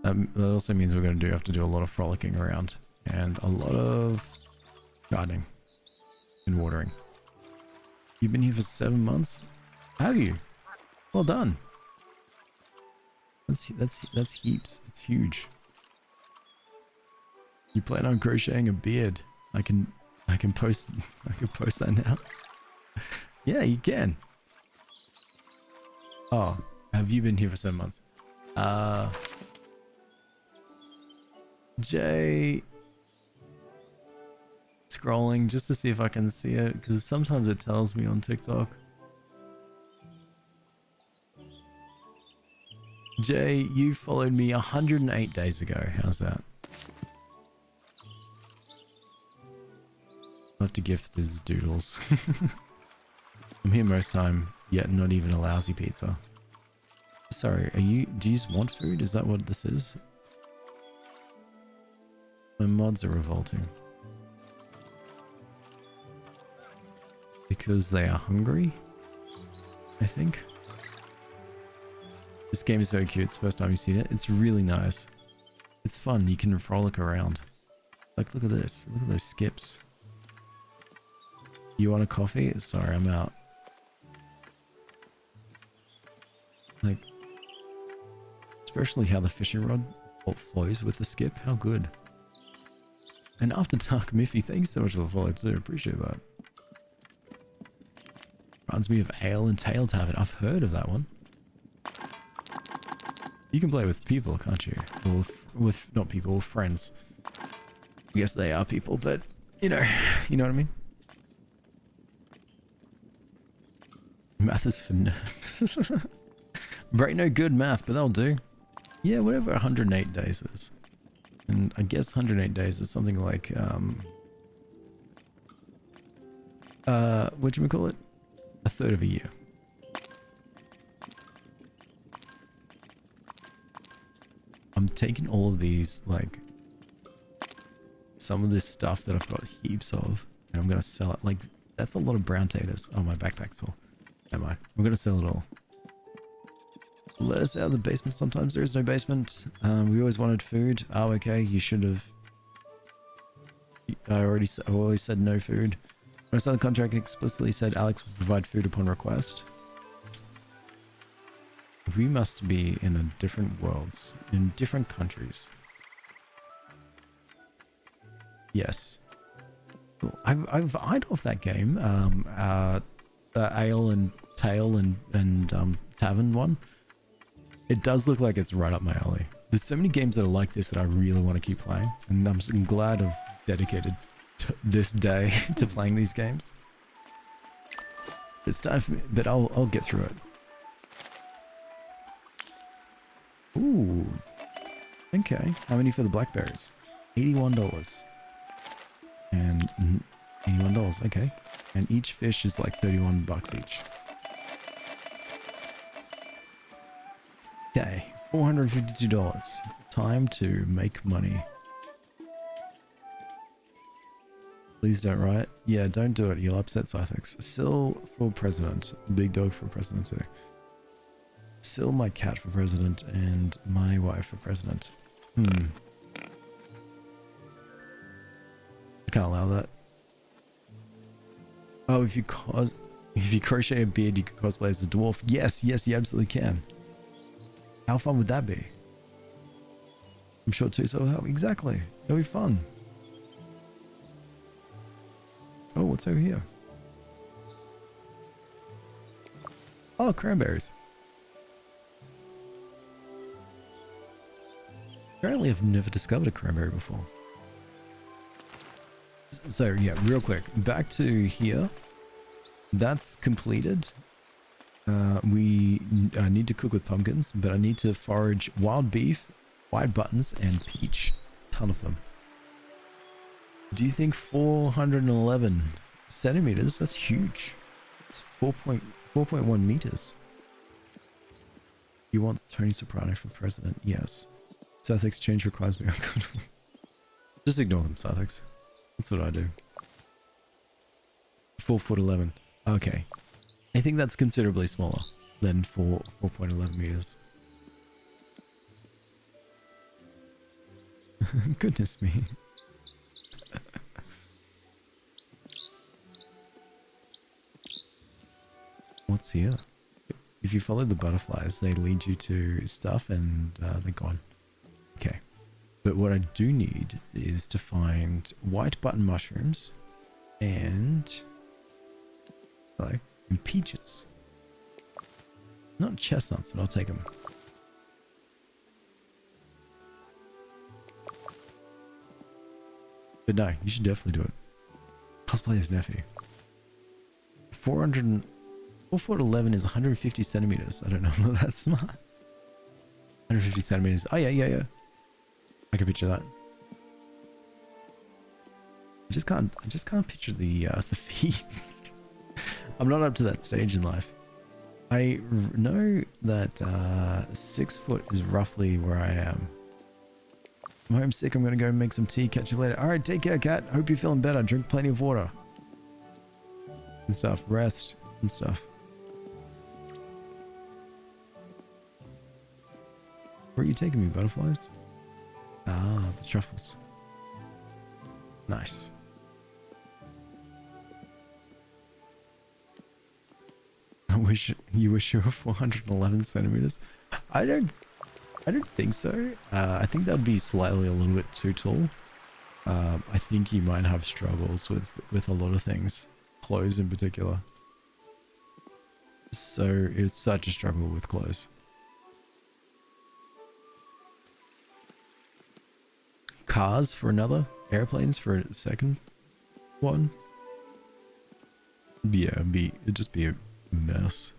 That also means we're going to have to do a lot of frolicking around and a lot of gardening and watering. You've been here for 7 months? Have you? Well done. That's heaps. It's huge. You plan on crocheting a beard? I can post that now. Yeah, you can. Oh, have you been here for 7 months? Jay, scrolling just to see if I can see it because sometimes it tells me on TikTok. Jay, you followed me 108 days ago. How's that? I'll have to gift his doodles. I'm here most time, yet not even a lousy pizza. Sorry, do you want food? Is that what this is? My mods are revolting. Because they are hungry? I think. This game is so cute. It's the first time you've seen it. It's really nice. It's fun. You can frolic around. Like, look at this. Look at those skips. You want a coffee? Sorry, I'm out. Like, especially how the fishing rod flows with the skip. How good. And After Dark Miffy, thanks so much for the follow too. Appreciate that. Reminds me of Ale and Tail Tavern. I've heard of that one. You can play with people, can't you? Or with not people, with friends. I guess they are people, but you know what I mean? Math is for nerds. Right, no good math, but that'll do. Yeah, whatever 108 days is. And I guess 108 days is something like, whatchamacallit? A third of a year. I'm taking all of these, like, some of this stuff that I've got heaps of, and I'm going to sell it. Like, that's a lot of brown taters. Oh, my backpack's full. Never mind. I'm going to sell it all. Let us out of the basement sometimes. There is no basement. We always wanted food. Oh, okay. You should have. I always said no food. When I signed the contract, explicitly said Alex would provide food upon request. We must be in a different worlds, in different countries. Yes. Cool. I've eyed off that game. The Ale and Tail and Tavern one. It does look like it's right up my alley. There's so many games that are like this that I really want to keep playing, and I'm glad I've dedicated this day to playing these games. It's time for me, but I'll get through it. Ooh. Okay. How many for the blackberries? $81. And $81. Okay. And each fish is like 31 bucks each. Okay. $452. Time to make money. Please don't riot. Yeah, don't do it. You'll upset Scythix. Sill for president. Big dog for president too. Sill my cat for president and my wife for president. I can't allow that. Oh, if you crochet a beard, you could cosplay as a dwarf. Yes, yes, you absolutely can. How fun would that be? I'm sure too. So exactly, it'll be fun. Oh, what's over here? Oh, cranberries. Apparently I've never discovered a cranberry before. So yeah, real quick, back to here. That's completed. We need to cook with pumpkins, but I need to forage wild beef, white buttons, and peach. Ton of them. Do you think 411 centimeters? That's huge. It's 4.1 meters. He wants Tony Soprano for president. Yes. South Exchange requires me. Just ignore them, Southex. That's what I do. 4'11". Okay. I think that's considerably smaller than 4.11 meters. Goodness me. What's here? If you follow the butterflies, they lead you to stuff and they're gone. Okay. But what I do need is to find white button mushrooms and... Hello? And peaches. Not chestnuts, but I'll take them. But no, you should definitely do it. Cosplay as nephew. 4'11" is 150 centimeters. I don't know if that's smart. 150 centimeters. Oh yeah. I can picture that. I just can't picture the feet. I'm not up to that stage in life. I know that 6 foot is roughly where I am. I'm homesick. I'm gonna go make some tea. Catch you later. All right, take care, cat. Hope you're feeling better. Drink plenty of water and stuff. Rest and stuff. Where are you taking me, butterflies? Ah, the truffles. Nice. You wish you were 411 centimeters. I don't think so. I think that would be slightly a little bit too tall. I think you might have struggles with a lot of things, clothes in particular. So it's such a struggle with clothes. Cars for another, airplanes for a second one. Yeah, it'd just be a mess.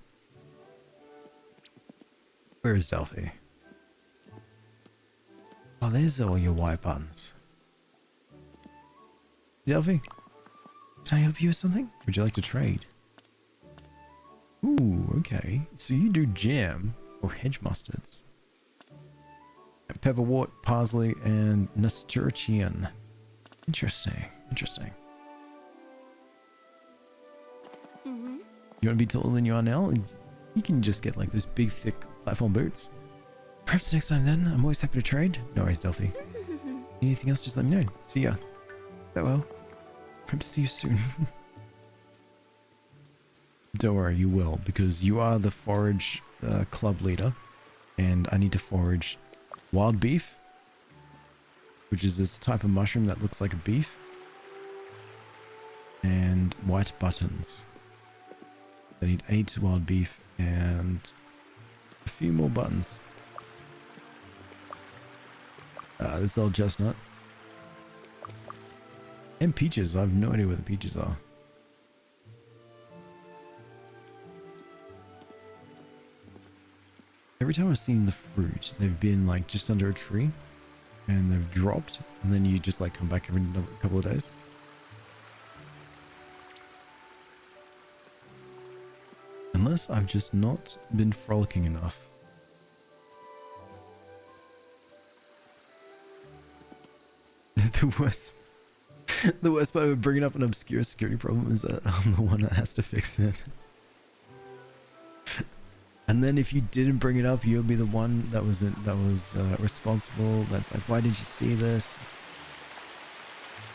Where is Delphi? Oh, there's all your white buttons. Delphi, can I help you with something? Would you like to trade? Ooh, okay. So you do jam or hedge mustards. Pepperwort, parsley, and nasturtium. Interesting. You want to be taller than you are now? You can just get like those big, thick platform boots. Perhaps next time then. I'm always happy to trade. No worries, Delphi. Anything else, just let me know. See ya. Farewell. Hope to see you soon. Don't worry, you will, because you are the forage club leader, and I need to forage wild beef, which is this type of mushroom that looks like a beef, and white buttons. I need 8 wild beef and a few more buttons. This old chestnut. And peaches. I have no idea where the peaches are. Every time I've seen the fruit, they've been like just under a tree and they've dropped, and then you just like come back every couple of days. Unless I've just not been frolicking enough. The worst part of bringing up an obscure security problem is that I'm the one that has to fix it. And then if you didn't bring it up, you'll be the one that was responsible. That's like, why didn't you see this?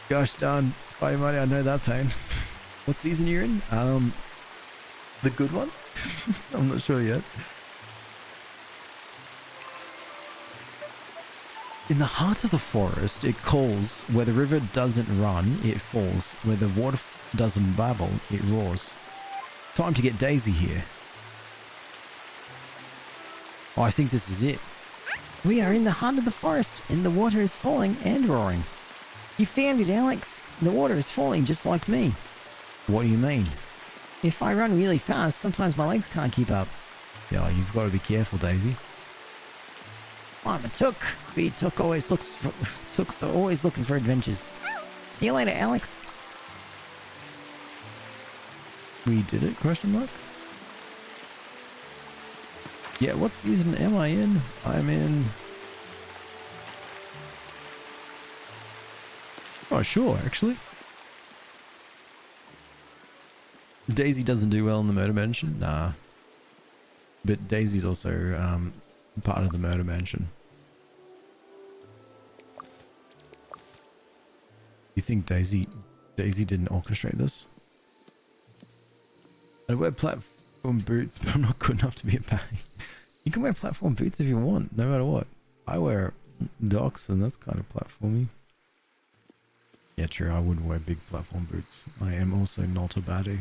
Gosh darn, Fighting Mighty, I know that pain. What season you're in? The good one? I'm not sure yet. In the heart of the forest, it calls. Where the river doesn't run, it falls. Where the water doesn't babble, it roars. Time to get Daisy here. Oh, I think this is it. We are in the heart of the forest, and the water is falling and roaring. You found it, Alex. The water is falling just like me. What do you mean? If I run really fast, sometimes my legs can't keep up. Yeah, you've got to be careful, Daisy. I'm a took. Be took always Tooks are always looking for adventures. See you later, Alex. We did it? Question mark? Yeah, what season am I in? I'm in... Oh, sure, actually. Daisy doesn't do well in the murder mansion? Nah. But Daisy's also part of the murder mansion. You think Daisy didn't orchestrate this? I wear platform boots, but I'm not good enough to be a baddie. You can wear platform boots if you want, no matter what. I wear docks, and that's kind of platformy. Yeah, true, I wouldn't wear big platform boots. I am also not a baddie.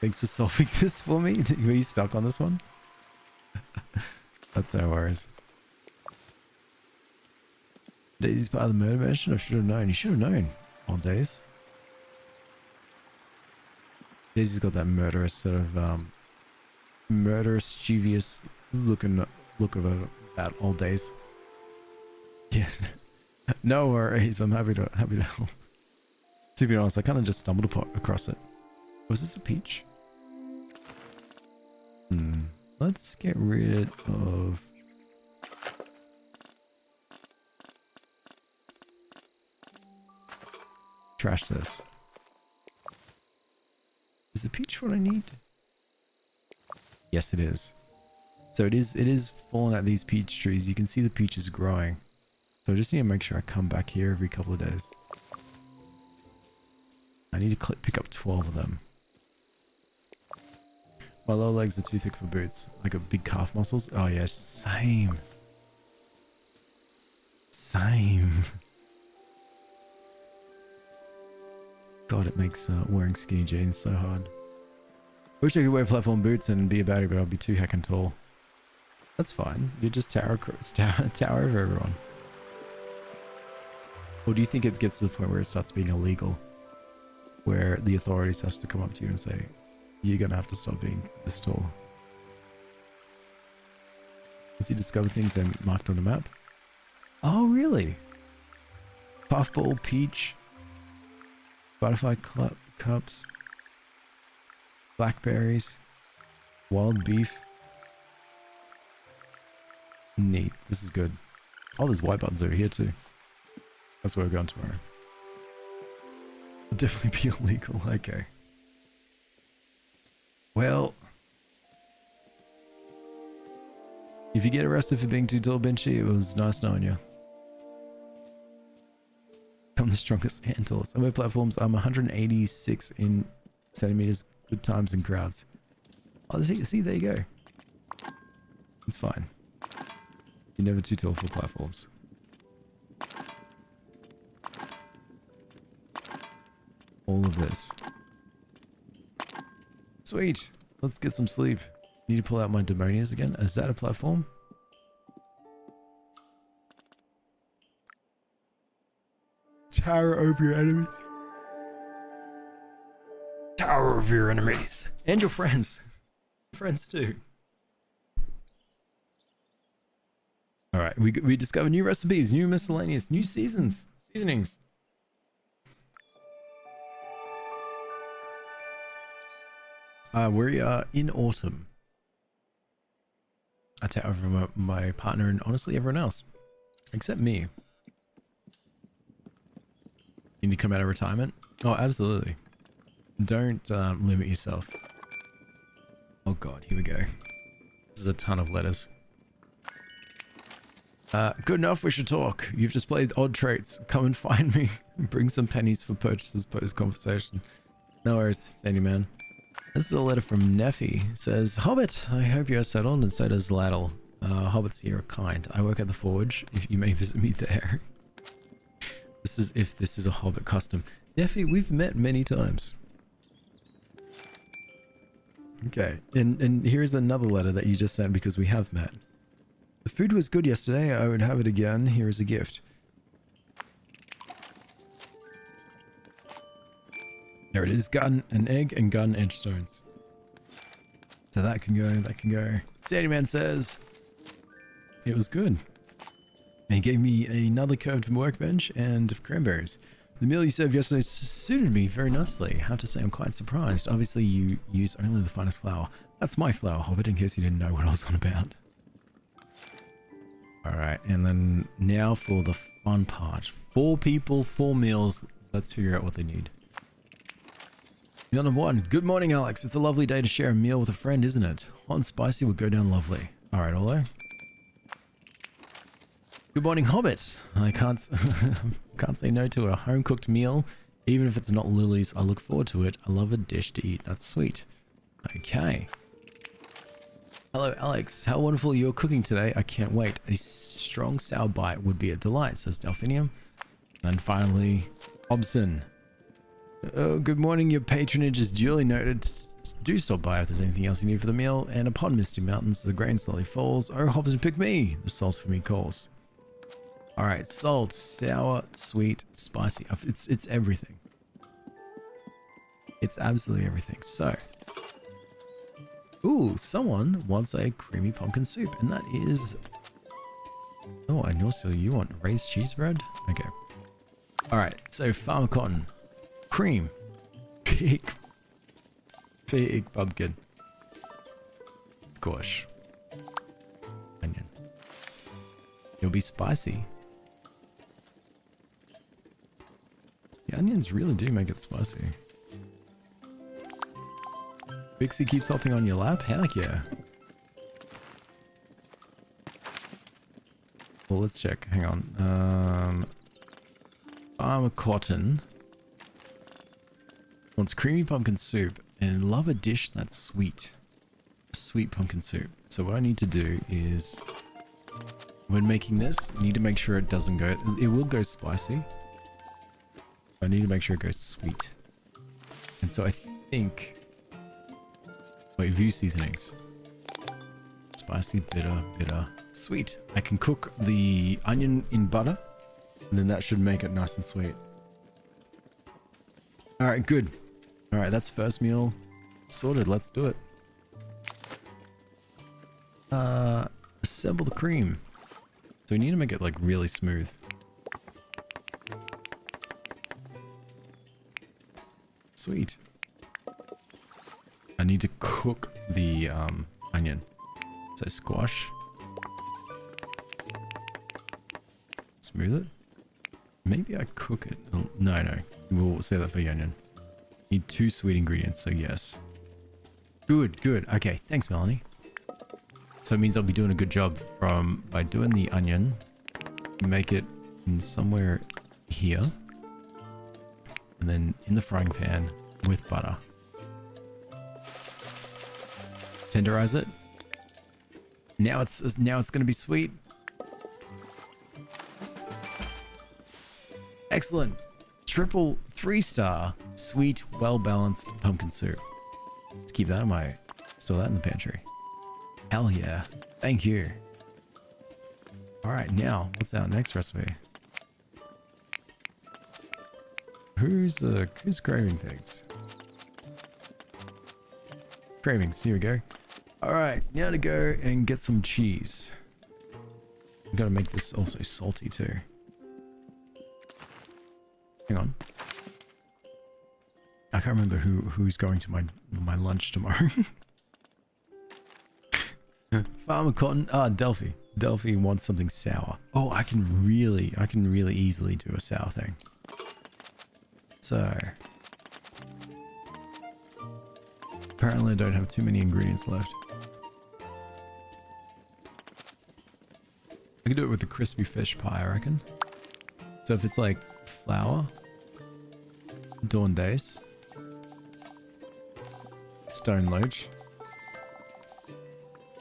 Thanks for solving this for me. Were you stuck on this one? That's no worries. Daisy's part of the murder mansion? I should have known. You should have known. Old days. Daisy's got that murderous sort of murderous, dubious look of her about old days. Yeah. No worries. I'm happy to help. To be honest, I kind of just stumbled across it. Was this a peach? Let's get rid of... Trash this. Is the peach what I need? Yes, it is. So it is falling at these peach trees. You can see the peaches growing. So I just need to make sure I come back here every couple of days. I need to pick up 12 of them. My lower legs are too thick for boots. I got big calf muscles. Oh yeah, same. Same. God, it makes wearing skinny jeans so hard. I wish I could wear platform boots and be a baddie, but I'll be too heckin' tall. That's fine. You just tower over everyone. Or do you think it gets to the point where it starts being illegal? Where the authorities have to come up to you and say, you're gonna have to stop being this tall. Once you discover things they're marked on the map. Oh, really? Puffball, peach, butterfly cups, blackberries, wild beef. Neat. This is good. Oh, there's white buttons over here too. That's where we're going tomorrow. It'll definitely be illegal. Okay. Well, if you get arrested for being too tall, Benchy, it was nice knowing you. I'm the strongest and tallest. I wear platforms. I'm 186 in centimeters. Good times and crowds. Oh, see, there you go. It's fine. You're never too tall for platforms. All of this. Sweet. Let's get some sleep. Need to pull out my demonias again. Is that a platform? Tower over your enemies. Tower over your enemies. And your friends. Friends too. All right, we discover new recipes, new miscellaneous, new seasonings. We are in autumn. I take over my partner and honestly everyone else, except me. Need to come out of retirement? Oh, absolutely. Don't limit yourself. Oh god, here we go. This is a ton of letters. Good enough, we should talk. You've displayed odd traits. Come and find me. Bring some pennies for purchases post-conversation. No worries, Sandy man. This is a letter from Neffy. It says, Hobbit, I hope you are settled, and so does Laddle. Hobbits here are kind. I work at the Forge, if you may visit me there. This is a Hobbit custom. Neffy, we've met many times. Okay, and here's another letter that you just sent because we have met. The food was good yesterday. I would have it again. Here is a gift. There it is. Gun, an egg, and gun edge stones. So that can go, that can go. Sandyman says it was good. And he gave me another curved workbench and cranberries. The meal you served yesterday suited me very nicely. I have to say I'm quite surprised. Obviously you use only the finest flour. That's my flour, Hobbit, in case you didn't know what I was on about. Alright, and then now for the fun part. 4 people, 4 meals. Let's figure out what they need. Meal number 1. Good morning, Alex. It's a lovely day to share a meal with a friend, isn't it? Hot and spicy would go down lovely. Alright, Olo. Good morning, Hobbit. I can't say no to a home-cooked meal, even if it's not Lily's. I look forward to it. I love a dish to eat. That's sweet. Okay. Hello, Alex. How wonderful you're cooking today. I can't wait. A strong sour bite would be a delight, says Delphinium. And finally, Hobson. Oh, good morning. Your patronage is duly noted. Do stop by if there's anything else you need for the meal. And upon misty mountains, the grain slowly falls. Oh, Hobson, pick me. The salt for me calls. All right, salt, sour, sweet, spicy. It's everything. It's absolutely everything. So, ooh, someone wants a creamy pumpkin soup, and that is. Oh, and also you want raised cheese bread? Okay. All right. So farmer cotton, cream, pig pumpkin, squash, onion. It'll be spicy. The onions really do make it spicy. Pixie keeps hopping on your lap? Heck yeah. Well, let's check. Hang on. Farmer Cotton wants creamy pumpkin soup and love a dish that's sweet. A sweet pumpkin soup. So what I need to do is, when making this, I need to make sure it doesn't go... It will go spicy. I need to make sure it goes sweet. And so I think... Wait, view seasonings. Spicy, bitter, sweet. I can cook the onion in butter, and then that should make it nice and sweet. Alright, good. Alright, that's first meal sorted. Let's do it. Assemble the cream. So we need to make it like really smooth. Sweet. I need to cook the onion. So squash. Smooth it. Maybe I cook it. Oh, no. We'll save that for the onion. Need 2 sweet ingredients, so yes. Good. Okay, thanks, Melanie. So it means I'll be doing a good job by doing the onion. Make it in somewhere here. And then in the frying pan with butter. Tenderize it. Now it's going to be sweet. Excellent. Triple 3-star sweet, well-balanced pumpkin soup. Let's keep that in my... Store that in the pantry. Hell yeah. Thank you. Alright, now, what's our next recipe? Who's craving things? Cravings, here we go. Alright, now to go and get some cheese. I've got to make this also salty too. Hang on. I can't remember who's going to my lunch tomorrow. Farmer Cotton. Ah, Delphi. Delphi wants something sour. Oh, I can really easily do a sour thing. So apparently I don't have too many ingredients left. I can do it with the crispy fish pie, I reckon. So if it's like flour, dawn days, stone loach,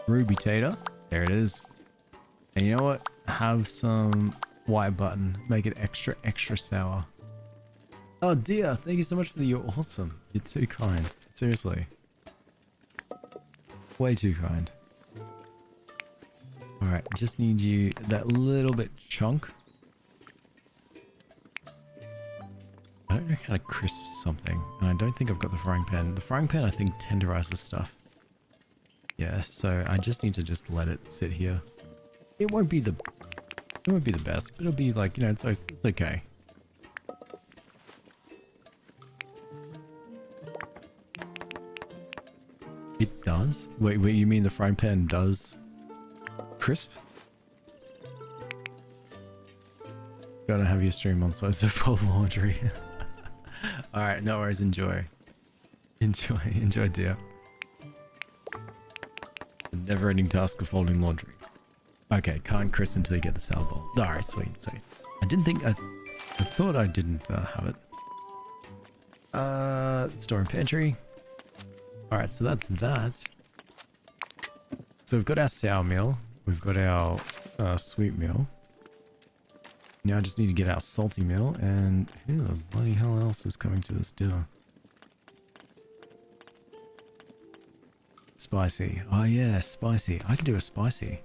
ruby tater, there it is. And you know what? Have some white button. Make it extra sour. Oh dear, thank you so much for the you're awesome. You're too kind. Seriously. Way too kind. Alright, just need you that little bit chunk. I don't know how to crisp something, and I don't think I've got the frying pan. The frying pan I think tenderizes stuff. Yeah, so I just need to just let it sit here. It won't be the best, but it'll be like, you know, it's okay. It does? Wait, you mean the frying pan does crisp? Gotta have your stream on so full of laundry. Alright, no worries, enjoy. Enjoy, dear. The never-ending task of folding laundry. Okay, can't crisp until you get the salad bowl. Alright, sweet. I didn't think, I thought I didn't have it. Store and pantry. Alright, so that's that. So we've got our sour meal. We've got our sweet meal. Now I just need to get our salty meal, and who the bloody hell else is coming to this dinner? Spicy. Oh yeah, spicy. I can do a spicy.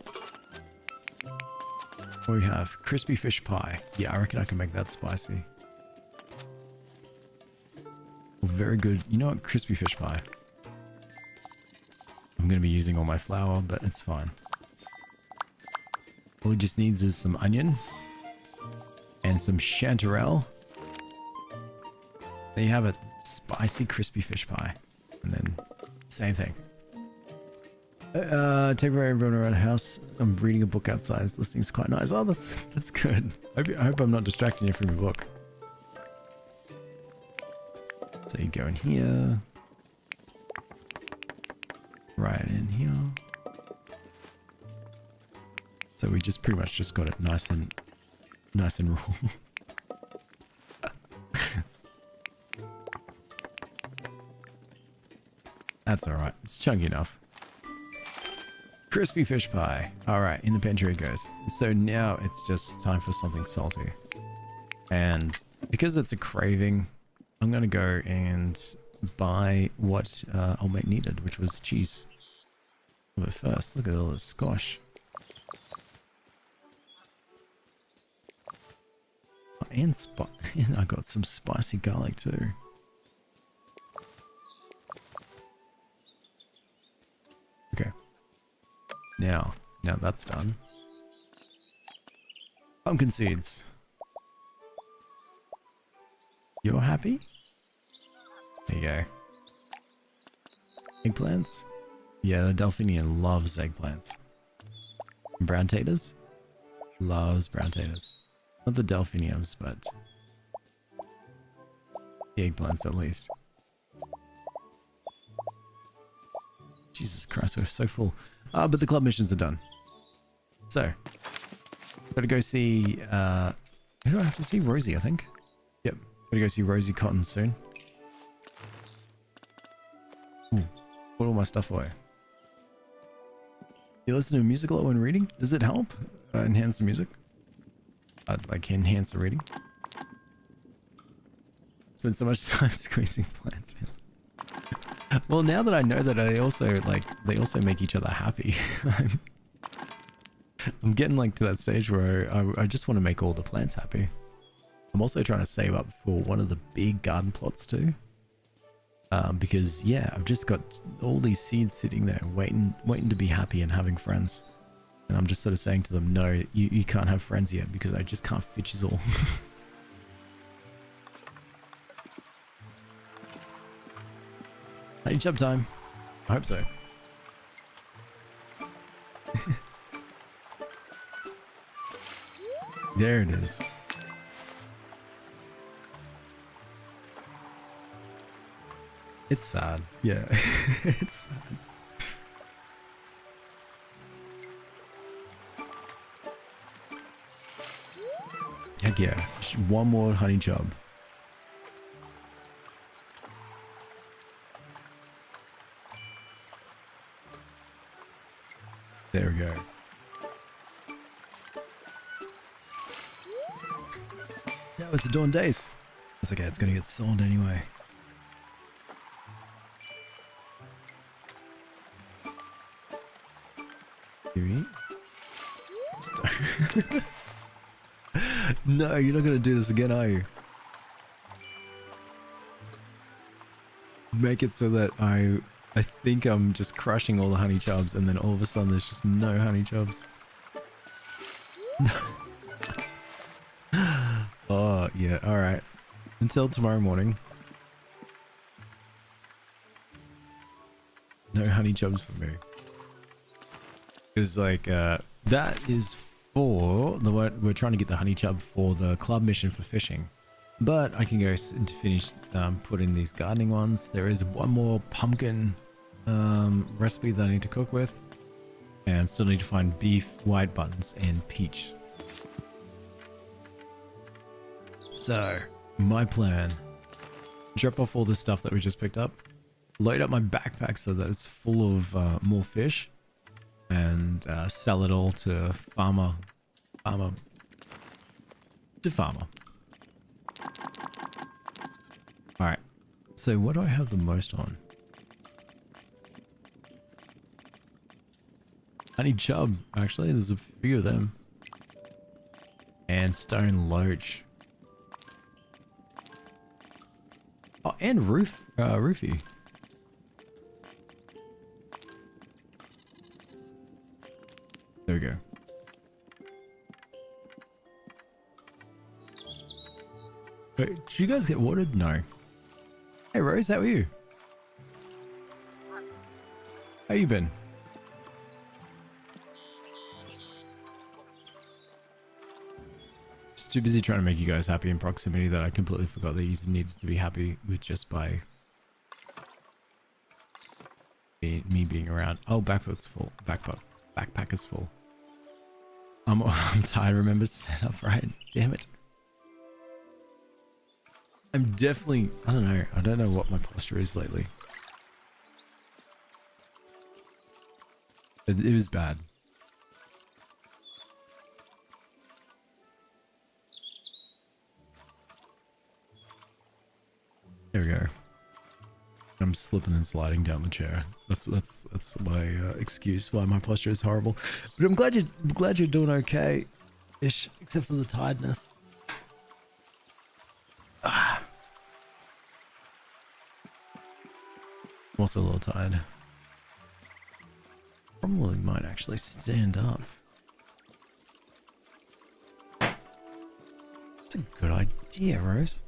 What do we have? Crispy fish pie. Yeah, I reckon I can make that spicy. Very good. You know what? Crispy fish pie. I'm going to be using all my flour, but it's fine. All he just needs is some onion and some chanterelle. There you have it. Spicy crispy fish pie. And then same thing. Take away everyone around the house. I'm reading a book outside. This listening's quite nice. Oh, that's good. I hope I'm not distracting you from your book. So you go in here. Right in here. So we just pretty much just got it nice and raw. That's alright. It's chunky enough. Crispy fish pie. Alright, in the pantry it goes. So now it's just time for something salty. And because it's a craving, I'm going to go and buy what I'll make needed, which was cheese. But first, look at all this squash. Oh, and I got some spicy garlic too. Okay. Now that's done. Pumpkin seeds. You're happy? There you go. Eggplants? Yeah, the Delphinian loves eggplants. Brown taters? Loves brown taters. Not the Delphiniums, but the eggplants at least. Jesus Christ, we're so full. But the club missions are done. So, gotta go see, who do I have to see? Rosie, I think. Yep, gotta go see Rosie Cotton soon. Ooh, put all my stuff away. You listen to music a lot when reading? Does it help enhance the music? Like enhance the reading? Spend so much time squeezing plants in. Well, now that I know that they also make each other happy, I'm getting like to that stage where I just want to make all the plants happy. I'm also trying to save up for one of the big garden plots too. Because yeah, I've just got all these seeds sitting there waiting to be happy and having friends. And I'm just sort of saying to them, no, you can't have friends yet because I just can't fit you all. Honey chub time. I hope so. There it is. It's sad. Yeah, it's sad. Heck yeah. Just one more honey chub. There we go. That was the dawn days. It's okay, it's gonna get sold anyway. You eat? No, you're not gonna do this again, are you? Make it so that I think I'm just crushing all the honey chubs and then all of a sudden there's just no honey chubs. Oh, yeah, alright. Until tomorrow morning. No honey chubs for me. Because, like, that is for the we're trying to get the honey chub for the club mission for fishing. But I can go to finish putting these gardening ones. There is one more pumpkin recipe that I need to cook with. And still need to find beef, white buttons, and peach. So, my plan. Drop off all the stuff that we just picked up. Load up my backpack so that it's full of more fish. And sell it all to farmer. Alright. So what do I have the most on? Honey chub, actually. There's a few of them. And stone loach. Oh, and roofie. There we go. Wait, did you guys get watered? No. Hey Rose, how are you? How you been? Just too busy trying to make you guys happy in proximity that I completely forgot that you needed to be happy with just by me being around. Oh, backpack's full. Backpack is full. I'm tired. Remember to set up right. Damn it. I'm definitely. I don't know what my posture is lately. It was bad. There we go. I'm slipping and sliding down the chair. That's my excuse why my posture is horrible. But I'm glad you're doing okay, ish, except for the tiredness. I'm also a little tired. Probably might actually stand up. That's a good idea, Rose.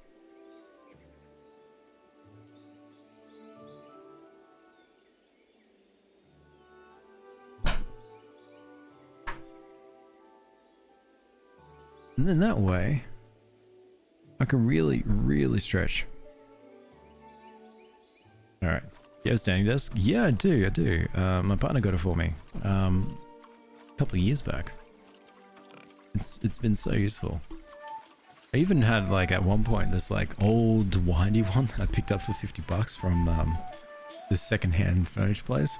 And then that way, I can really stretch. Alright. You have a standing desk? Yeah, I do. My partner got it for me. A couple of years back. It's been so useful. I even had, like, at one point, this, like, old windy one that I picked up for $50 from this second-hand furniture place.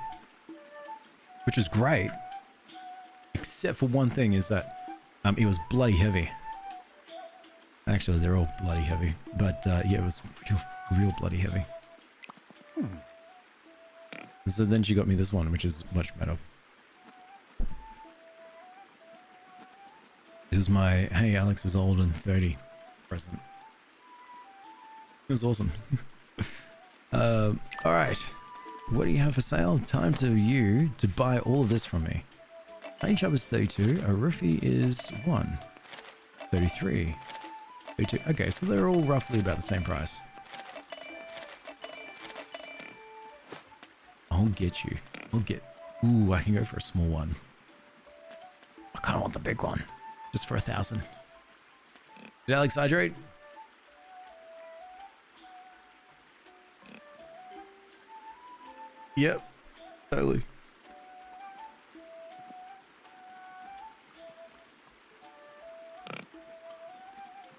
Which was great. Except for one thing is that it was bloody heavy. Actually, they're all bloody heavy. But, yeah, it was real bloody heavy. So then she got me this one, which is much better. This is my, hey, Alex is old and 30 present. It was awesome. Alright. What do you have for sale? Time to you to buy all of this from me. Paint job is 32. A roofie is 1. 33. 32. Okay, so they're all roughly about the same price. I'll get you. I'll get... Ooh, I can go for a small one. I kind of want the big one. Just for 1,000. Did Alex hydrate? Yep. Totally.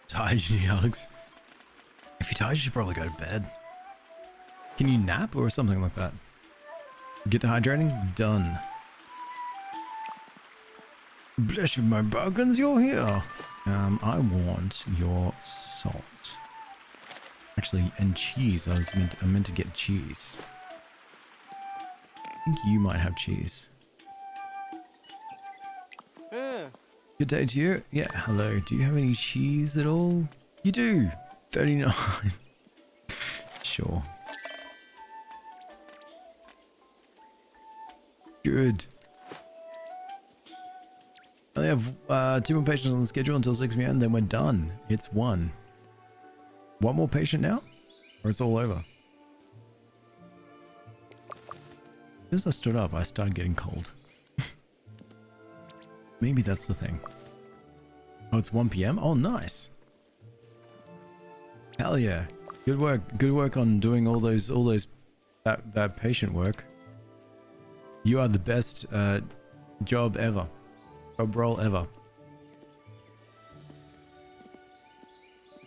Tired, Alex. If you're tired, you should probably go to bed. Can you nap or something like that? Get to hydrating? Done. Bless you, my bargains, you're here. I want your salt. Actually, and cheese. I meant to get cheese. I think you might have cheese. Good day to you. Yeah, hello. Do you have any cheese at all? You do. 39. Sure. Good. I have 2 more patients on the schedule until 6 p.m. Then we're done. It's 1. One more patient now? Or it's all over? As I stood up, I started getting cold. Maybe that's the thing. Oh, it's 1 p.m.? Oh, nice. Hell yeah. Good work. Good work on doing all that patient work. You are the best job ever. Job role ever.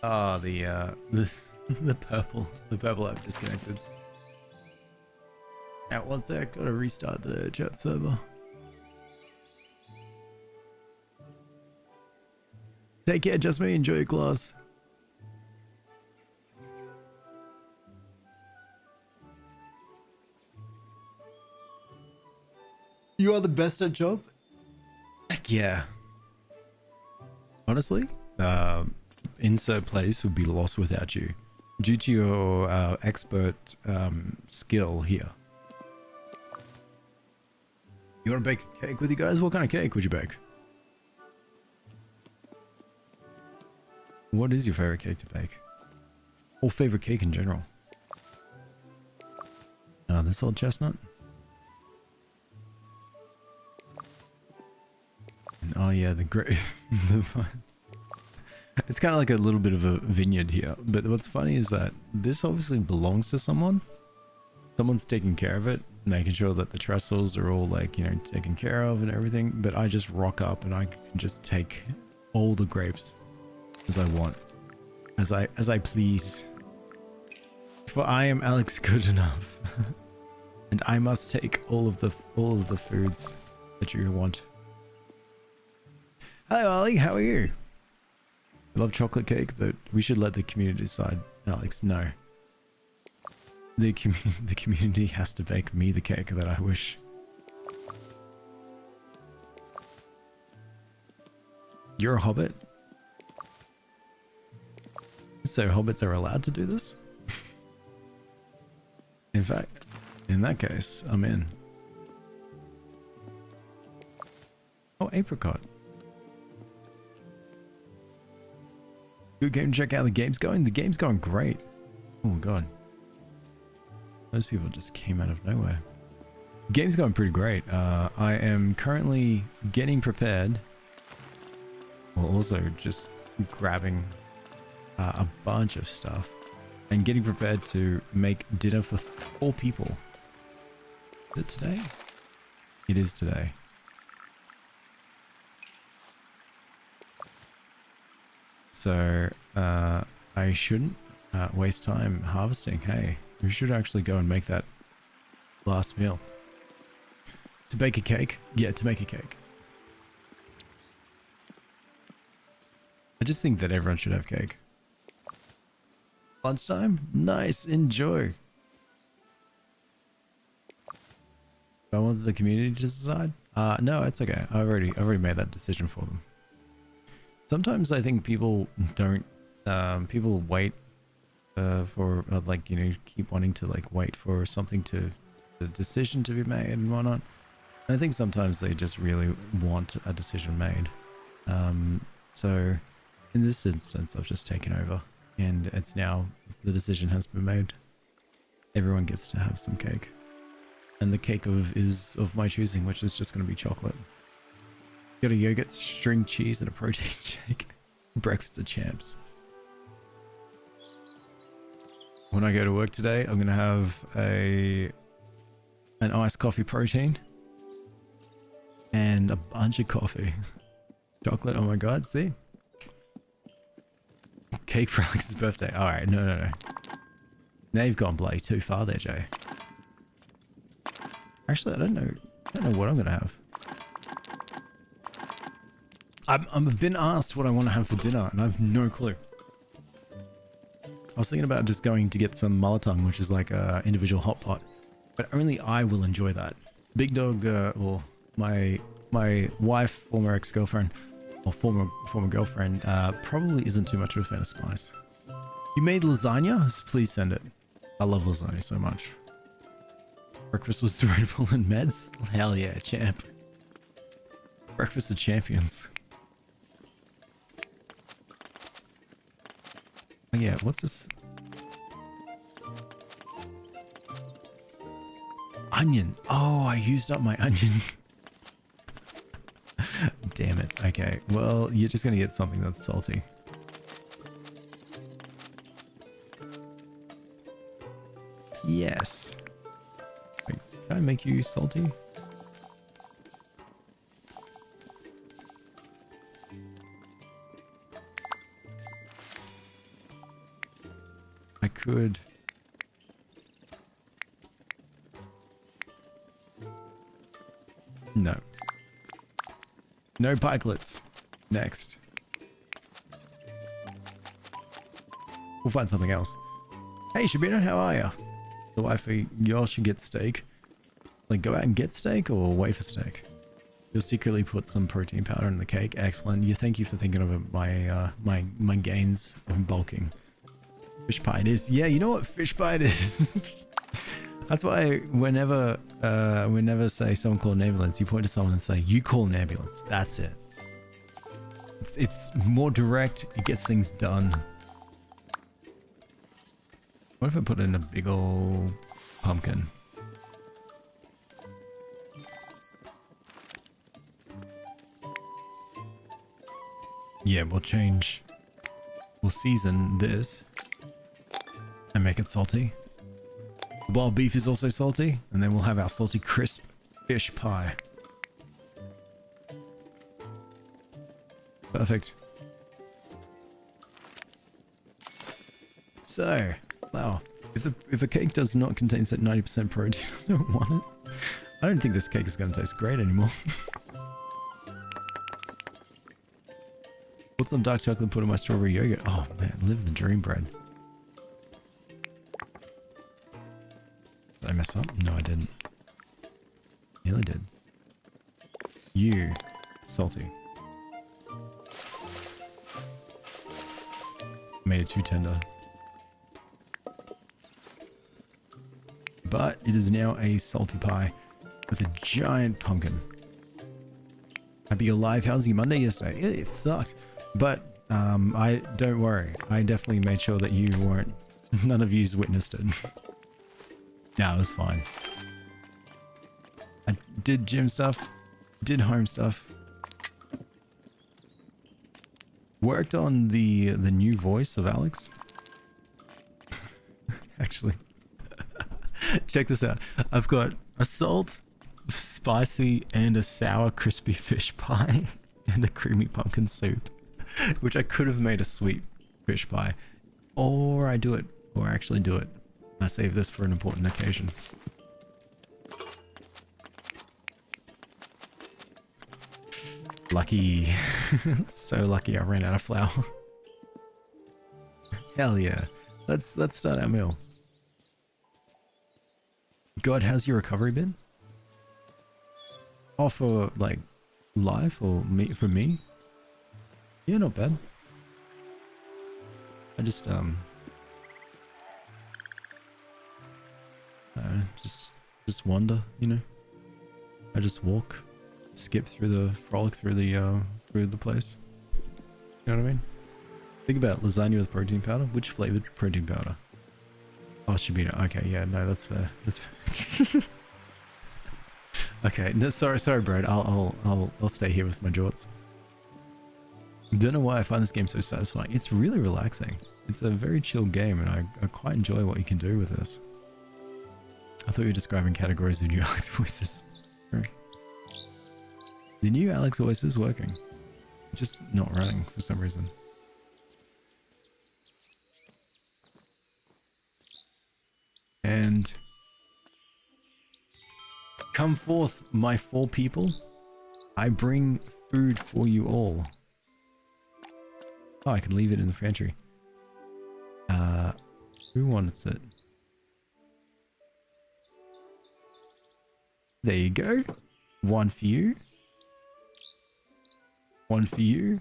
Ah, the purple app disconnected. Now, one sec, gotta restart the chat server. Take care, just me. Enjoy your class. You are the best at job? Heck yeah. Honestly, insert place would be lost without you. Due to your expert skill here. You want to bake a cake with you guys? What kind of cake would you bake? What is your favorite cake to bake? Or favorite cake in general? This old chestnut? Oh yeah, the grape. It's kind of like a little bit of a vineyard here. But what's funny is that this obviously belongs to someone. Someone's taking care of it, making sure that the trestles are all like, you know, taken care of and everything. But I just rock up and I can just take all the grapes as I want, as I please. For I am Alex good enough, and I must take all of the foods that you want. Hello, Ollie. How are you? I love chocolate cake, but we should let the community decide. Alex, no. The community has to bake me the cake that I wish. You're a hobbit? So hobbits are allowed to do this? In fact, in that case, I'm in. Oh, apricot. Good game to check out. The game's going. The game's going great. Oh my god. Those people just came out of nowhere. The game's going pretty great. I am currently getting prepared. Well, also just grabbing a bunch of stuff and getting prepared to make dinner for 4 people. Is it today? It is today. So I shouldn't waste time harvesting. Hey, we should actually go and make that last meal. To bake a cake? Yeah, to make a cake. I just think that everyone should have cake. Lunchtime? Nice, enjoy. Do I want the community to decide? No, it's okay. I've already made that decision for them. Sometimes I think people don't, people wait for, like, you know, keep wanting to, like, wait for something to, the decision to be made and whatnot. I think sometimes they just really want a decision made. So in this instance, I've just taken over, and it's now the decision has been made. Everyone gets to have some cake, and the cake is of my choosing, which is just going to be chocolate. Got a yogurt, string cheese, and a protein shake. Breakfast of champs. When I go to work today, I'm going to have an iced coffee protein and a bunch of coffee. Chocolate, oh my god, see? Cake for Alex's birthday. Alright, no. Now you've gone bloody too far there, Jay. Actually, I don't know what I'm going to have. I've been asked what I want to have for dinner, and I have no clue. I was thinking about just going to get some mullitung, which is like a individual hot pot, but only I will enjoy that. Big Dog, or my wife, former ex-girlfriend, or former girlfriend, probably isn't too much of a fan of spice. You made lasagna? Please send it. I love lasagna so much. Breakfast was Red Bull and meds? Hell yeah, champ. Breakfast of champions. Oh yeah, what's this? Onion. Oh, I used up my onion. Damn it. Okay, well, you're just gonna get something that's salty. Yes. Wait, can I make you salty? I could. No. No pikelets. Next. We'll find something else. Hey, Shabina, how are ya? The wifey, y'all should get steak. Like, go out and get steak or wait for steak? You'll secretly put some protein powder in the cake. Excellent. Thank you for thinking of my gains in bulking. Fish pie it is. Yeah, you know what fish pie it is? That's why whenever say someone call an ambulance, you point to someone and say, you call an ambulance. That's it. It's more direct. It gets things done. What if I put in a big old pumpkin? Yeah, we'll season this and make it salty. The wild beef is also salty, and then we'll have our salty crisp fish pie. Perfect. So, wow. If a cake does not contain that 90% protein, I don't want it. I don't think this cake is going to taste great anymore. Put some dark chocolate, put in my strawberry yogurt. Oh man, live the dream, bread. Did I mess up? No, I didn't. Nearly did. You, salty. Made it too tender. But it is now a salty pie with a giant pumpkin. Happy you're alive. How's your Monday yesterday? It sucked. But I don't worry. I definitely made sure that you weren't. None of yous witnessed it. No, it was fine. I did gym stuff. Did home stuff. Worked on the new voice of Alex. Actually. Check this out. I've got a salt, spicy, and a sour crispy fish pie, and a creamy pumpkin soup, which I could have made a sweet fish pie, or I actually do it. I save this for an important occasion. Lucky. So lucky I ran out of flour. Hell yeah. Let's start our meal. God, how's your recovery been? Oh, for like life or for me? Yeah, not bad. I just just wonder, you know. I just walk, skip through the, frolic through the place. You know what I mean? Think about lasagna with protein powder. Which flavored protein powder? Oh, Shabina. Okay, yeah, no, that's fair. That's fair. Okay, no, sorry, Brad. I'll stay here with my jorts. Don't know why I find this game so satisfying. It's really relaxing. It's a very chill game, and I quite enjoy what you can do with this. I thought you were describing categories of new Alex voices. The new Alex voice is working. Just not running for some reason. And come forth, my 4 people. I bring food for you all. Oh, I can leave it in the pantry. Who wants it? There you go. 1 for you. 1 for you.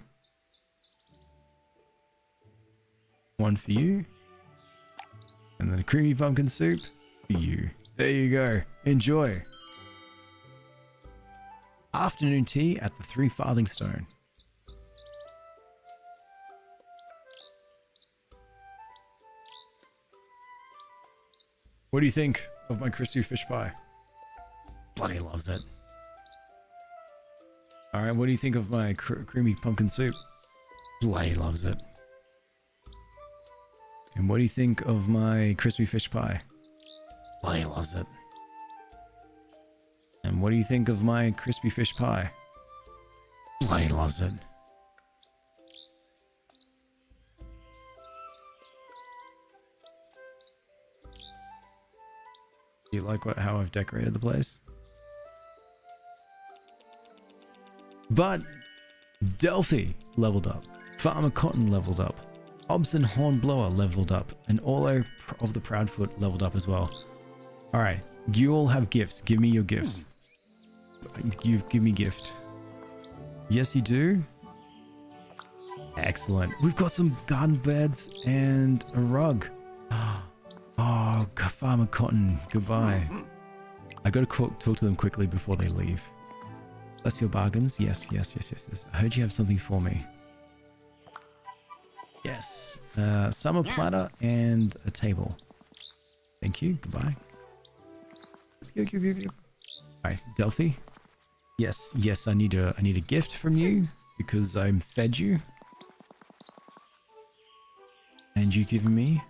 1 for you. And then a creamy pumpkin soup for you. There you go. Enjoy. Afternoon tea at the 3 Farthing Stone. What do you think of my crispy fish pie? Bloody loves it. Alright, what do you think of my creamy pumpkin soup? Bloody loves it. And what do you think of my crispy fish pie? Bloody loves it. And what do you think of my crispy fish pie? Bloody loves it. Do you like how I've decorated the place? But Delphi leveled up. Farmer Cotton leveled up. Hobson Hornblower leveled up. And Orlo of the Proudfoot leveled up as well. Alright, you all have gifts. Give me your gifts. You give me gift. Yes, you do. Excellent. We've got some garden beds and a rug. Oh, Farmer Cotton, goodbye. I gotta talk to them quickly before they leave. That's your bargains. Yes. I heard you have something for me. Yes. Summer platter and a table. Thank you. Goodbye. Alright, Delphi. Yes, I need a gift from you because I'm fed you. And you give me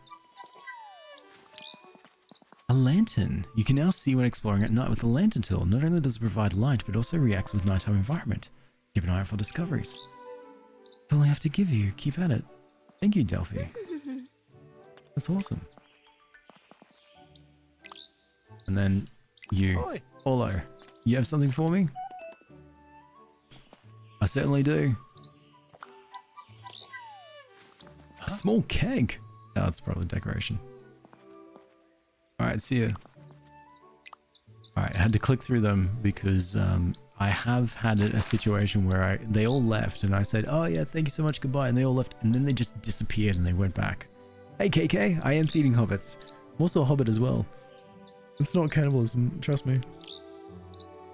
a lantern. You can now see when exploring at night with the lantern tool. Not only does it provide light, but also reacts with nighttime environment. Keep an eye out for discoveries. That's all I have to give you. Keep at it. Thank you, Delphi. That's awesome. And then you, Orlo, you have something for me? I certainly do. A small keg. Oh, it's probably decoration. Alright, see ya. Alright, I had to click through them because I have had a situation where they all left and I said, oh yeah, thank you so much, goodbye. And they all left and then they just disappeared and they went back. Hey KK, I am feeding hobbits. I'm also a hobbit as well. It's not cannibalism, trust me.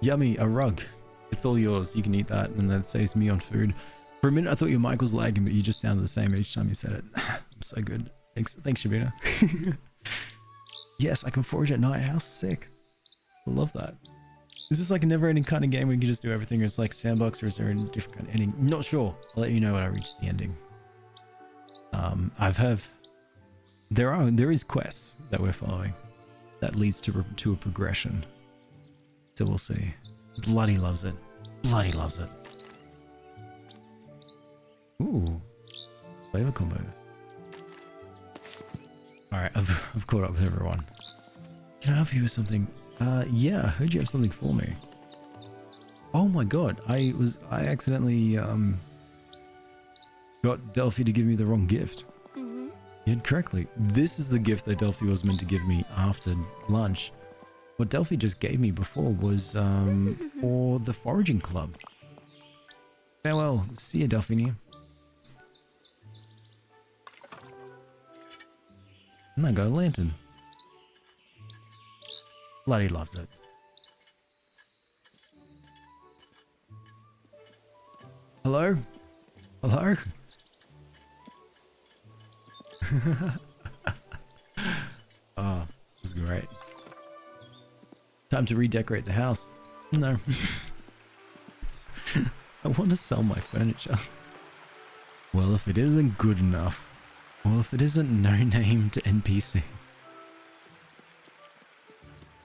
Yummy, a rug. It's all yours. You can eat that and that saves me on food. For a minute I thought your mic was lagging, but you just sounded the same each time you said it. I'm so good. Thanks Shabina. Yes, I can forage at night. How sick. I love that. Is this like a never-ending kind of game where you can just do everything, or it's like sandbox, or is there a different kind of ending? Not sure. I'll let you know when I reach the ending. There is quests that we're following that leads to a progression. So we'll see. Bloody loves it. Bloody loves it. Ooh, flavor combos. Alright, I've caught up with everyone. Can I help you with something? Yeah, I heard you have something for me. Oh my god, I accidentally got Delphi to give me the wrong gift. You had correctly. This is the gift that Delphi was meant to give me after lunch. What Delphi just gave me before was for the foraging club. Farewell. See you, Delphine. And I got a lantern. Bloody loves it. Hello? Hello? Oh, this is great. Time to redecorate the house. No. I want to sell my furniture. Well, if it isn't good enough. Well, if it isn't no-named NPC.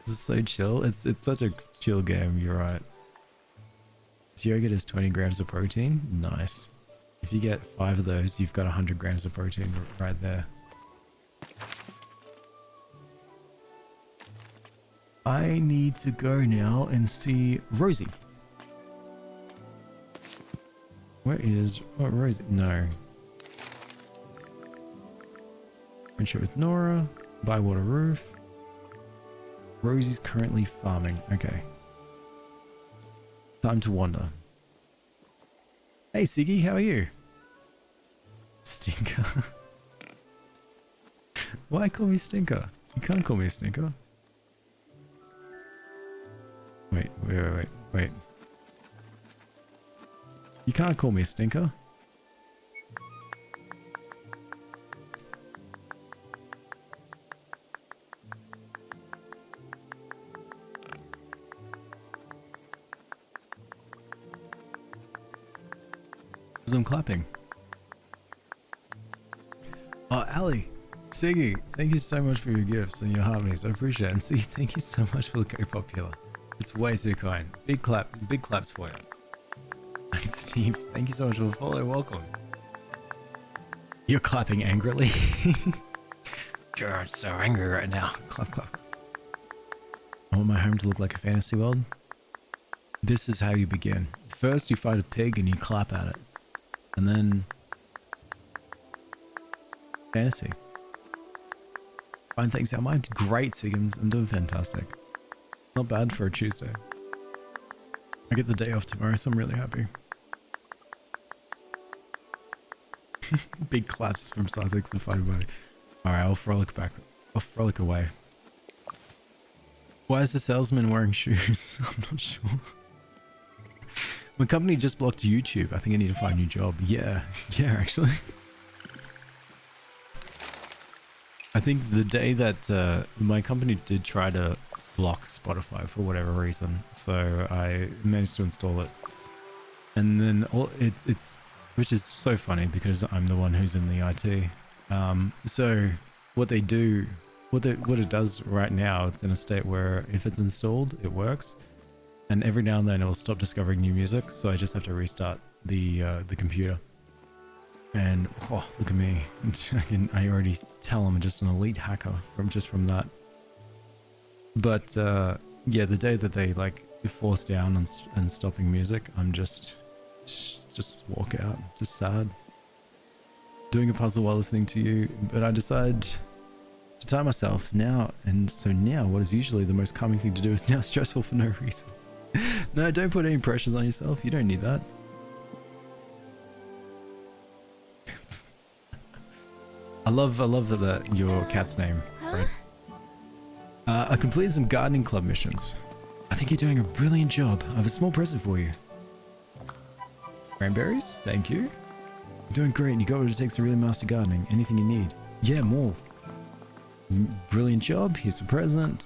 This is so chill. It's such a chill game, you're right. This yogurt is 20 grams of protein. Nice. If you get 5 of those, you've got 100 grams of protein right there. I need to go now and see Rosie. Where is... Oh, Rosie. No. Friendship with Nora. Bywater Roof. Rosie's currently farming. Okay. Time to wander. Hey, Siggy, how are you? Stinker. Why call me Stinker? You can't call me a Stinker. Wait. You can't call me a Stinker. Because I'm clapping. Oh, Ali, Siggy, thank you so much for your gifts and your harmonies. I appreciate it. And see, thank you so much for the Go Popular. It's way too kind. Big claps for you. And Steve, thank you so much for the follow. Welcome. You're clapping angrily. God, I'm so angry right now. Clap, clap. I want my home to look like a fantasy world. This is how you begin. First, you find a pig and you clap at it. And then... fantasy. Find things out. Mine's great, Sigums. I'm doing fantastic. Not bad for a Tuesday. I get the day off tomorrow, so I'm really happy. Big claps from Sussex and Firebody. Alright, I'll frolic back. I'll frolic away. Why is the salesman wearing shoes? I'm not sure. My company just blocked YouTube. I think I need to find a new job. Yeah, actually. I think the day that my company did try to block Spotify for whatever reason, so I managed to install it. And then it's which is so funny because I'm the one who's in the IT. So what it does right now, it's in a state where if it's installed, it works, and every now and then it will stop discovering new music. So I just have to restart the computer. And oh, look at me! I already tell I'm just an elite hacker from that. But yeah, the day that they like force down and stopping music, I'm just walk out, just sad. Doing a puzzle while listening to you, but I decide to tie myself now, and so now what is usually the most calming thing to do is now stressful for no reason. No, don't put any pressures on yourself. You don't need that. I love that your cat's name, Fred. I completed some gardening club missions. I think you're doing a brilliant job. I have a small present for you. Cranberries? Thank you. You're doing great. You got what it takes to really master gardening. Anything you need. Yeah, more. Brilliant job. Here's a present.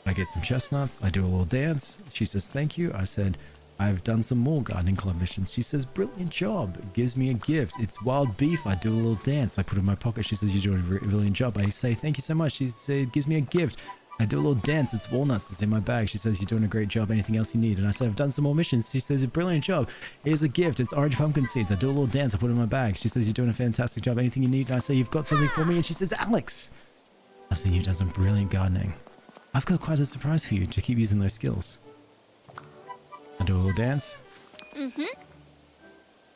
I get some chestnuts. I do a little dance. She says thank you. I said I've done some more gardening club missions. She says brilliant job. Gives me a gift. It's wild beef. I do a little dance. I put it in my pocket. She says you're doing a brilliant job. I say thank you so much. She said gives me a gift. I do a little dance. It's walnuts. It's in my bag. She says you're doing a great job. Anything else you need? And I said I've done some more missions. She says a brilliant job. Here's a gift. It's orange pumpkin seeds. I do a little dance. I put it in my bag. She says you're doing a fantastic job. Anything you need? And I say you've got something for me. And she says Alex, I've seen you done some brilliant gardening. I've got quite a surprise for you to keep using those skills. I do a little dance.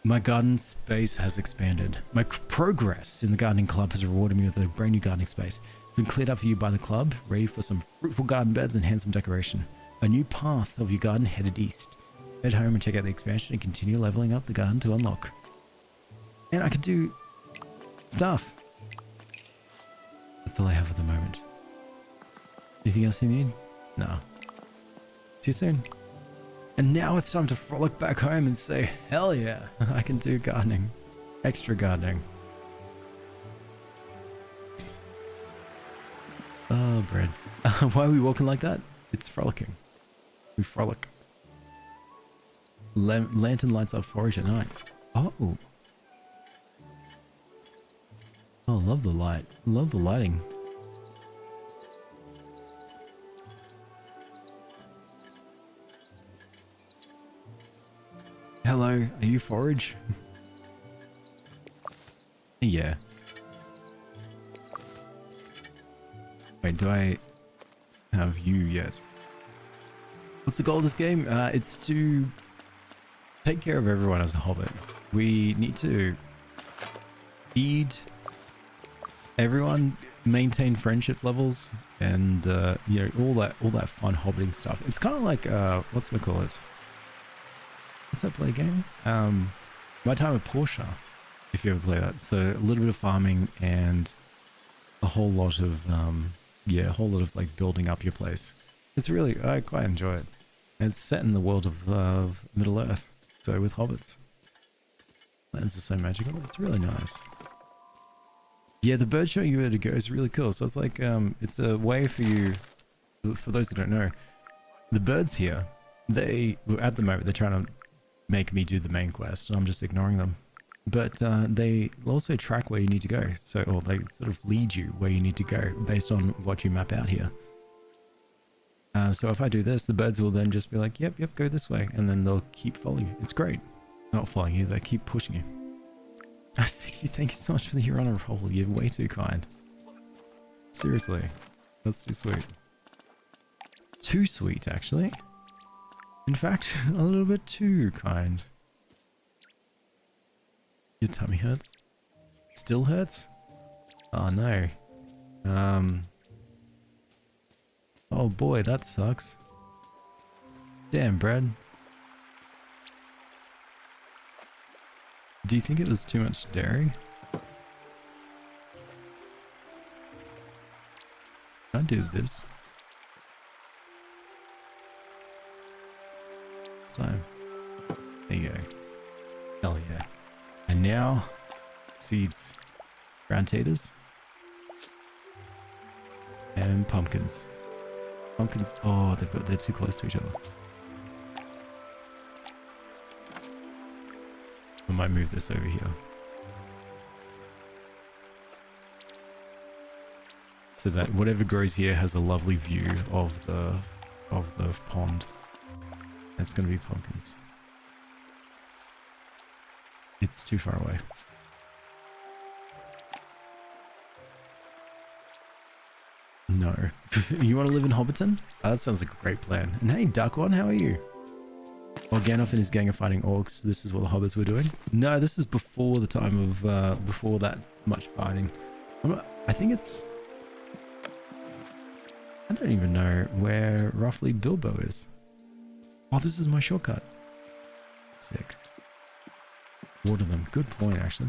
My garden space has expanded. My progress in the gardening club has rewarded me with a brand new gardening space. It's been cleared up for you by the club, ready for some fruitful garden beds and handsome decoration. A new path of your garden headed east. Head home and check out the expansion and continue leveling up the garden to unlock. And I can do stuff. That's all I have at the moment. Anything else you need? No. See you soon. And now it's time to frolic back home and say, hell yeah, I can do gardening. Extra gardening. Oh, bread. Why are we walking like that? It's frolicking. We frolic. Lantern lights up forage at night. Oh. Oh, love the light. Love the lighting. Hello, are you forage? Yeah. Wait, do I have you yet? What's the goal of this game? It's to take care of everyone as a hobbit. We need to feed everyone, maintain friendship levels, and you know, all that fun hobbiting stuff. It's kind of like what's we call it? What's that play game? My Time at Portia, if you ever play that. So a little bit of farming and a whole lot of yeah, a whole lot of like building up your place. It's really, I quite enjoy it. And it's set in the world of Middle Earth, so with hobbits. Lands are so magical. It's really nice. Yeah, the bird showing you where to go is really cool. So it's like it's a way for you, for those who don't know, the birds here, they at the moment they're trying to make me do the main quest, and I'm just ignoring them. But they also track where you need to go, so or they sort of lead you where you need to go based on what you map out here. So if I do this, the birds will then just be like, yep, go this way, and then they'll keep following you. It's great. Not following you, they keep pushing you. I see. Thank you so much for the You're on a roll. You're way too kind. Seriously, that's too sweet. Too sweet, actually. In fact, a little bit too kind. Your tummy hurts? Still hurts? Oh no. Oh boy, that sucks. Damn, Brad. Do you think it was too much dairy? Can I do this? Time. There you go. Hell yeah. And now, seeds. Ground taters. And pumpkins. Pumpkins, oh, they're too close to each other. I might move this over here. So that whatever grows here has a lovely view of the pond. It's gonna be pumpkins. It's too far away. No. You want to live in Hobbiton? Oh, that sounds like a great plan. And hey, Duck One, how are you? Well, Gandalf and his gang are fighting orcs. This is what the hobbits were doing? No, this is before the time of, before that much fighting. I think it's... I don't even know where roughly Bilbo is. Oh, this is my shortcut. Sick. Water them. Good point, actually.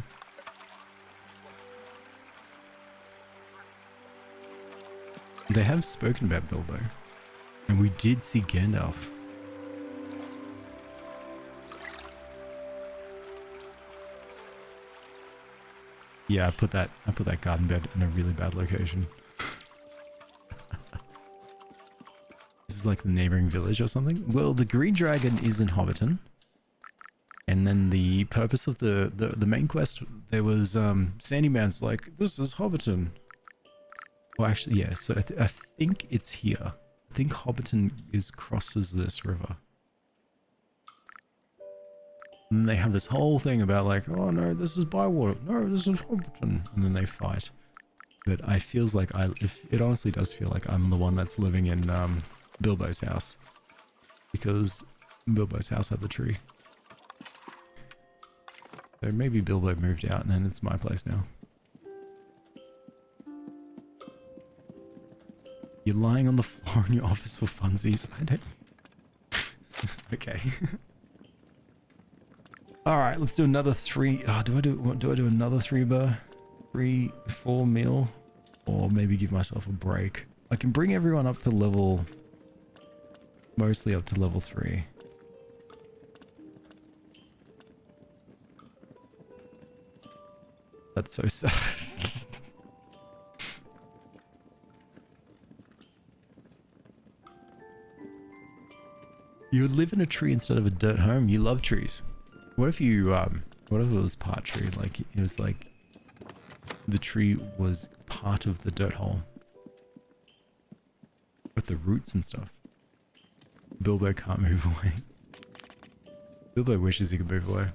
They have spoken about Bilbo. And we did see Gandalf. Yeah, I put that garden bed in a really bad location. This is like the neighboring village or something. Well, the Green Dragon is in Hobbiton. And then the purpose of the main quest, there was Sandyman's like, this is Hobbiton. Well, actually, yeah. So I think it's here. I think Hobbiton crosses this river. And they have this whole thing about like, oh no, this is Bywater. No, this is Hobbiton. And then they fight. But I feels like it honestly does feel like I'm the one that's living in Bilbo's house. Because Bilbo's house had the tree. So maybe Bilbo moved out and then it's my place now. You're lying on the floor in your office for funsies. I don't... Okay. Alright, let's do another 3... Oh, do I do another 3-4 meal? Or maybe give myself a break. I can bring everyone up to level... Mostly up to level 3. That's so sad. You would live in a tree instead of a dirt home. You love trees. What if you what if it was part tree? Like it was like the tree was part of the dirt hole with the roots and stuff. Bilbo can't move away. Bilbo wishes he could move away.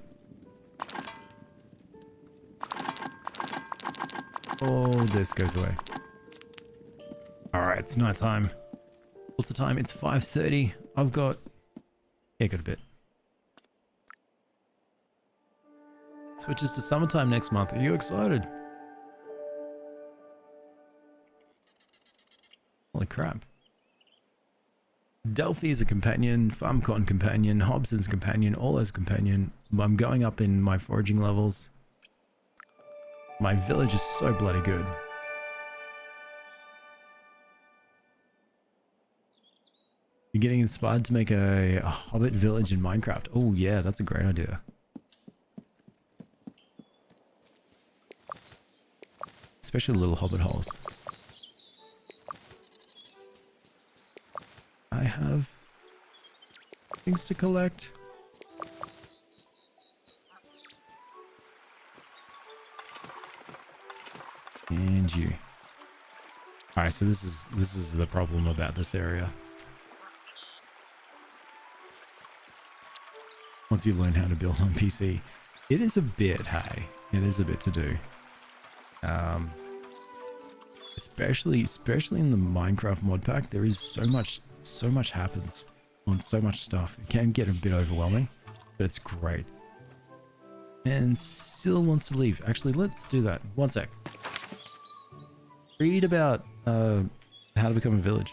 All this goes away. Alright, it's night time. What's the time? It's 5:30. I've got... Yeah, got a bit. Switches to summertime next month. Are you excited? Holy crap. Delphi is a companion, FarmCon companion, Hobson's companion, all those companion. I'm going up in my foraging levels. My village is so bloody good. You're getting inspired to make a hobbit village in Minecraft. Oh yeah, that's a great idea. Especially little hobbit holes. I have things to collect. And you. Alright, so this is the problem about this area. Once you learn how to build on PC, it is a bit, hey, it is a bit to do. Especially in the Minecraft mod pack, there is so much happens on so much stuff. It can get a bit overwhelming, but it's great. And Syl wants to leave. Actually, let's do that. One sec. Read about how to become a village.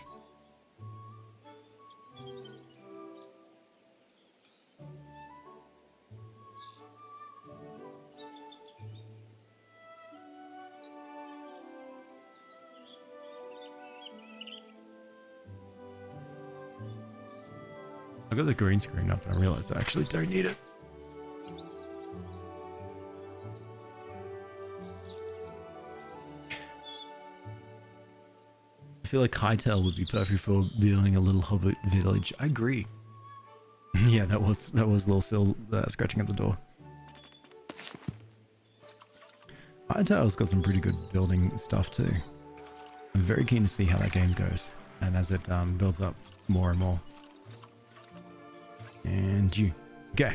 I got the green screen up and I realized I actually don't need it. I feel like Hightail would be perfect for building a little hobbit village. I agree. Yeah, that was little Syl scratching at the door. Hightail's got some pretty good building stuff too. I'm very keen to see how that game goes, and as it builds up more and more. And you. Okay.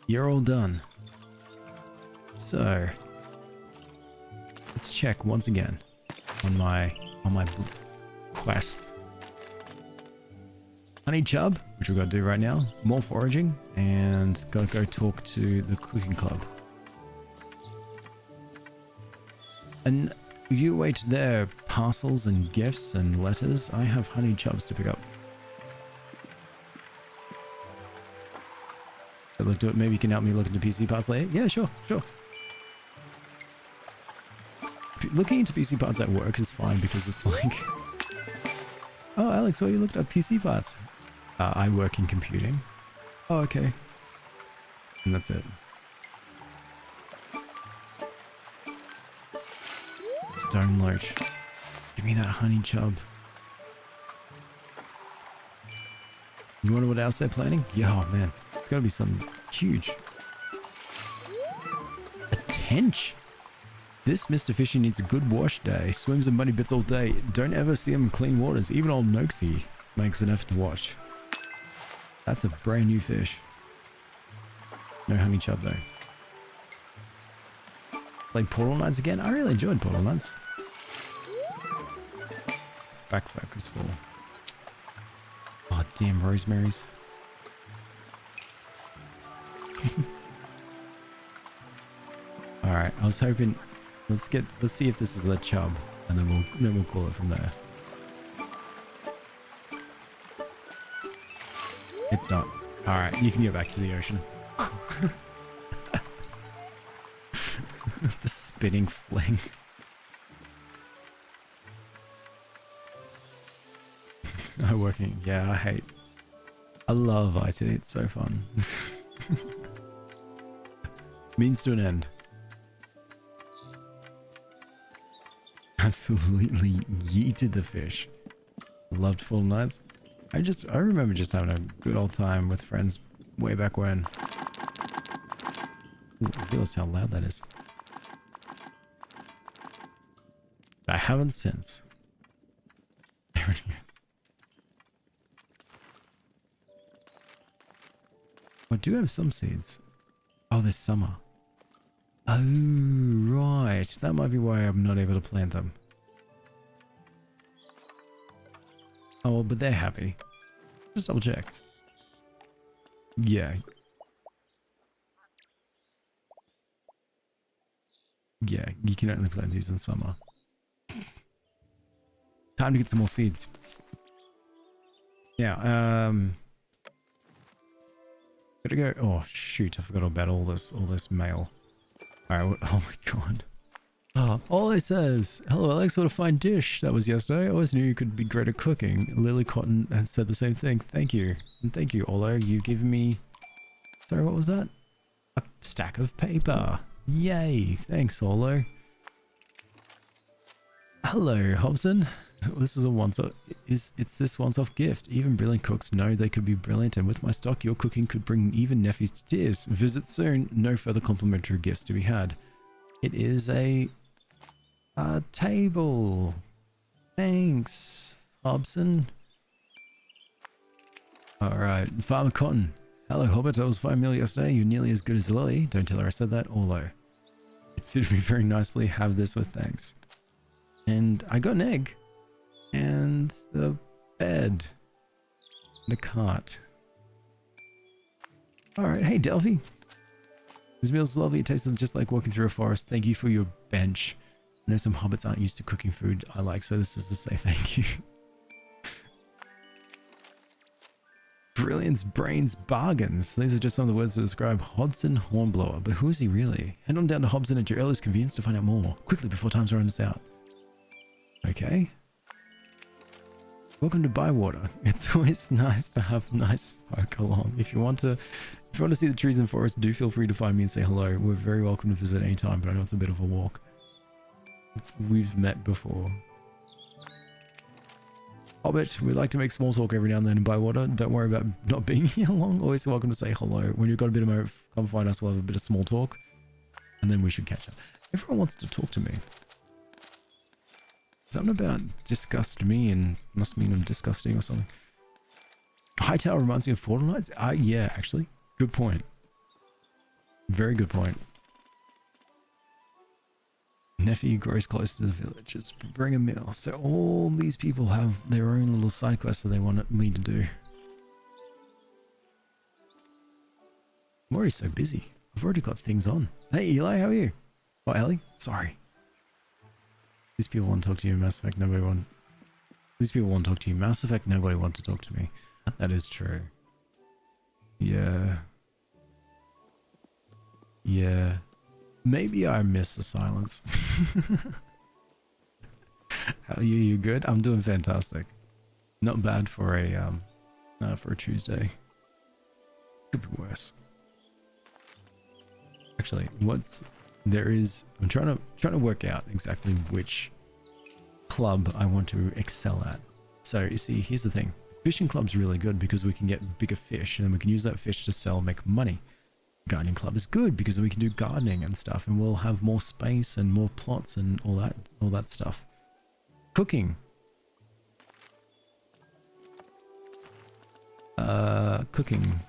You're all done. So let's check once again on my quest. Honey Chub, which we've got to do right now. More foraging, and gotta go talk to the cooking club. And you wait there, parcels and gifts and letters. I have honey chubs to pick up. Look to it. Maybe you can help me look into PC parts later. Yeah, sure. Looking into PC parts at work is fine because it's like, oh, Alex, what you looked at PC parts? I work in computing. Oh, okay. And that's it. Stone Lurch. Give me that honey chub. You wonder what else they're planning? Yeah, oh man. It's gotta be something huge. A tench? This Mr. Fishy needs a good wash day. Swims in muddy bits all day. Don't ever see him in clean waters. Even old Noxie makes an effort to watch. That's a brand new fish. No honey chub though. Play Portal Knights again? I really enjoyed Portal Knights. Back focus for. Oh damn, Rosemary's. Alright, I was hoping let's see if this is a chub, and then we'll call it from there. It's not. Alright, you can go back to the ocean. The spinning fling. Yeah, I love IT, it's so fun. Means to an end. absolutely yeeted the fish. Loved full nights. I remember just having a good old time with friends way back when. Ooh, I realize how loud that is. I haven't since. I do have some seeds. Oh, there's summer. Oh, right. That might be why I'm not able to plant them. Oh, well, but they're happy. Just double check. Yeah. Yeah, you can only plant these in summer. Time to get some more seeds. Yeah, gotta go. Oh shoot, I forgot about all this mail. Alright, oh my god. All it says, hello Alex, what a fine dish that was yesterday. I always knew you could be great at cooking. Lily Cotton has said the same thing. Thank you. And thank you, Olo. You've given me... Sorry, what was that? A stack of paper. Yay. Thanks, Olo. Hello, Hobson. This is a once-off. It's this once-off gift. Even brilliant cooks know they could be brilliant, and with my stock, your cooking could bring even nephews to tears. Visit soon. No further complimentary gifts to be had. It is a table. Thanks, Hobson. All right, Farmer Cotton. Hello, Hobbit. That was a fine meal yesterday. You're nearly as good as Lily. Don't tell her I said that. Olo. It suited me very nicely. Have this with thanks. And I got an egg. And the bed. And a cart. Alright, hey Delphi. This meal's lovely. It tasted just like walking through a forest. Thank you for your bench. I know some hobbits aren't used to cooking food I like, so this is to say thank you. Brilliance, brains, bargains. These are just some of the words to describe Hobson Hornblower, but who is he really? Head on down to Hobson at your earliest convenience to find out more. Quickly before time's run us out. Okay. Welcome to Bywater. It's always nice to have nice folk along. If you want to see the trees and forests, do feel free to find me and say hello. We're very welcome to visit any time, but I know it's a bit of a walk. We've met before. Hobbit, we like to make small talk every now and then in Bywater. Don't worry about not being here long. Always welcome to say hello. When you've got a bit of a moment, come find us. We'll have a bit of small talk, and then we should catch up. Everyone wants to talk to me. Something about disgust me and must mean I'm disgusting or something. Hightower reminds me of Fortnite Nights? Yeah, actually. Good point. Very good point. Nephew grows close to the villagers. Bring a meal. So all these people have their own little side quests that they want me to do. I'm already so busy. I've already got things on. Hey Eli, how are you? Oh, Ellie? Sorry. These people want to talk to you. Mass Effect, nobody want... These people want to talk to you. Mass Effect, nobody want to talk to me. That is true. Yeah. Yeah. Maybe I miss the silence. How are you? You good? I'm doing fantastic. Not bad for a Tuesday. Could be worse. Actually, I'm trying to work out exactly which club I want to excel at. So you see, here's the thing. Fishing club's really good because we can get bigger fish and then we can use that fish to sell and make money. Gardening club is good because we can do gardening and stuff and we'll have more space and more plots and all that stuff. Cooking. Cooking.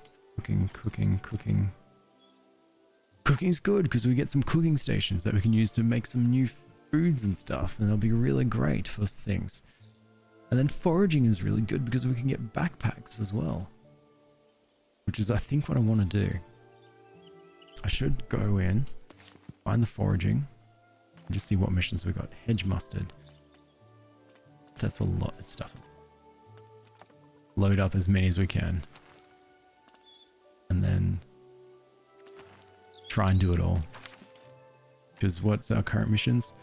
Cooking's good because we get some cooking stations that we can use to make some new foods and stuff, and it'll be really great for things. And then foraging is really good because we can get backpacks as well, which is I think what I want to do. I should go in, find the foraging, and just see what missions we got. Hedge mustard. That's a lot of stuff. Load up as many as we can. And then try and do it all. Because what's our current missions?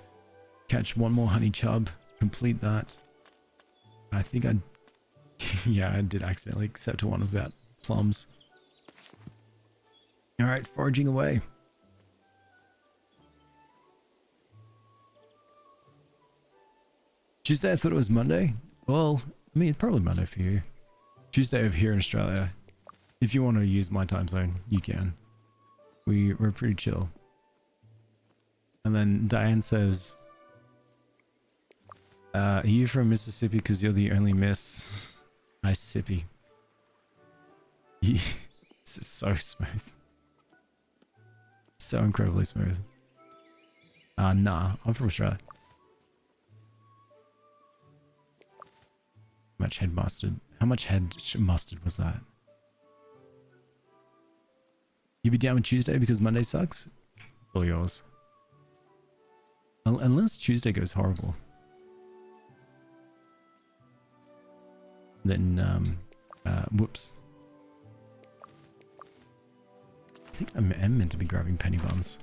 Catch one more honey chub, complete that. I think yeah, I did accidentally accept one about plums. Alright, foraging away. Tuesday, I thought it was Monday. Well, I mean, it's probably Monday for you. Tuesday over here in Australia. If you want to use my time zone, you can. We're pretty chill. And then Diane says, are you from Mississippi because you're the only Miss Mississippi? This is so smooth. So incredibly smooth. Nah, I'm from Australia. How much head mustard was that? You be down with Tuesday because Monday sucks? It's all yours. Unless Tuesday goes horrible. Then, whoops. I think I am meant to be grabbing penny buns.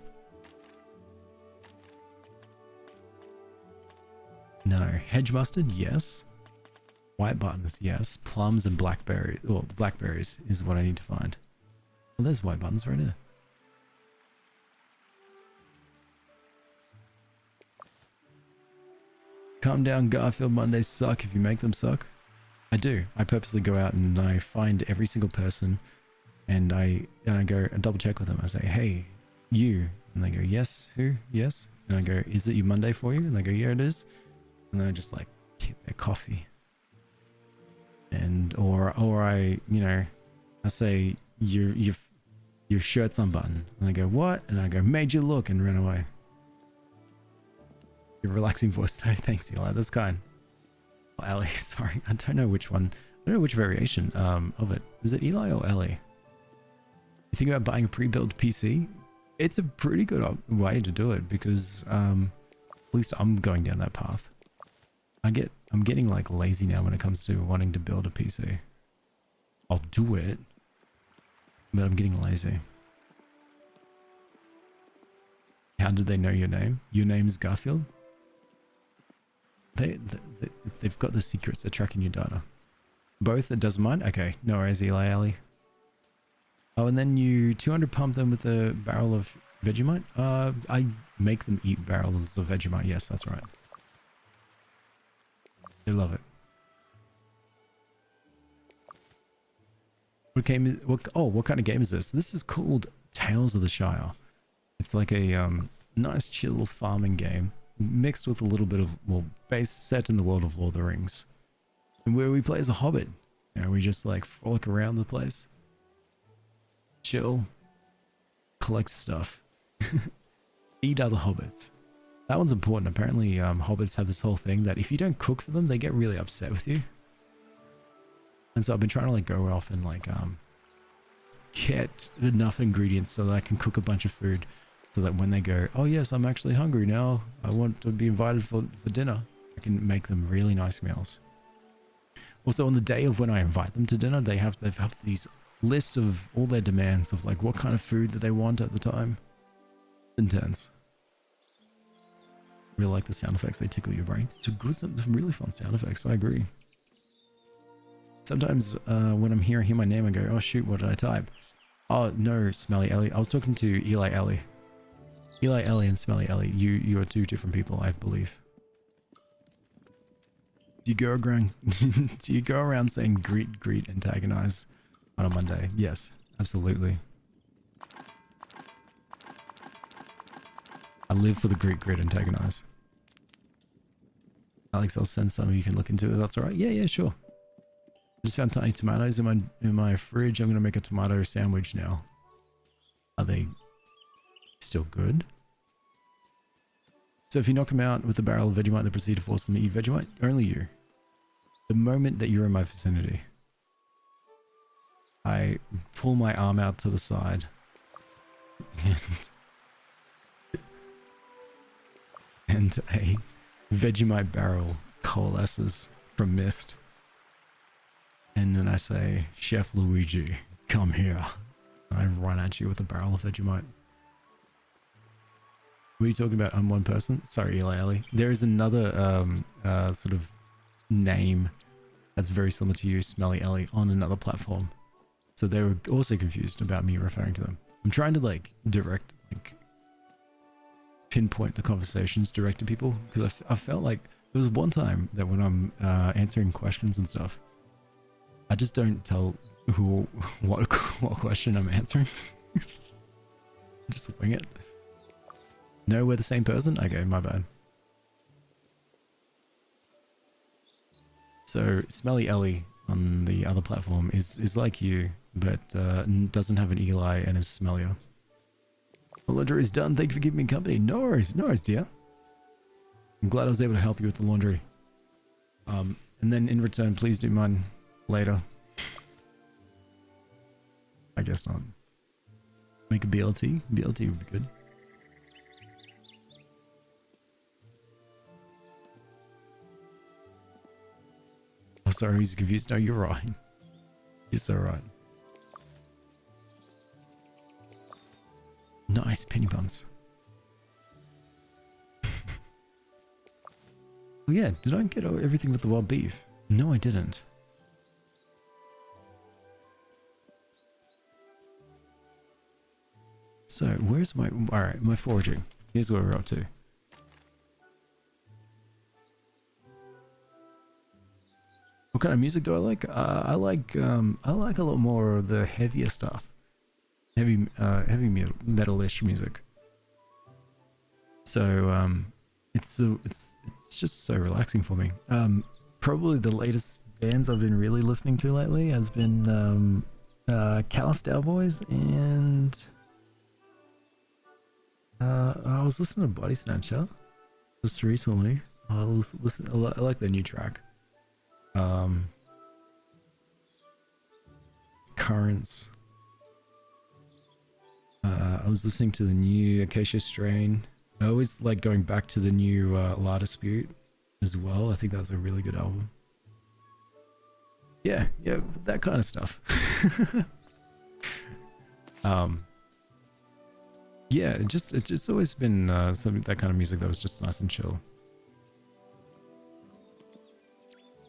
No. Hedge mustard? Yes. White buttons? Yes. Plums and blackberries. Well, blackberries is what I need to find. Well, there's white buttons right there. Calm down, Garfield. Mondays suck if you make them suck. I do. I purposely go out and I find every single person and I go and double check with them. I say, hey, you. And they go, yes, who? Yes. And I go, is it your Monday for you? And they go, yeah, it is. And then I just like tip their coffee. And, or I, you know, I say, your shirt's unbuttoned. And they go, what? And I go, made you look, and run away. Your relaxing voice though. Thanks, Eli. That's kind. Oh, Ellie, sorry. I don't know which one. I don't know which variation of it. Is it Eli or Ellie? You think about buying a pre-built PC? It's a pretty good way to do it because at least I'm going down that path. I'm getting like lazy now when it comes to wanting to build a PC. I'll do it, but I'm getting lazy. How did they know your name? Your name is Garfield? They've got the secrets. They're tracking your data. Both? It doesn't mind? Okay. No worries, Eli Alley. Oh, and then you 200 pump them with a barrel of Vegemite? I make them eat barrels of Vegemite. Yes, that's right. They love it. What kind of game is this? This is called Tales of the Shire. It's like a nice chill farming game mixed with a little bit of, well, set in the world of Lord of the Rings. And where we play as a hobbit. You know, we just like frolic around the place. Chill. Collect stuff. Eat other hobbits. That one's important. Apparently, hobbits have this whole thing that if you don't cook for them, they get really upset with you. And so I've been trying to like go off and like get enough ingredients so that I can cook a bunch of food so that when they go, oh yes, I'm actually hungry now, I want to be invited for dinner, I can make them really nice meals. Also, on the day of when I invite them to dinner, they've these lists of all their demands of like what kind of food that they want at the time. It's intense. Really like the sound effects. They tickle your brain. It's good, some really fun sound effects. I agree. Sometimes when I'm hear my name, I go, oh shoot, what did I type? Oh no, Smelly Ellie. I was talking to Eli Ellie. Eli Ellie and Smelly Ellie. You are two different people, I believe. Do you go around saying greet, antagonize on a Monday? Yes, absolutely. I live for the greet, antagonize. Alex, I'll send some. You can look into it. That's all right. Yeah, sure. I just found tiny tomatoes in my fridge. I'm gonna make a tomato sandwich now. Are they still good? So if you knock them out with a barrel of Vegemite, they proceed to force them to eat Vegemite. Only you. The moment that you're in my vicinity, I pull my arm out to the side and a Vegemite barrel coalesces from mist. And then I say, Chef Luigi, come here. And I run at you with a barrel of Vegemite. What are you talking about? I'm one person? Sorry, Eli Ellie. There is another sort of name that's very similar to you, Smelly Ellie, on another platform. So they were also confused about me referring to them. I'm trying to like direct, like pinpoint the conversations direct to people because I felt like There was one time that when I'm answering questions and stuff, I just don't tell who what question I'm answering. Just wing it. No, we're the same person? Okay, my bad. So, Smelly Ellie on the other platform is like you, but doesn't have an Eli and is smellier. The laundry is done. Thank you for keeping me company. No worries, dear. I'm glad I was able to help you with the laundry. And then in return, please do mine later. I guess not. Make a BLT. BLT would be good. Oh, sorry, he's confused. No, you're right. You're so right. Nice penny buns. Oh yeah, did I get everything with the wild beef? No, I didn't. So, where's my... Alright, my foraging. Here's where we're up to. What kind of music do I like? I like a lot more of the heavier stuff. Heavy metal-ish music. So, it's just so relaxing for me. Probably the latest bands I've been really listening to lately has been Callous Cowboys and I was listening to Body Snatcher just recently. I like their new track. Currents. I was listening to the new Acacia Strain. I always like going back to the new La Dispute as well. I think that was a really good album. Yeah, that kind of stuff. Yeah, it's always been that kind of music that was just nice and chill.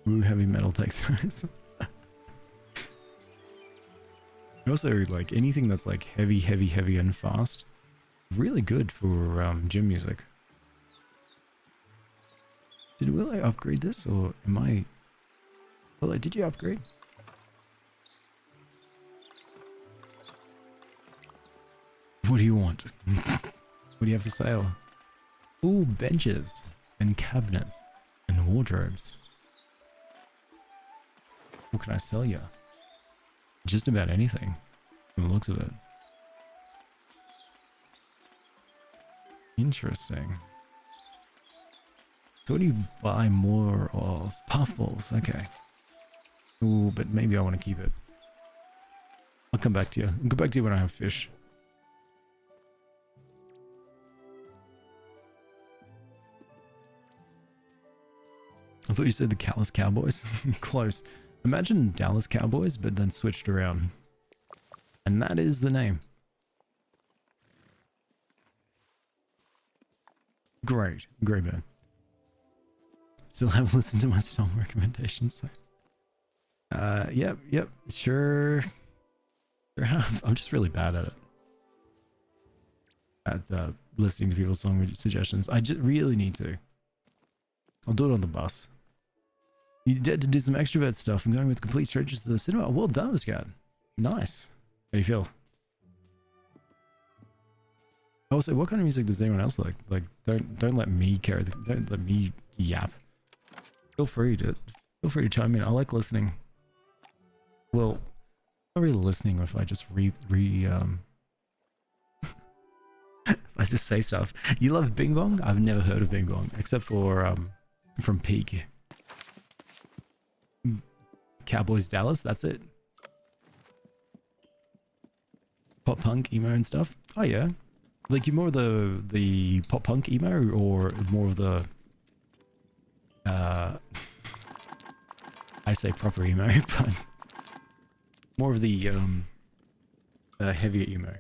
Ooh, heavy metal takes nice. Also, like anything that's like heavy and fast, really good for gym music. Will I upgrade this, or am I? Well, did you upgrade? What do you want? What do you have for sale? Ooh, benches and cabinets and wardrobes. What can I sell you? Just about anything, from the looks of it. Interesting. So what do you buy more of? Puffballs, okay. Ooh, but maybe I want to keep it. I'll come back to you. I'll go back to you when I have fish. I thought you said the Callous Cowboys. Close. Imagine Dallas Cowboys, but then switched around. And that is the name. Great. Great man. Still haven't listened to my song recommendations, so. Yep. Sure have. I'm just really bad at it. At listening to people's song suggestions. I just really need to. I'll do it on the bus. You did to do some extrovert stuff. I'm going with complete strangers to the cinema. Well done, Scott. Nice. How do you feel? Also, what kind of music does anyone else like? Like, don't let me carry the. Don't let me yap. Feel free to chime in. I like listening. Well, not really listening if I just I just say stuff. You love Bing Bong? I've never heard of Bing Bong except for from Peak. Cowboys Dallas, that's it. Pop punk, emo and stuff. Oh yeah. Like you more of the pop punk emo or more of the I say proper emo, but more of the heavier emo.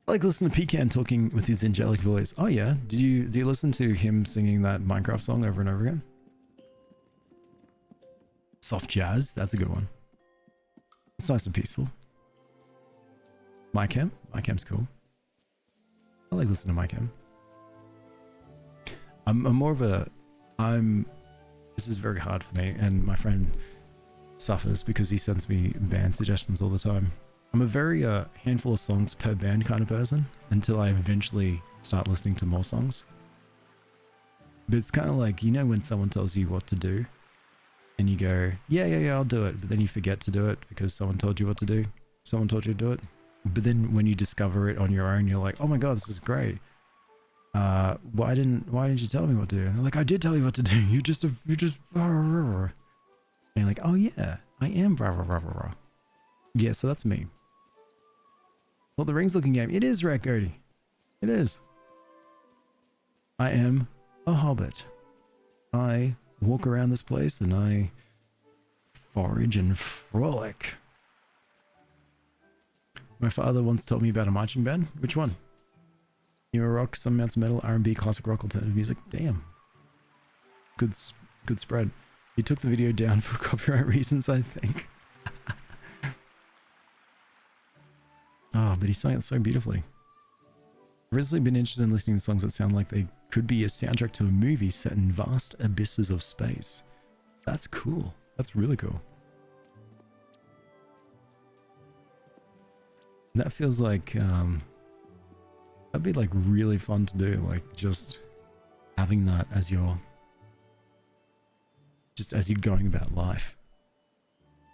I like listening to Pecan talking with his angelic voice. Oh yeah, do you listen to him singing that Minecraft song over and over again? Soft jazz, that's a good one. It's nice and peaceful. My cam's cool. I like listening to my cam. I'm more of a, this is very hard for me, and my friend suffers because he sends me band suggestions all the time. I'm a very handful of songs per band kind of person until I eventually start listening to more songs. But it's kind of like, you know, when someone tells you what to do and you go, yeah, I'll do it. But then you forget to do it because someone told you what to do. Someone told you to do it. But then when you discover it on your own, you're like, oh my God, this is great. Why didn't you tell me what to do? And they're like, I did tell you what to do. You just, and you're like, oh yeah, I am rah, rah, rah, rah, rah. Yeah, so that's me. Well, the Rings looking game. It is, right, Cody? It is. I am a hobbit. I walk around this place and I forage and frolic. My father once told me about a marching band. Which one? Emo rock, some amounts of metal, R&B, classic rock, alternative music. Damn. Good spread. He took the video down for copyright reasons, I think. Oh, but he sang it so beautifully. I've recently been interested in listening to songs that sound like they could be a soundtrack to a movie set in vast abysses of space. That's cool. That's really cool. That feels like, that'd be like really fun to do, like just having that as your, just as you're going about life.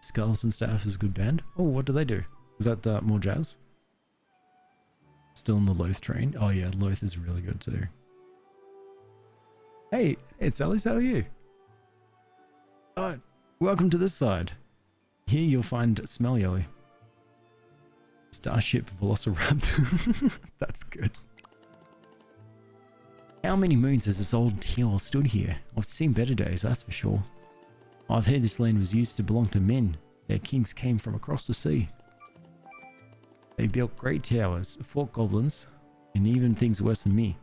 Skeleton Staff is a good band. Oh, what do they do? Is that more jazz? Still on the Loath train? Oh yeah, Loath is really good too. Hey, it's Alice, how are you? Oh, welcome to this side. Here you'll find Smell Yelly. Starship Velociraptor. That's good. How many moons has this old hill stood here? I've seen better days, that's for sure. I've heard this land was used to belong to men. Their kings came from across the sea. They built great towers, fought goblins, and even things worse than me.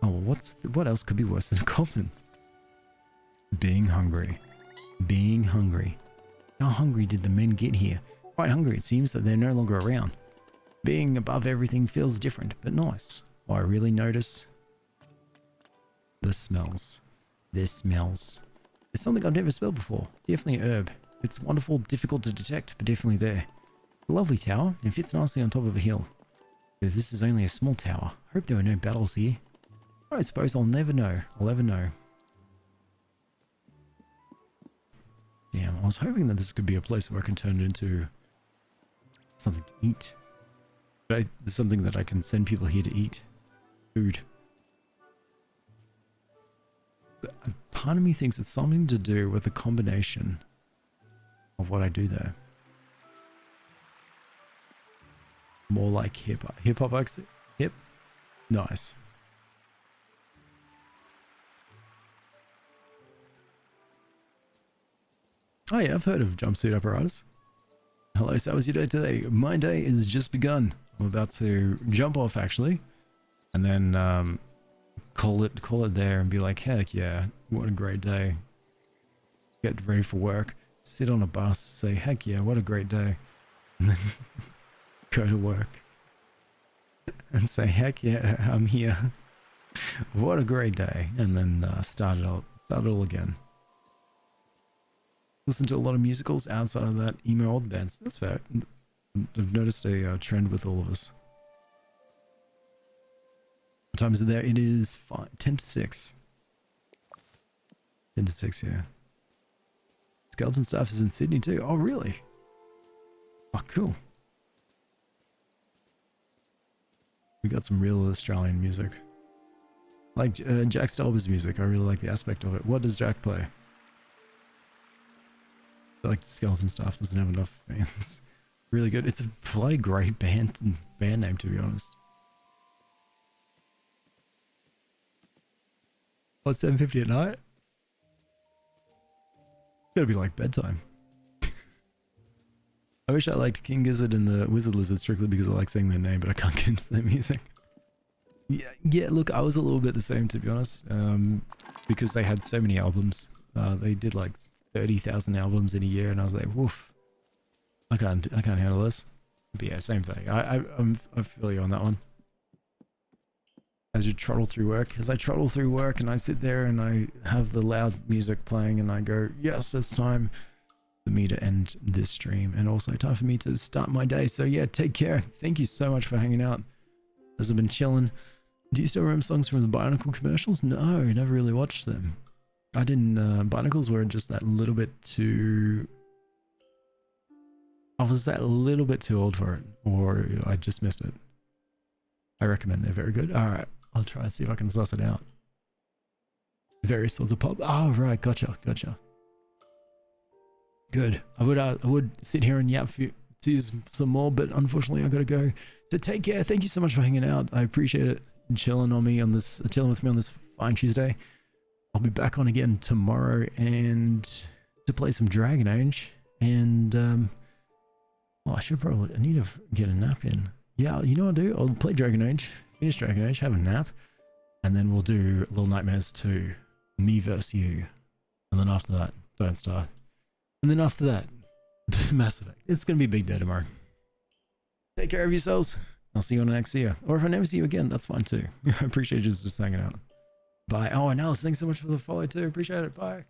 Oh, what else could be worse than a goblin? Being hungry. Being hungry. How hungry did the men get here? Quite hungry, it seems that they're no longer around. Being above everything feels different, but nice. Oh, I really notice the smells. There's smells. There's something I've never smelled before. Definitely an herb. It's wonderful, difficult to detect, but definitely there. A lovely tower, and it fits nicely on top of a hill. But this is only a small tower. I hope there were no battles here. I suppose I'll never know. I'll ever know. Damn, I was hoping that this could be a place where I can turn it into something to eat. But there's something that I can send people here to eat. Food. But part of me thinks it's something to do with the combination of what I do there. More like hip-hop. Hip-hop accent? Hip? Nice. Oh yeah, I've heard of jumpsuit apparatus. Hello, so how was your day today? My day is just begun. I'm about to jump off actually. And then call it there and be like, heck yeah, what a great day. Get ready for work. Sit on a bus, say, heck yeah, what a great day. And then go to work and say, heck yeah, I'm here. What a great day. And then start it all again. Listen to a lot of musicals outside of that emo old bands. That's fair. I've noticed a trend with all of us. What time is it there? It is 10 to 6. 10 to 6, yeah. Skeleton Staff is in Sydney too. Oh, really? Oh, cool. We got some real Australian music. Like Jack Stelber's music. I really like the aspect of it. What does Jack play? I like Skeleton Staff doesn't have enough fans. Really good. It's a bloody great band name, to be honest. What, 7:50 at night? It's gotta be like bedtime. I wish I liked King Gizzard and the Wizard Lizard strictly because I like saying their name, but I can't get into their music. Yeah, look, I was a little bit the same, to be honest, because they had so many albums. They did like 30,000 albums in a year, and I was like, woof, I can't handle this. But yeah, same thing. I feel you on that one. as you trottle through work. As I trottle through work and I sit there and I have the loud music playing and I go, yes, it's time for me to end this stream and also time for me to start my day. So yeah, take care. Thank you so much for hanging out as I've been chilling. Do you still remember songs from the Bionicle commercials? No, never really watched them. I didn't, Bionicles were just that little bit too... I was that little bit too old for it, or I just missed it. I recommend they're very good. Alright, I'll try and see if I can suss it out. Various sorts of pop. Oh, right, gotcha. Good. I would sit here and yap to you some more, but unfortunately I gotta go. So take care. Thank you so much for hanging out. I appreciate it. Chilling with me on this fine Tuesday. I'll be back on again tomorrow and to play some Dragon Age. And well, I need to get a nap in. Yeah, you know what I'll do? I'll play Dragon Age, finish Dragon Age, have a nap, and then we'll do Little Nightmares 2, me versus you. And then after that, Don't Starve. And then after that, Mass Effect. It's going to be a big day tomorrow. Take care of yourselves. I'll see you on the next year. Or if I never see you again, that's fine too. I appreciate you just hanging out. Bye. Oh, and Alice, thanks so much for the follow too. Appreciate it. Bye.